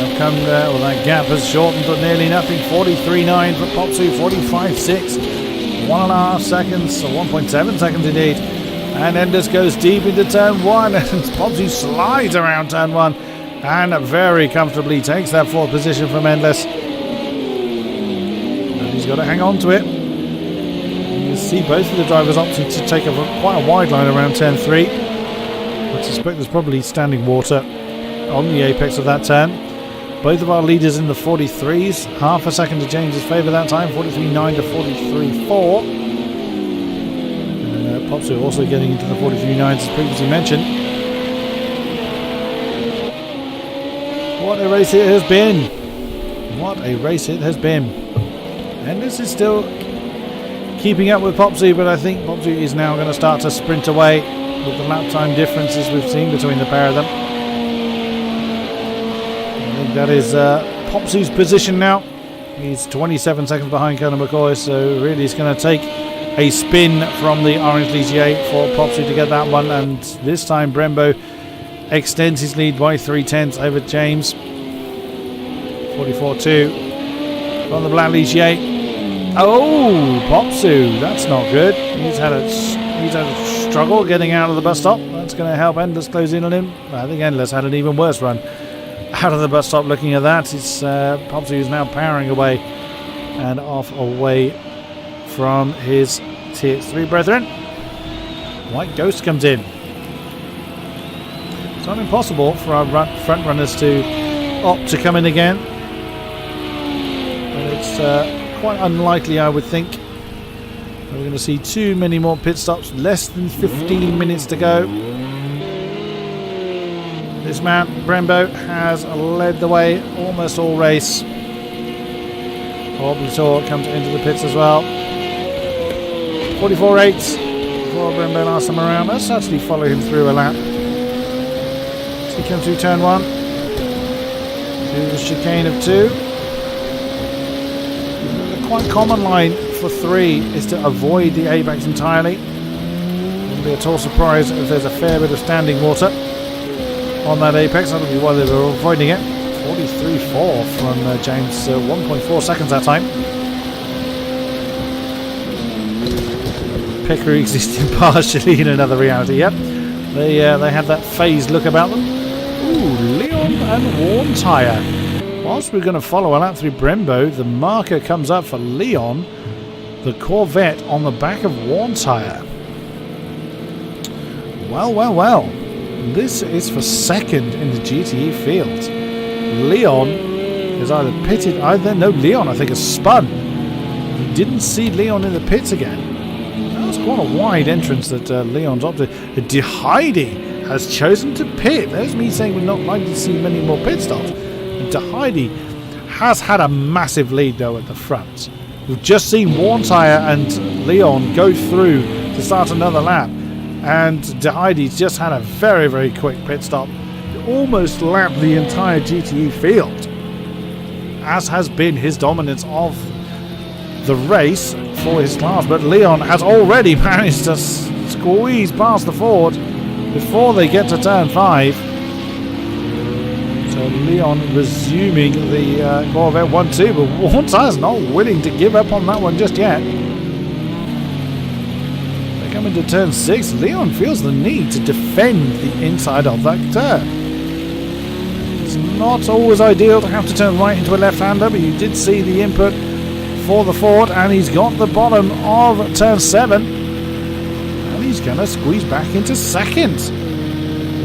have come there. Well, that gap has shortened to nearly nothing. 43.9 for Popsu, 45.6, 1.5 seconds, or 1.7 seconds indeed. And Endless goes deep into turn 1, and Popsu slides around turn 1 and very comfortably takes that 4th position from Endless. And he's got to hang on to it. You see both of the drivers opting to take quite a wide line around turn 3. I suspect there's probably standing water on the apex of that turn. Both of our leaders in the 43s, half a second to James's favour that time, 43.9 to 43.4. Popsu also getting into the 43.9s as previously mentioned. What a race it has been! What a race it has been! And this is still keeping up with Popsu, but I think Popsu is now going to start to sprint away with the lap time differences we've seen between the pair of them. That is Popsu's position now. He's 27 seconds behind Colonel McCoy, so really it's going to take a spin from the Orange Ligier for Popsu to get that one, and this time Brembo extends his lead by 0.3 over James. 44.2 from the Black Ligier. Oh, Popsu, that's not good. He's had a struggle getting out of the bus stop. That's going to help Endless close in on him. I think Endless had an even worse run out of the bus stop. Looking at that, it's Popsu is now powering away and off away from his Tier 3 brethren. White Ghost comes in. It's not impossible for our front runners to opt to come in again. But it's quite unlikely, I would think. We're going to see too many more pit stops. Less than 15 minutes to go. This man, Brembo, has led the way almost all race. Oblitor comes into the pits as well. 44.8 for Brembo last time around. Let's actually follow him through a lap. So he comes through turn 1. To the chicane of 2. The quite common line for 3 is to avoid the apex entirely. Wouldn't be at all surprised if there's a fair bit of standing water on that apex. That'll be why they were avoiding it. 43.4 from James, 1.4 seconds that time. Pickery existing partially in another reality. Yep, they have that phased look about them. Ooh, Leon and Worn Tyre. Whilst we're going to follow a lap through Brembo, the marker comes up for Leon, the Corvette on the back of Worn Tyre. Well. This is for second in the GTE field. Leon is either pitted, no, Leon I think has spun. We didn't see Leon in the pits again. That was quite a wide entrance that Leon's opted. De Heidi has chosen to pit. There's me saying we're not likely to see many more pit stops. De Heidi has had a massive lead though at the front. We've just seen Worn Tyre and Leon go through to start another lap. And De Heidi's just had a very, very quick pit stop. Almost lapped the entire GTE field. As has been his dominance of the race for his class. But Leon has already managed to squeeze past the Ford before they get to turn 5. So Leon resuming the Corvette 1-2. But Worn Tyre's not willing to give up on that one just yet. Coming to turn 6, Leon feels the need to defend the inside of that turn. It's not always ideal to have to turn right into a left-hander, but you did see the input for the Ford, and he's got the bottom of turn 7. And he's going to squeeze back into second.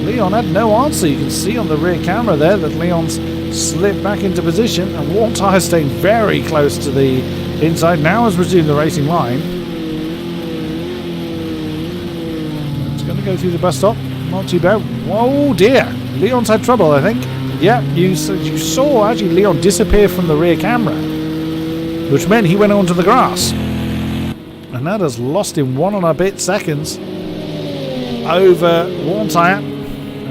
Leon had no answer. You can see on the rear camera there that Leon's slipped back into position, and Worn Tyre staying very close to the inside. Now has resumed the racing line. Going to go through the bus stop. Not too bad. Oh dear. Leon's had trouble, I think. Yeah, you saw actually Leon disappear from the rear camera, which meant he went onto the grass. And that has lost him 1.5 seconds over Worn Tyre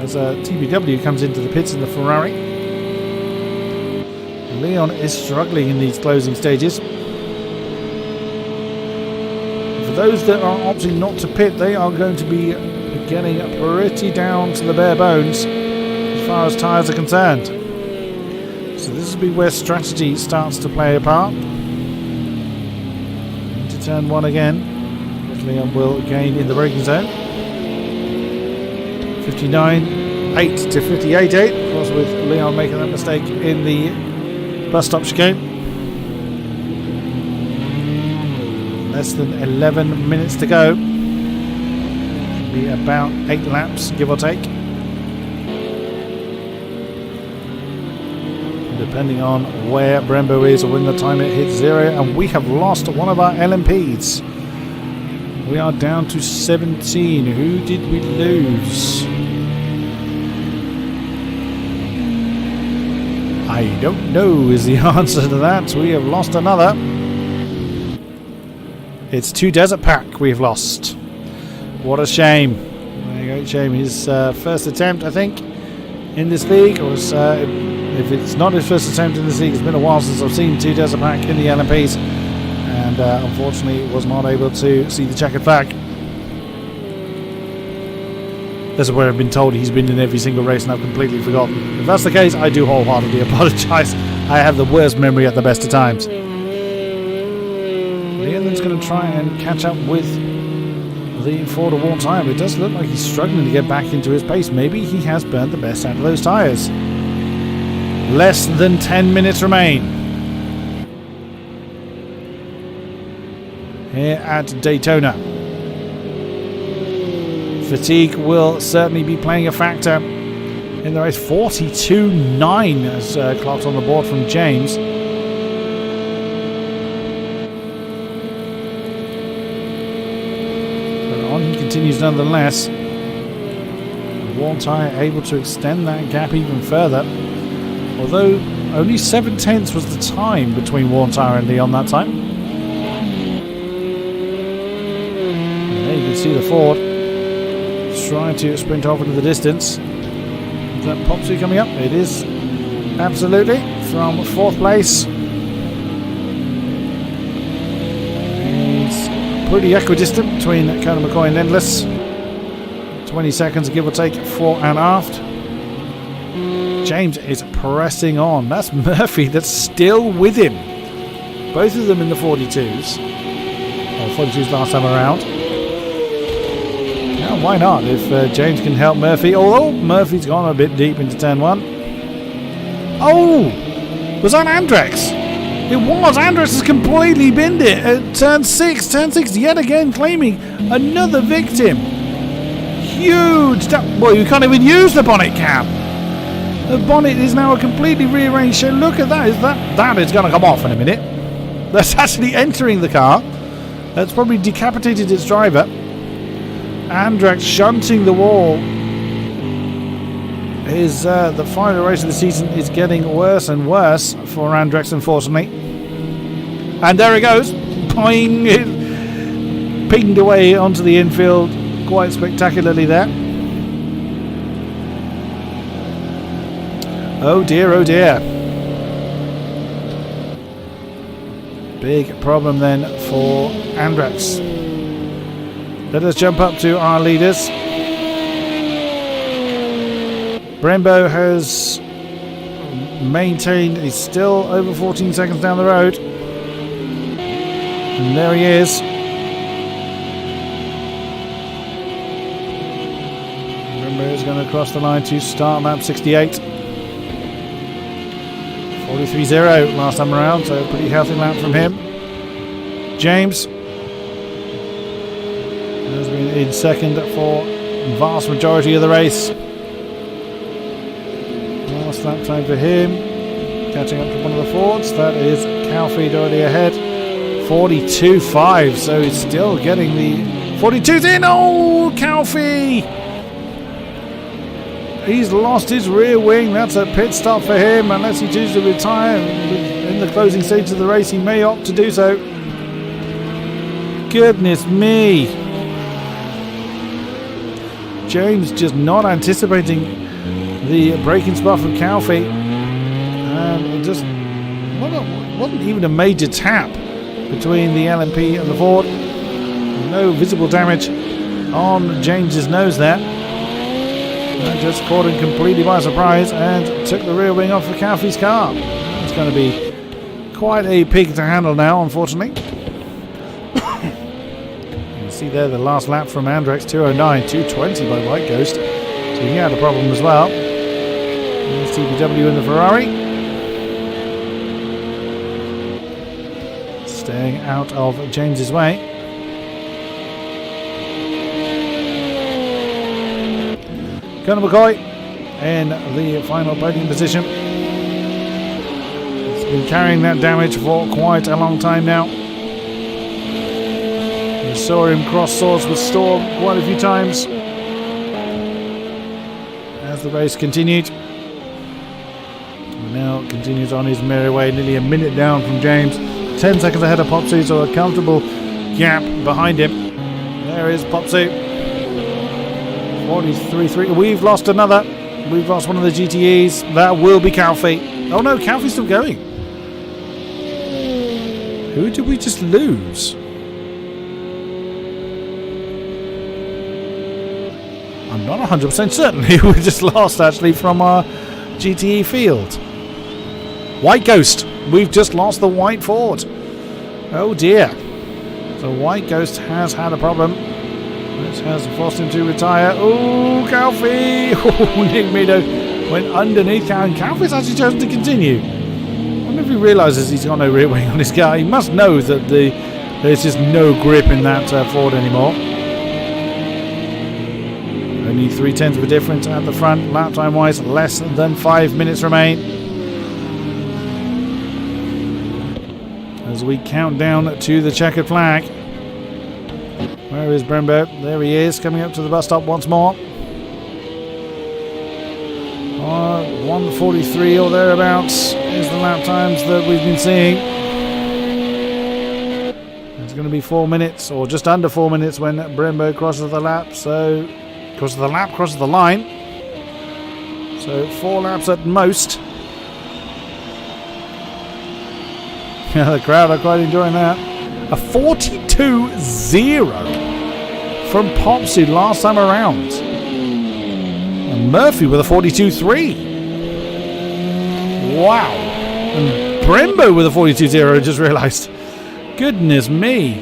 as TBW comes into the pits in the Ferrari. Leon is struggling in these closing stages. Those that are opting not to pit, they are going to be getting pretty down to the bare bones as far as tyres are concerned. So this will be where strategy starts to play a part. Into turn 1 again. Leon will gain in the braking zone. 59.8 to 58.8. Of course, with Leon making that mistake in the bus stop chicane. Less than 11 minutes to go. Be about 8 laps, give or take. Depending on where Brembo is or when the time it hits 0. And we have lost one of our LMPs. We are down to 17. Who did we lose? I don't know is the answer to that. We have lost another. It's 2 Desert Pack we've lost. What a shame. There you go, shame. His first attempt, I think, in this league. Or if it's not his first attempt in this league, it's been a while since I've seen 2 Desert Pack in the LMPs. And unfortunately was not able to see the checkered flag. That's where I've been told he's been in every single race and I've completely forgotten. If that's the case, I do wholeheartedly apologise. I have the worst memory at the best of times. Leon's going to try and catch up with the Ford of Worn Tyre. It does look like he's struggling to get back into his pace. Maybe he has burnt the best out of those tyres. Less than 10 minutes remain. here at Daytona. Fatigue will certainly be playing a factor in the race. 42.9 as clocked on the board from James. But on he continues nonetheless. Worn tyre able to extend that gap even further, although only 7/10 was the time between worn tyre and Leon that time. And there you can see the Ford trying to sprint off into the distance. Is that Popsy coming up? It is, absolutely, from 4th place. He's pretty equidistant between Conor McCoy and Endless. 20 seconds, give or take, fore and aft. James is pressing on. That's Murphy that's still with him. Both of them in the 42s. Well, 42s last time around. Yeah, why not? If James can help Murphy. Although Murphy's gone a bit deep into turn 1. Oh! Was that Andrex? It was. Andrex has completely binned it at turn 6. Turn 6 yet again claiming another victim. Huge! Well, you can't even use the bonnet cam. The bonnet is now a completely rearranged shape. Look at that. That is going to come off in a minute. That's actually entering the car. That's probably decapitated its driver. Andrex shunting the wall. The final race of the season is getting worse and worse for Andrex, unfortunately. And there it goes. Boing! It pinged away onto the infield quite spectacularly there. Oh dear, oh dear. Big problem then for Andrex. Let us jump up to our leaders. Brembo has maintained, he's still over 14 seconds down the road. And there he is. Brembo is going to cross the line to start lap 68. 43.0 last time around, so a pretty healthy lap from him. James has been in second for the vast majority of the race. Last lap time for him. Catching up to one of the Fords. That is Calfeed already ahead. 42.5, so he's still getting the 42's in. Oh, Calfee! He's lost his rear wing. That's a pit stop for him. Unless he chooses to retire in the closing stage of the race, he may opt to do so. Goodness me. James just not anticipating the braking spot from Calfee. And just wasn't even a major tap between the LMP and the Ford. No visible damage on James's nose there. That just caught him completely by surprise and took the rear wing off of Calfee's car. It's going to be quite a pig to handle now, unfortunately. You can see there the last lap from Andrex, 209, 220 by White Ghost. So he had a problem as well. There's TPW in the Ferrari. Staying out of James's way. Conor McCoy in the final podium position. He's been carrying that damage for quite a long time now. We saw him cross swords with Storm quite a few times as the race continued. And now continues on his merry way, nearly a minute down from James. 10 seconds ahead of Popsy, so a comfortable gap behind him. There is Popsy. 43.3. We've lost another. We've lost one of the GTEs. That will be Calfee. Oh no, Calfee's still going. Who did we just lose? I'm not 100% certain who we just lost actually from our GTE field. White Ghost. We've just lost the white Ford. Oh dear. The White Ghost has had a problem. This has forced him to retire. Oh, Calfee! Oh, Nick Meadow went underneath, and Calfee's actually chosen to continue. I wonder if he realises he's got no rear wing on his car. He must know that the There's just no grip in that Ford anymore. Only 0.3 of a difference at the front. Lap time wise, less than 5 minutes remain. As we count down to the checkered flag. Where is Brembo? There he is, coming up to the bus stop once more. 1:43 or thereabouts is the lap times that we've been seeing. It's going to be 4 minutes, or just under 4 minutes, when Brembo crosses the lap. So, crosses the line. So 4 laps at most. The crowd are quite enjoying that. A 42.0 from Popsy last time around. And Murphy with a 42.3. Wow. And Brembo with a 42.0, I just realised. Goodness me.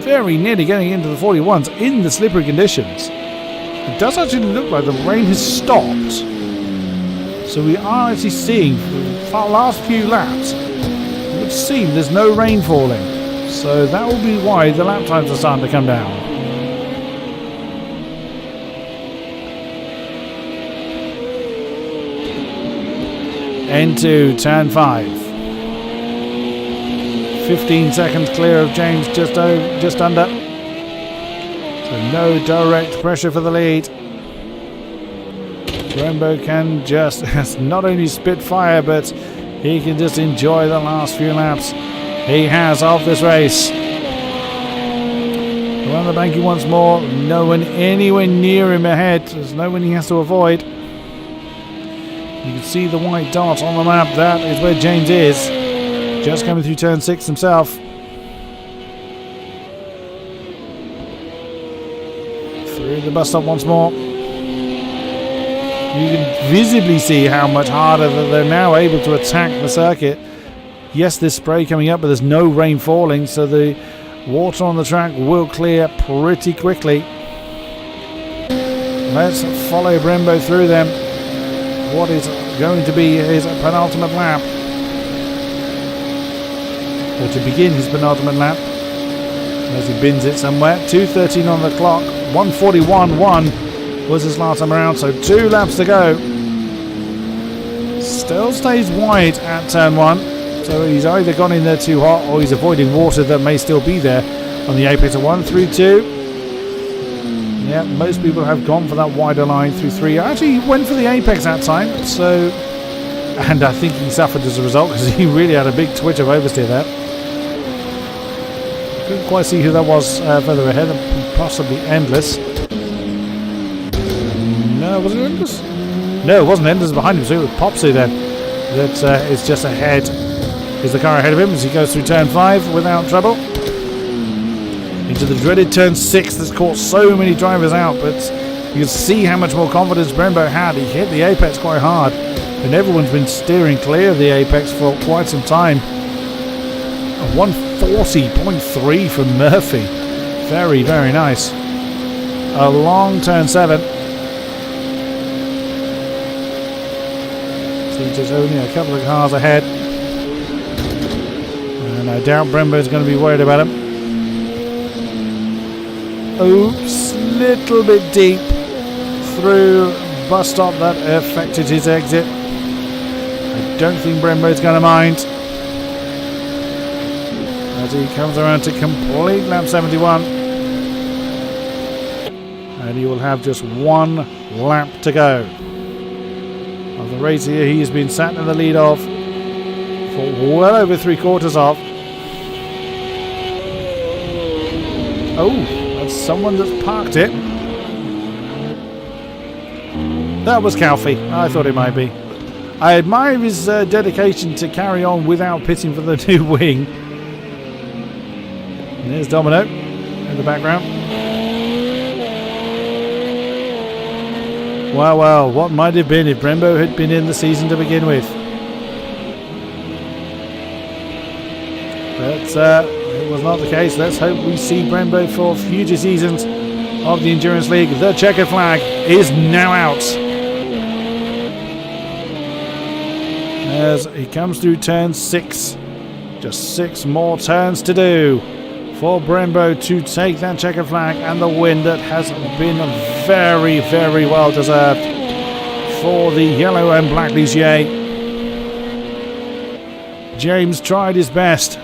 Very nearly getting into the 41s in the slippery conditions. It does actually look like the rain has stopped. So we are actually seeing, for the last few laps, it would seem there's no rain falling. So that will be why the lap times are starting to come down. Into turn 5. 15 seconds clear of James, just under. So no direct pressure for the lead. Brembo can just not only spit fire, but he can just enjoy the last few laps he has of this race. Around the banking once more. No one anywhere near him ahead. There's no one he has to avoid. You can see the white dot on the map. That is where James is. Just coming through turn 6 himself. Through the bus stop once more. You can visibly see how much harder that they're now able to attack the circuit. Yes, there's spray coming up, but there's no rain falling, so the water on the track will clear pretty quickly. Let's follow Brembo through them. What is going to be his penultimate lap? Or to begin his penultimate lap. As he bins it somewhere. 2:13 on the clock. 1:41.1 was his last time around, so 2 laps to go. Still stays wide at turn 1. So he's either gone in there too hot, or he's avoiding water that may still be there on the apex of 1 through 2. Yeah, most people have gone for that wider line through 3. Actually, he went for the apex that time, so... And I think he suffered as a result, because he really had a big twitch of oversteer there. Couldn't quite see who that was further ahead, possibly Endless. No, was it Endless? No, it wasn't Endless behind him, so it was Popsy then. That is just ahead. Is the car ahead of him as he goes through turn 5 without trouble. Into the dreaded turn 6 that's caught so many drivers out, but you can see how much more confidence Brembo had. He hit the apex quite hard, and everyone's been steering clear of the apex for quite some time. A 140.3 from Murphy. Very, very nice. A long turn 7. So just only a couple of cars ahead. And I doubt Brembo's going to be worried about him. Oops, little bit deep through bus stop. That affected his exit. I don't think Brembo's going to mind. As he comes around to complete lap 71. And he will have just 1 lap to go. Of the race here, he has been sat in the lead of for well over 3/4 of. Oh, that's someone that's parked it. That was Calfee. I thought it might be. I admire his dedication to carry on without pitting for the new wing. And there's Domino in the background. Well, well, what might have been if Brembo had been in the season to begin with. But it was not the case. Let's hope we see Brembo for future seasons of the Endurance League. The checkered flag is now out. As he comes through turn 6. Just 6 more turns to do. for Brembo to take that checkered flag and the win that has been very, very well deserved for the yellow and black Ligier. James tried his best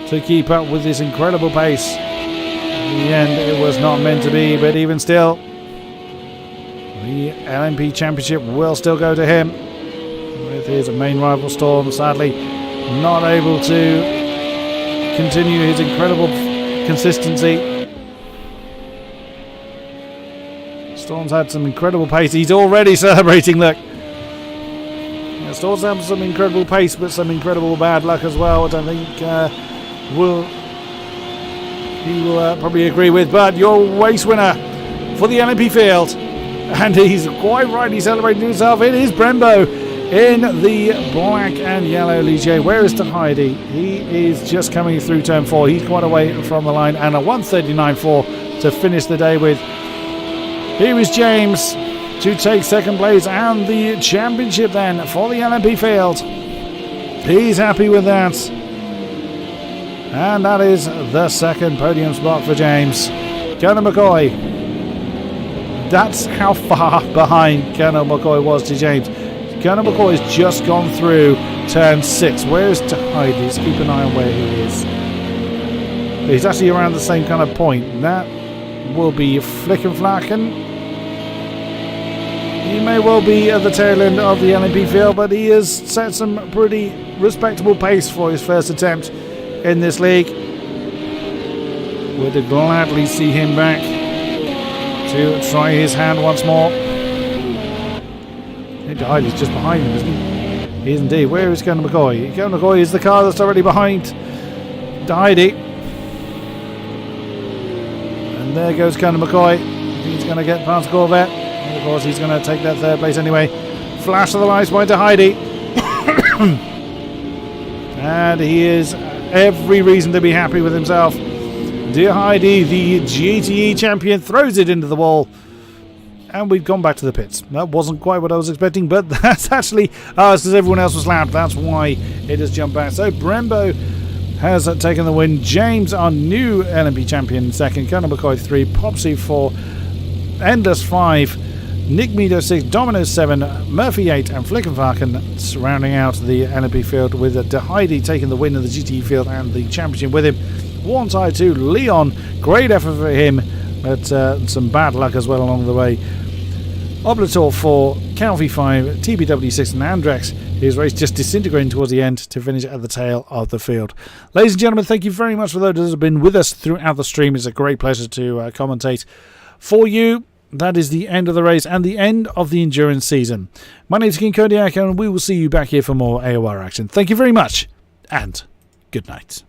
to keep up with this incredible pace. In the end, it was not meant to be, but even still, the LMP Championship will still go to him, with his main rival Storm sadly not able to continue his incredible consistency. Storm's had some incredible pace. He's already celebrating, look. Yeah, Storm's had some incredible pace, but some incredible bad luck as well, which I think he will probably agree with. But your race winner for the LMP field, and he's quite rightly celebrating himself, it is Brembo in the black and yellow Ligier. Where is Heidi? He is just coming through turn 4. He's quite away from the line, and a 1:39.4 to finish the day with. Here is James to take second place and the championship then for the LMP field. He's happy with that. And that is the second podium spot for James. Colonel McCoy. That's how far behind Colonel McCoy was to James. Colonel McCoy has just gone through turn 6. Where's Heidi? Let's keep an eye on where he is. He's actually around the same kind of point. That will be Flickenflacken. He may well be at the tail end of the LMP field, but he has set some pretty respectable pace for his first attempt in this league. Would gladly see him back to try his hand once more. Heidi's just behind him, isn't he? He is indeed. Where is Colonel McCoy? Colonel McCoy is the car that's already behind Heidi. And there goes Colonel McCoy. He's going to get past Corvette. And of course, he's going to take that third place anyway. Flash of the lights by Heidi. And he is every reason to be happy with himself. Heidi, the GTE champion, throws it into the wall. And we've gone back to the pits. That wasn't quite what I was expecting, but that's actually because everyone else was lapped. That's why it has jumped back. So Brembo has taken the win. James, our new LMP champion, second. Colonel McCoy 3. Popsy 4. Endless 5. Nick Meadow 6. Domino 7. Murphy 8. And Flickenfarken surrounding out the LMP field, with Heidi taking the win of the GTE field and the championship with him. One tie to Leon. Great effort for him, but some bad luck as well along the way. Oblator 4, Calvi 5, TBW 6 and Andrex. His race just disintegrating towards the end to finish at the tail of the field. Ladies and gentlemen, thank you very much for those that have been with us throughout the stream. It's a great pleasure to commentate for you. That is the end of the race and the end of the endurance season. My name is King-Kodiak, and we will see you back here for more AOR action. Thank you very much, and good night.